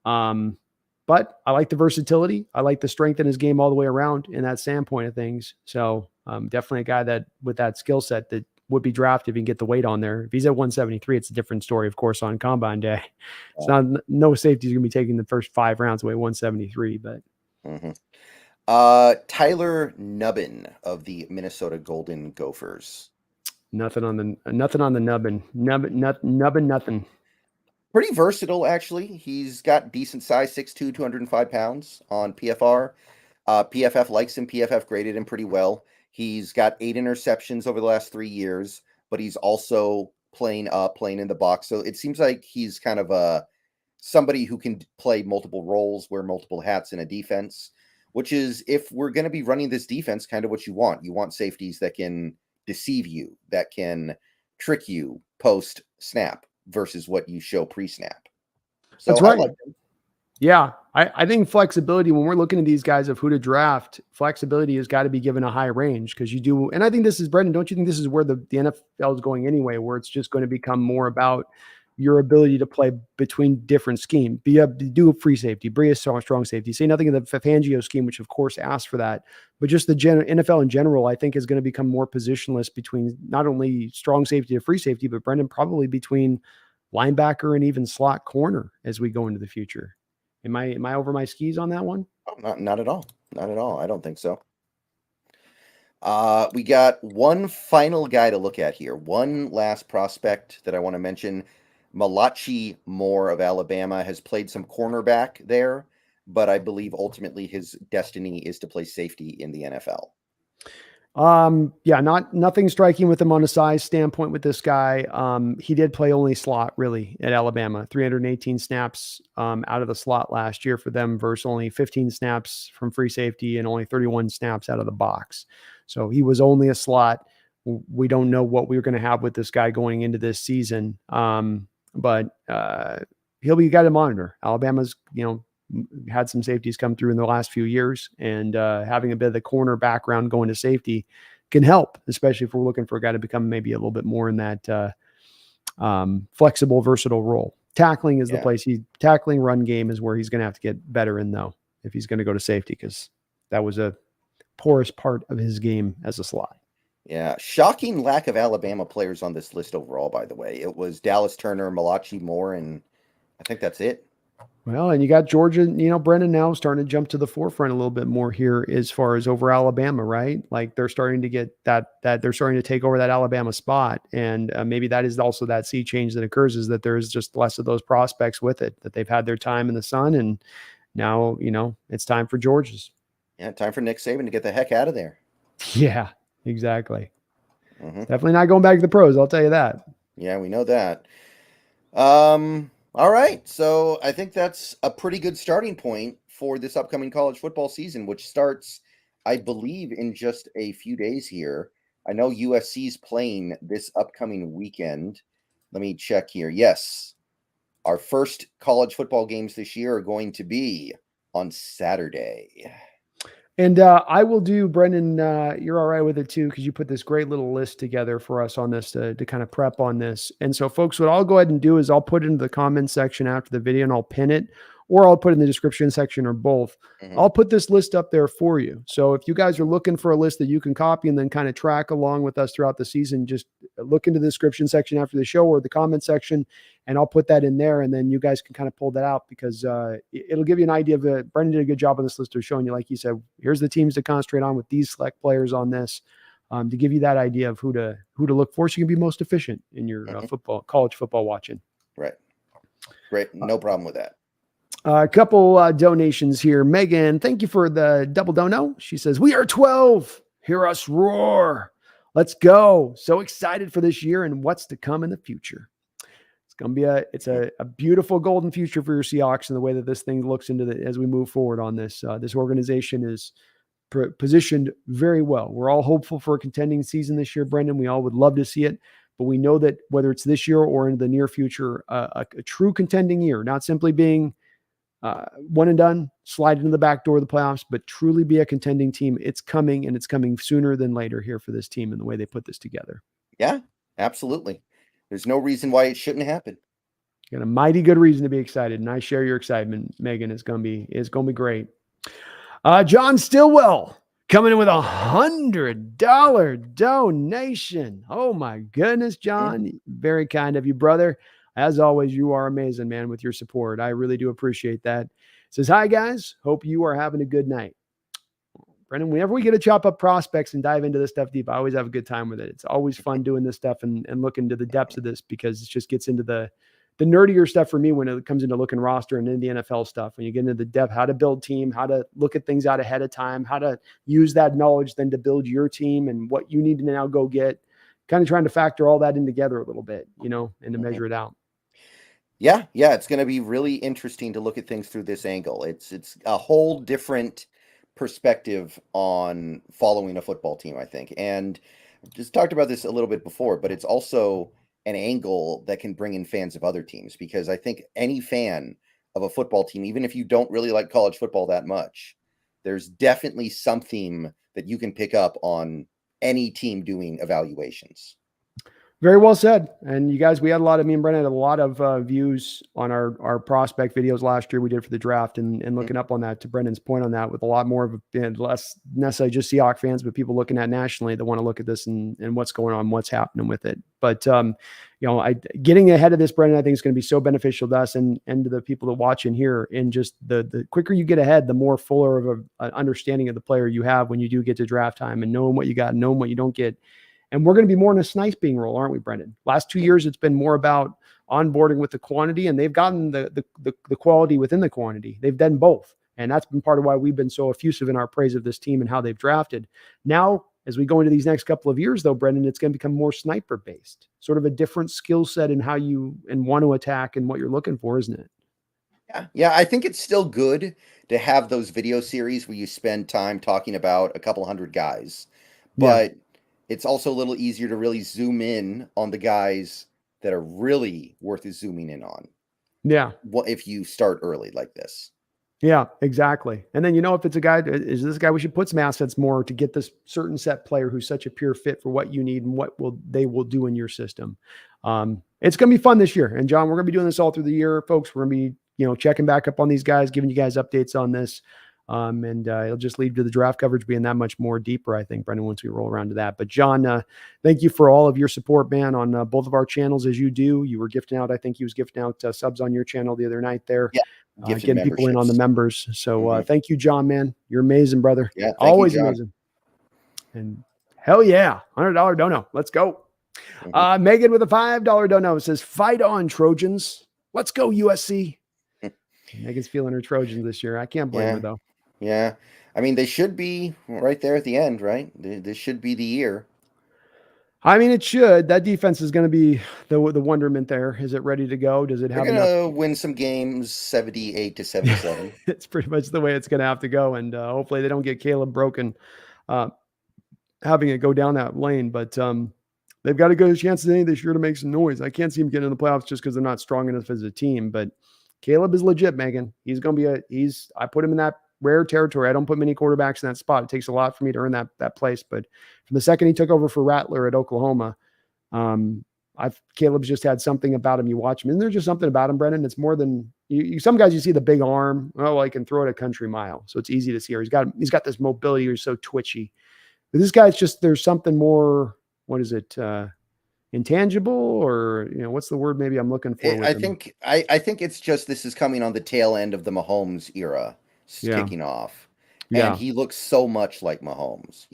But I like the versatility. I like the strength in his game all the way around in that standpoint of things. So definitely a guy that with that skill set that would be drafted if he can get the weight on there. If he's at 173, it's a different story, of course, on Combine Day. It's no safety is going to be taking the first 5 rounds away 173, but. Tyler Nubbin of the Minnesota Golden Gophers. Nothing on the Nubbin. Nothing. Pretty versatile, actually. He's got decent size, 6'2", 205 pounds on PFR. PFF likes him. PFF graded him pretty well. He's got 8 interceptions over the last 3 years, but he's also playing in the box. So it seems like he's kind of somebody who can play multiple roles, wear multiple hats in a defense, which is, if we're going to be running this defense, kind of what you want. You want safeties that can deceive you, that can trick you post-snap versus what you show pre-snap. So that's right. I like him. Yeah, I think flexibility, when we're looking at these guys of who to draft, flexibility has got to be given a high range, because you do. And I think this is, Brendon, don't you think this is where the NFL is going anyway, where it's just going to become more about your ability to play between different schemes, do a free safety, be a strong safety. Say nothing of the Fangio scheme, which of course asks for that, but just the NFL in general, I think is going to become more positionless between not only strong safety to free safety, but Brendon, probably between linebacker and even slot corner as we go into the future. Am I over my skis on that one? Oh, not at all. Not at all. I don't think so. We got one final guy to look at here. One last prospect that I want to mention. Malachi Moore of Alabama has played some cornerback there, but I believe ultimately his destiny is to play safety in the NFL. Nothing striking with him on a size standpoint with this guy. He did play only slot really at Alabama, 318 snaps out of the slot last year for them versus only 15 snaps from free safety and only 31 snaps out of the box. So he was only a slot. We don't know what we're going to have with this guy going into this season. But he'll be a guy to monitor. Alabama's, had some safeties come through in the last few years, and having a bit of the corner background going to safety can help, especially if we're looking for a guy to become maybe a little bit more in that flexible, versatile role. Tackling is the place. Tackling run game is where he's going to have to get better in, though, if he's going to go to safety, because that was a porous part of his game as a slot. Yeah, shocking lack of Alabama players on this list overall, by the way. It was Dallas Turner, Malachi Moore, and I think that's it. Well, and you got Georgia, Brendon now starting to jump to the forefront a little bit more here as far as over Alabama, right? Like they're starting to get that they're starting to take over that Alabama spot. And maybe that is also that sea change that occurs, is that there's just less of those prospects with it, that they've had their time in the sun. And now, it's time for Georgia's. Yeah, time for Nick Saban to get the heck out of there. Yeah, exactly. Definitely not going back to the pros, I'll tell you that. Yeah, we know that. All right, so I think that's a pretty good starting point for this upcoming college football season, which starts, I believe, in just a few days here. I know USC's playing this upcoming weekend. Let me check here. Yes, our first college football games this year are going to be on Saturday. And I will do, Brendon, you're all right with it too, because you put this great little list together for us on this to kind of prep on this. And so, folks, what I'll go ahead and do is I'll put it into the comments section after the video and I'll pin it, or I'll put it in the description section, or both. I'll put this list up there for you. So if you guys are looking for a list that you can copy and then kind of track along with us throughout the season, just look into the description section after the show or the comment section, and I'll put that in there. And then you guys can kind of pull that out, because it'll give you an idea of it. Brendon did a good job on this list of showing you, like you said, here's the teams to concentrate on with these select players on this, to give you that idea of who to look for, so you can be most efficient in your college football watching. Right. Great. No problem with that. A couple donations here. Megan, thank you for the double dono. She says, "We are 12. Hear us roar. Let's go. So excited for this year and what's to come in the future." It's going to be a beautiful golden future for your Seahawks, and the way that this thing looks into as we move forward on this. This organization is positioned very well. We're all hopeful for a contending season this year, Brendon. We all would love to see it, but we know that whether it's this year or in the near future, a true contending year, not simply being one and done, slide into the back door of the playoffs, but truly be a contending team. It's coming, and it's coming sooner than later here for this team and the way they put this together. Yeah, absolutely. There's no reason why it shouldn't happen. Got a mighty good reason to be excited, and I share your excitement, Megan. It's going to be great. John Stillwell coming in with $100 donation. Oh my goodness, John. Very kind of you, brother. As always, you are amazing, man, with your support. I really do appreciate that. Says, "Hi, guys. Hope you are having a good night." Brendon, whenever we get to chop up prospects and dive into this stuff deep, I always have a good time with it. It's always fun doing this stuff and looking into the depths of this, because it just gets into the nerdier stuff for me when it comes into looking roster and into the NFL stuff. When you get into the depth, how to build team, how to look at things out ahead of time, how to use that knowledge then to build your team and what you need to now go get, kind of trying to factor all that in together a little bit, and to measure it out. Yeah, it's going to be really interesting to look at things through this angle. It's a whole different perspective on following a football team, I think. And I've just talked about this a little bit before, but it's also an angle that can bring in fans of other teams, because I think any fan of a football team, even if you don't really like college football that much, there's definitely something that you can pick up on any team doing evaluations. Very well said. And you guys, me and Brendon had a lot of views on our prospect videos last year we did for the draft, and looking up on that, to Brendon's point on that, with a lot more of less necessarily just Seahawks fans, but people looking at nationally that want to look at this and what's going on, what's happening with it. But, getting ahead of this, Brendon, I think is going to be so beneficial to us and to the people that watch and hear. And just the quicker you get ahead, the more fuller of an understanding of the player you have when you do get to draft time, and knowing what you got, knowing what you don't get. And we're going to be more in a sniping role, aren't we, Brendon? Last 2 years, it's been more about onboarding with the quantity, and they've gotten the quality within the quantity. They've done both. And that's been part of why we've been so effusive in our praise of this team and how they've drafted. Now, as we go into these next couple of years, though, Brendon, it's going to become more sniper-based, sort of a different skill set in how you want to attack and what you're looking for, isn't it? Yeah. I think it's still good to have those video series where you spend time talking about a couple hundred guys. But it's also a little easier to really zoom in on the guys that are really worth zooming in on. Yeah. What if you start early like this? Yeah, exactly. And then, if it's a guy, is this guy we should put some assets more to get this certain set player who's such a pure fit for what you need and what they will do in your system. It's going to be fun this year. And John, we're going to be doing this all through the year, folks. We're going to be, checking back up on these guys, giving you guys updates on this. And it'll just lead to the draft coverage being that much more deeper, I think, Brendon, once we roll around to that. But John, thank you for all of your support, man, on both of our channels, as you do. You were gifting out, I think he was gifting out subs on your channel the other night there. Yeah, getting people in on the members. So thank you, John, man. You're amazing, brother. Yeah, always amazing. And hell yeah, $100 dono. Let's go. Megan with a $5 dono says, "Fight on, Trojans. Let's go, USC." Megan's feeling her Trojans this year. I can't blame her, though. Yeah. I mean, they should be right there at the end, right? This should be the year. I mean, it should. That defense is going to be the wonderment there. Is it ready to go? Does it have enough? They're going to win some games 78-77. It's pretty much the way it's going to have to go. And hopefully they don't get Caleb broken having it go down that lane. But they've got a good chance today this year to make some noise. I can't see them getting in the playoffs just because they're not strong enough as a team. But Caleb is legit, Megan. He's going to be I put him in that rare territory. I don't put many quarterbacks in that spot. It takes a lot for me to earn that place. But from the second he took over for Rattler at Oklahoma, Caleb's just had something about him. You watch him, and there's just something about him, Brendan. It's more than some guys. You see the big arm. Oh, I can throw it a country mile, so it's easy to see. Or he's got this mobility. He's so twitchy. But this guy's just there's something more. What is it? Intangible, or what's the word? Maybe I'm looking for. I think it's just this is coming on the tail end of the Mahomes era, kicking off, and he looks so much like Mahomes.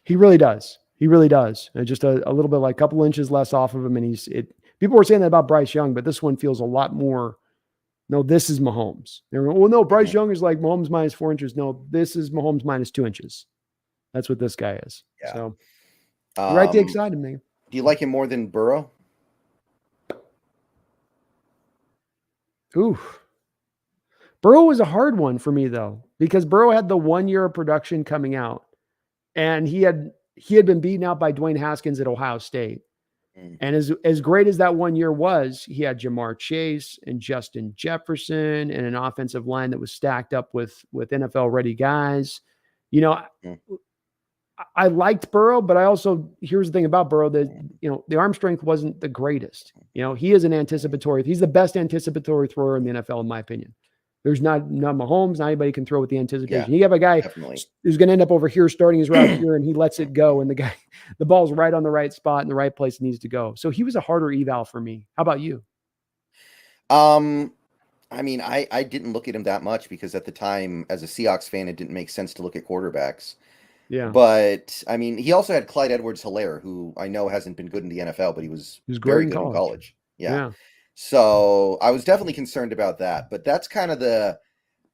He really does. He really does. Just a little bit, like a couple inches less off of him. And people were saying that about Bryce Young, but this one feels a lot more. No, this is Mahomes. Well, no, Bryce Young is like Mahomes minus 4 inches. No, this is Mahomes minus 2 inches. That's what this guy is. Yeah. So you're right to excited me. Do you like him more than Burrow? Ooh. Burrow was a hard one for me, though, because Burrow had the 1 year of production coming out, and he had been beaten out by Dwayne Haskins at Ohio State. And as great as that 1 year was, he had Jamar Chase and Justin Jefferson and an offensive line that was stacked up with NFL ready guys. I liked Burrow, but here's the thing about Burrow, that, the arm strength wasn't the greatest. He is he's the best anticipatory thrower in the NFL, in my opinion. There's not Mahomes, not anybody can throw with the anticipation. You have a guy who's going to end up over here starting his route here, and he lets it go, and the ball's right on the right spot in the right place it needs to go. So he was a harder eval for me. How about you? I mean, I didn't look at him that much because at the time, as a Seahawks fan, it didn't make sense to look at quarterbacks. Yeah. But I mean, he also had Clyde Edwards-Helaire, who I know hasn't been good in the NFL, but he was very good in college. Yeah. So I was definitely concerned about that. But that's kind of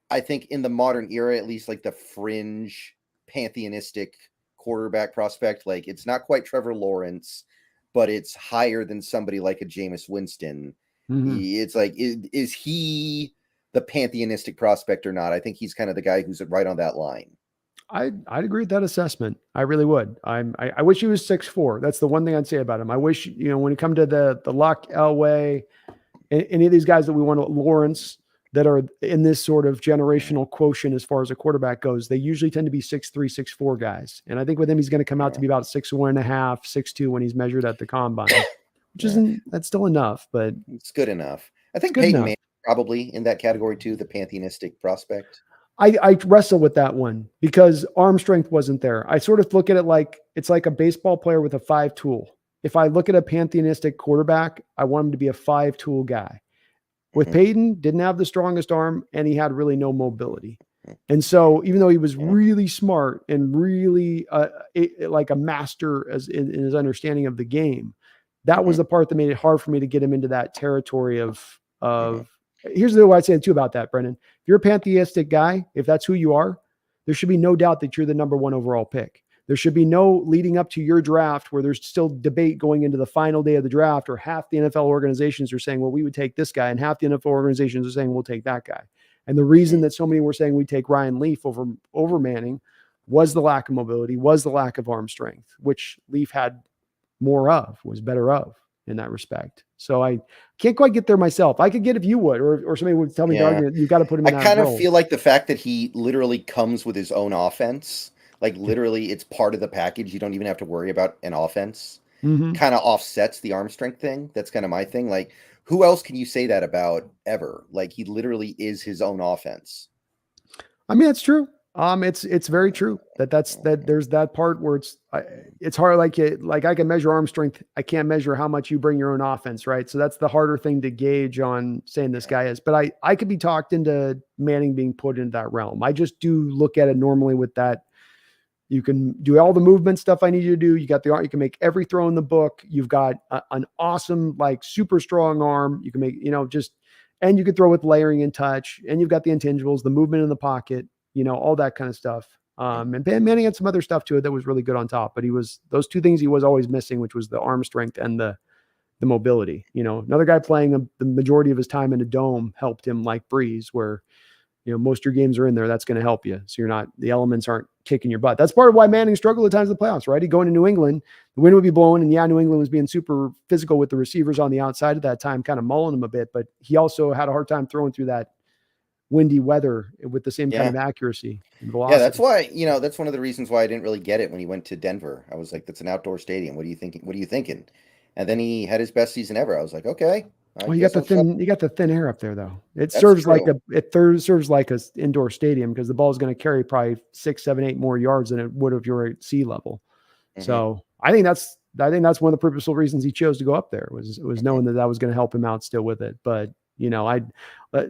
I think in the modern era, at least, like the fringe pantheonistic quarterback prospect. Like, it's not quite Trevor Lawrence, but it's higher than somebody like a Jameis Winston. It's like, is he the pantheonistic prospect or not? I think he's kind of the guy who's right on that line. I'd agree with that assessment. I really would. I wish he was 6'4". That's the one thing I'd say about him. I wish, when it comes to the Luck, Elway, any of these guys that we want, Lawrence, that are in this sort of generational quotient as far as a quarterback goes, they usually tend to be 6'3", 6'4" guys. And I think with him, he's going to come out to be about 6'1.5", 6'2" when he's measured at the combine, which that's still enough, but it's good enough. I think Peyton Manning probably in that category too, the pantheonistic prospect. I wrestle with that one because arm strength wasn't there. I sort of look at it like it's like a baseball player with a 5 tool. If I look at a pantheonistic quarterback, I want him to be a 5 tool guy. With Peyton, didn't have the strongest arm, and he had really no mobility. And so even though he was really smart and really like a master in his understanding of the game, that was the part that made it hard for me to get him into that territory of here's the way I'd say too about that, Brendan. If you're a pantheistic guy, if that's who you are, there should be no doubt that you're the number 1 overall pick. There should be no leading up to your draft where there's still debate going into the final day of the draft, or half the NFL organizations are saying, well, we would take this guy, and half the NFL organizations are saying we'll take that guy. And the reason that so many were saying we take Ryan Leaf over Manning was the lack of mobility, was the lack of arm strength, which Leaf had more of, was better of in that respect. So I can't quite get there myself. I could get if you would, or somebody would tell me the argument, you've got to put him in that I kind of role. feel like the fact that he literally comes with his own offense, like literally it's part of the package. You don't even have to worry about an offense. Kind of offsets the arm strength thing. That's kind of my thing. Like, who else can you say that about ever? Like, he literally is his own offense. I mean, that's true. It's very true that there's that part where it's hard. Like I can measure arm strength. I can't measure how much you bring your own offense. Right. So that's the harder thing to gauge on saying this guy is, but I could be talked into Manning being put into that realm. I just do look at it normally with that. You can do all the movement stuff I need you to do. You can make every throw in the book. You've got an awesome, like super strong arm. You can make, and you can throw with layering and touch, and you've got the intangibles, the movement in the pocket, all that kind of stuff. And Manning had some other stuff to it that was really good on top, but those two things he was always missing, which was the arm strength and the mobility. Another guy playing the majority of his time in a dome helped him, like Breeze, where, most of your games are in there. That's going to help you. So the elements aren't kicking your butt. That's part of why Manning struggled at times in the playoffs, right? He'd go into New England, the wind would be blowing, and New England was being super physical with the receivers on the outside at that time, kind of mulling him a bit, but he also had a hard time throwing through that windy weather with the same kind of Yeah. accuracy and Yeah, velocity. that's why, that's one of the reasons why I didn't really get it when he went to Denver. I was like, that's an outdoor stadium. What are you thinking? What are you thinking? And then he had his best season ever. I was like, okay, I Well, guess I'll try. you got the thin air up there though. It That's serves like true. serves like a indoor stadium because the ball is going to carry probably 6, 7, 8 more yards than it would if you're at sea level. So I think that's one of the purposeful reasons he chose to go up there was knowing that was going to help him out still with it. But I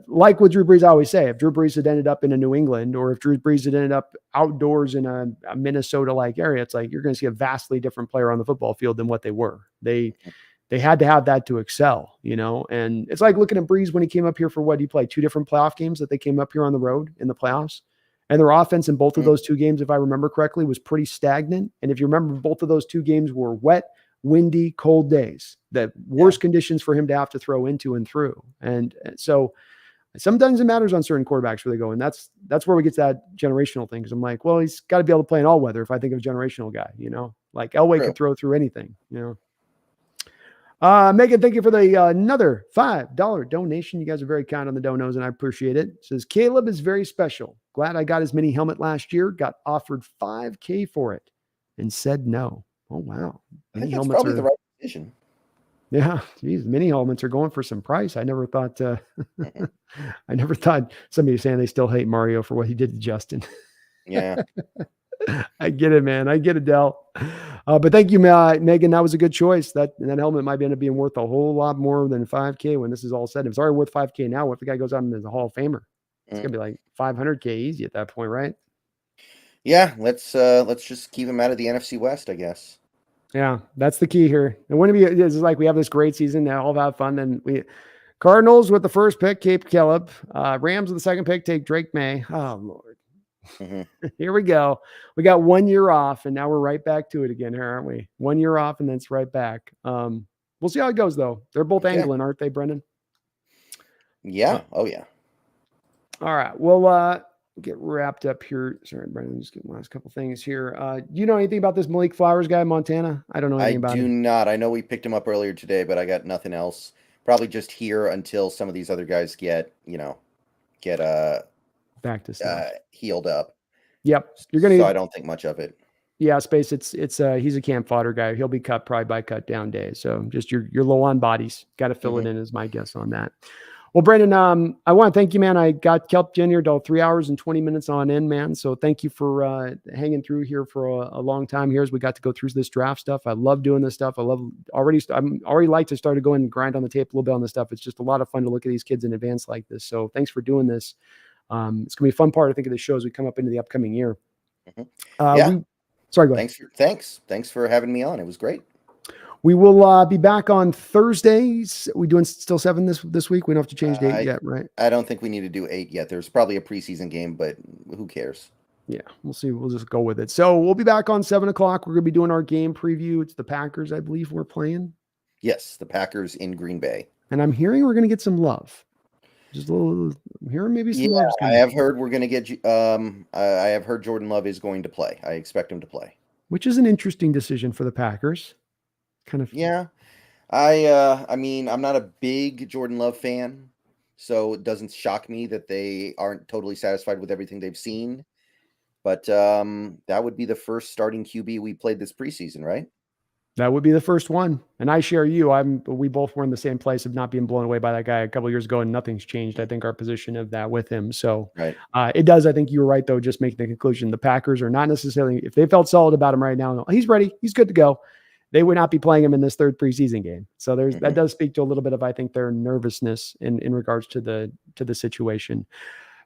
like what Drew Brees always say. If Drew Brees had ended up in a New England, or if Drew Brees had ended up outdoors in a Minnesota-like area, it's like you're going to see a vastly different player on the football field than what they were. They had to have that to excel, and it's like looking at Brees when he came up here for what he played 2 different playoff games that they came up here on the road in the playoffs. And their offense in both of those 2 games, if I remember correctly, was pretty stagnant. And if you remember, both of those 2 games were wet, windy, cold days, the worst conditions for him to have to throw into and through. And so sometimes it matters on certain quarterbacks where they go. And that's where we get to that generational thing. Cause I'm like, well, he's got to be able to play in all weather. If I think of a generational guy, like Elway could throw through anything, Megan, thank you for the another $5 donation. You guys are very kind on the donos, and I appreciate it. It says Caleb is very special. Glad I got his mini helmet last year. Got offered $5K for it, and said no. Oh wow, I think that's probably the right decision. Yeah, geez, mini helmets are going for some price. I never thought. I never thought somebody was saying they still hate Mario for what he did to Justin. Yeah. I get it, man. I get it, Del. But thank you, Megan. That was a good choice. That helmet might end up being worth a whole lot more than $5K when this is all said. If it's already worth $5K now, what if the guy goes out and is a Hall of Famer? It's gonna be like $500K easy at that point, right? Yeah, let's just keep him out of the NFC West, I guess. Yeah, that's the key here. And when it's like we have this great season, they all have fun. Then Cardinals with the first pick, Cape Caleb. Rams with the second pick, take Drake May. Oh Lord. Here we go. We got 1 year off, and now we're right back to it again here, aren't we? 1 year off, and then it's right back. We'll see how it goes, though. They're both angling, aren't they, Brendon? Yeah. Oh, yeah. All right. We'll get wrapped up here. Sorry, Brendon, just get the last couple things here. Do you know anything about this Malik Flowers guy in Montana? I don't know anything about him. I do not. I know we picked him up earlier today, but I got nothing else. Probably just here until some of these other guys get back to stuff. Healed up. Yep. You're gonna. So I don't think much of it. Yeah, Space. It's he's a camp fodder guy. He'll be cut probably by cut down days. So just you're low on bodies. Got to fill it in is my guess on that. Well, Brendon, I want to thank you, man. I got kept in here till 3 hours and 20 minutes on end, man. So thank you for hanging through here for a long time here as we got to go through this draft stuff. I love doing this stuff. I'm already like to start to go and grind on the tape a little bit on this stuff. It's just a lot of fun to look at these kids in advance like this. So thanks for doing this. It's going to be a fun part, I think, of the show as we come up into the upcoming year. Sorry, go ahead. Thanks for having me on. It was great. We will be back on Thursdays. We doing still 7 this week? We don't have to change date yet, right? I don't think we need to do 8 yet. There's probably a preseason game, but who cares? Yeah, we'll see. We'll just go with it. So we'll be back on 7 o'clock. We're going to be doing our game preview. It's the Packers, I believe we're playing. Yes, the Packers in Green Bay. And I'm hearing we're going to get some love. Just a little. I'm hearing maybe some love. I have heard we're going to get. I have heard Jordan Love is going to play. I expect him to play, which is an interesting decision for the Packers. Kind of. Yeah, I mean, I'm not a big Jordan Love fan, so it doesn't shock me that they aren't totally satisfied with everything they've seen. But that would be the first starting QB we played this preseason, right? That would be the first one. And I share you. We both were in the same place of not being blown away by that guy a couple of years ago, and nothing's changed. I think our position of that with him. So it does. I think you were right, though, just making the conclusion. The Packers are not necessarily, if they felt solid about him right now, he's ready, he's good to go, they would not be playing him in this third preseason game. So that does speak to a little bit of, I think, their nervousness in regards to the situation.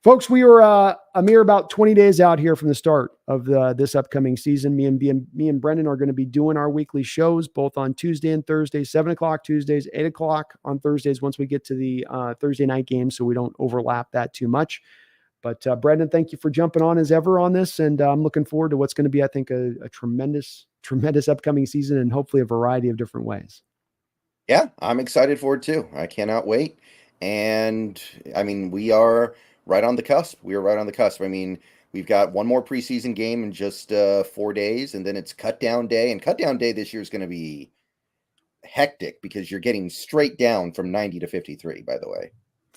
Folks, we are a mere about 20 days out here from the start of this upcoming season. Me and Brendon are going to be doing our weekly shows both on Tuesday and Thursday, 7 o'clock Tuesdays, 8 o'clock on Thursdays once we get to the Thursday night game, so we don't overlap that too much. But Brendon, thank you for jumping on as ever on this, and I'm looking forward to what's going to be, I think, a tremendous upcoming season and hopefully a variety of different ways. Yeah, I'm excited for it too. I cannot wait. And I mean, we are right on the cusp. We are right on the cusp. I mean, we've got one more preseason game in just 4 days, and then it's cut down day. And cut down day this year is going to be hectic because you're getting straight down from 90 to 53, by the way.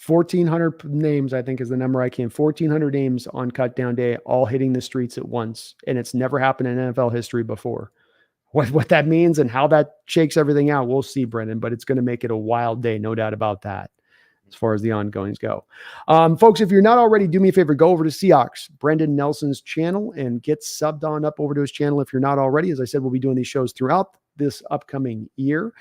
1,400 names, I think is the number I came. 1,400 names on cut down day, all hitting the streets at once. And it's never happened in NFL history before. What that means and how that shakes everything out, we'll see, Brendan, but it's going to make it a wild day. No doubt about that, as far as the ongoings go. Folks, if you're not already, do me a favor, go over to Seahawks Brendon Nelson's channel and get subbed on up over to his channel. If you're not already, as I said, we'll be doing these shows throughout this upcoming year.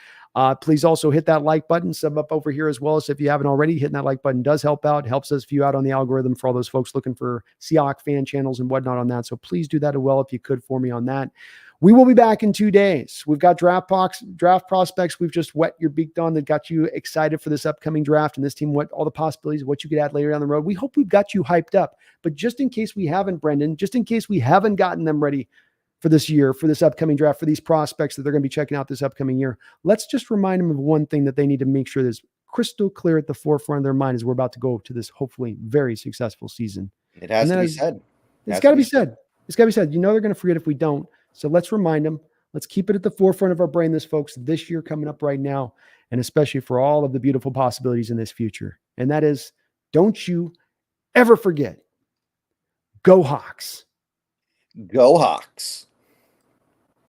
Please also hit that like button, sub up over here as well. As if you haven't already, hitting that like button does help out. It helps us view out on the algorithm for all those folks looking for Seahawks fan channels and whatnot on that. So please do that as well if you could for me on that. We will be back in 2 days. We've got draft prospects we've just wet your beak on that got you excited for this upcoming draft and this team, what all the possibilities, what you could add later down the road. We hope we've got you hyped up. But just in case we haven't, Brendan, just in case we haven't gotten them ready for this year, for this upcoming draft, for these prospects that they're going to be checking out this upcoming year, let's just remind them of one thing that they need to make sure that's crystal clear at the forefront of their mind as we're about to go to this hopefully very successful season. It has to be said. It's got to be said. It's got to be said. You know they're going to forget if we don't. So let's remind them. Let's keep it at the forefront of our brain, this folks, this year coming up right now, and especially for all of the beautiful possibilities in this future. And that is, don't you ever forget, go Hawks. Go Hawks.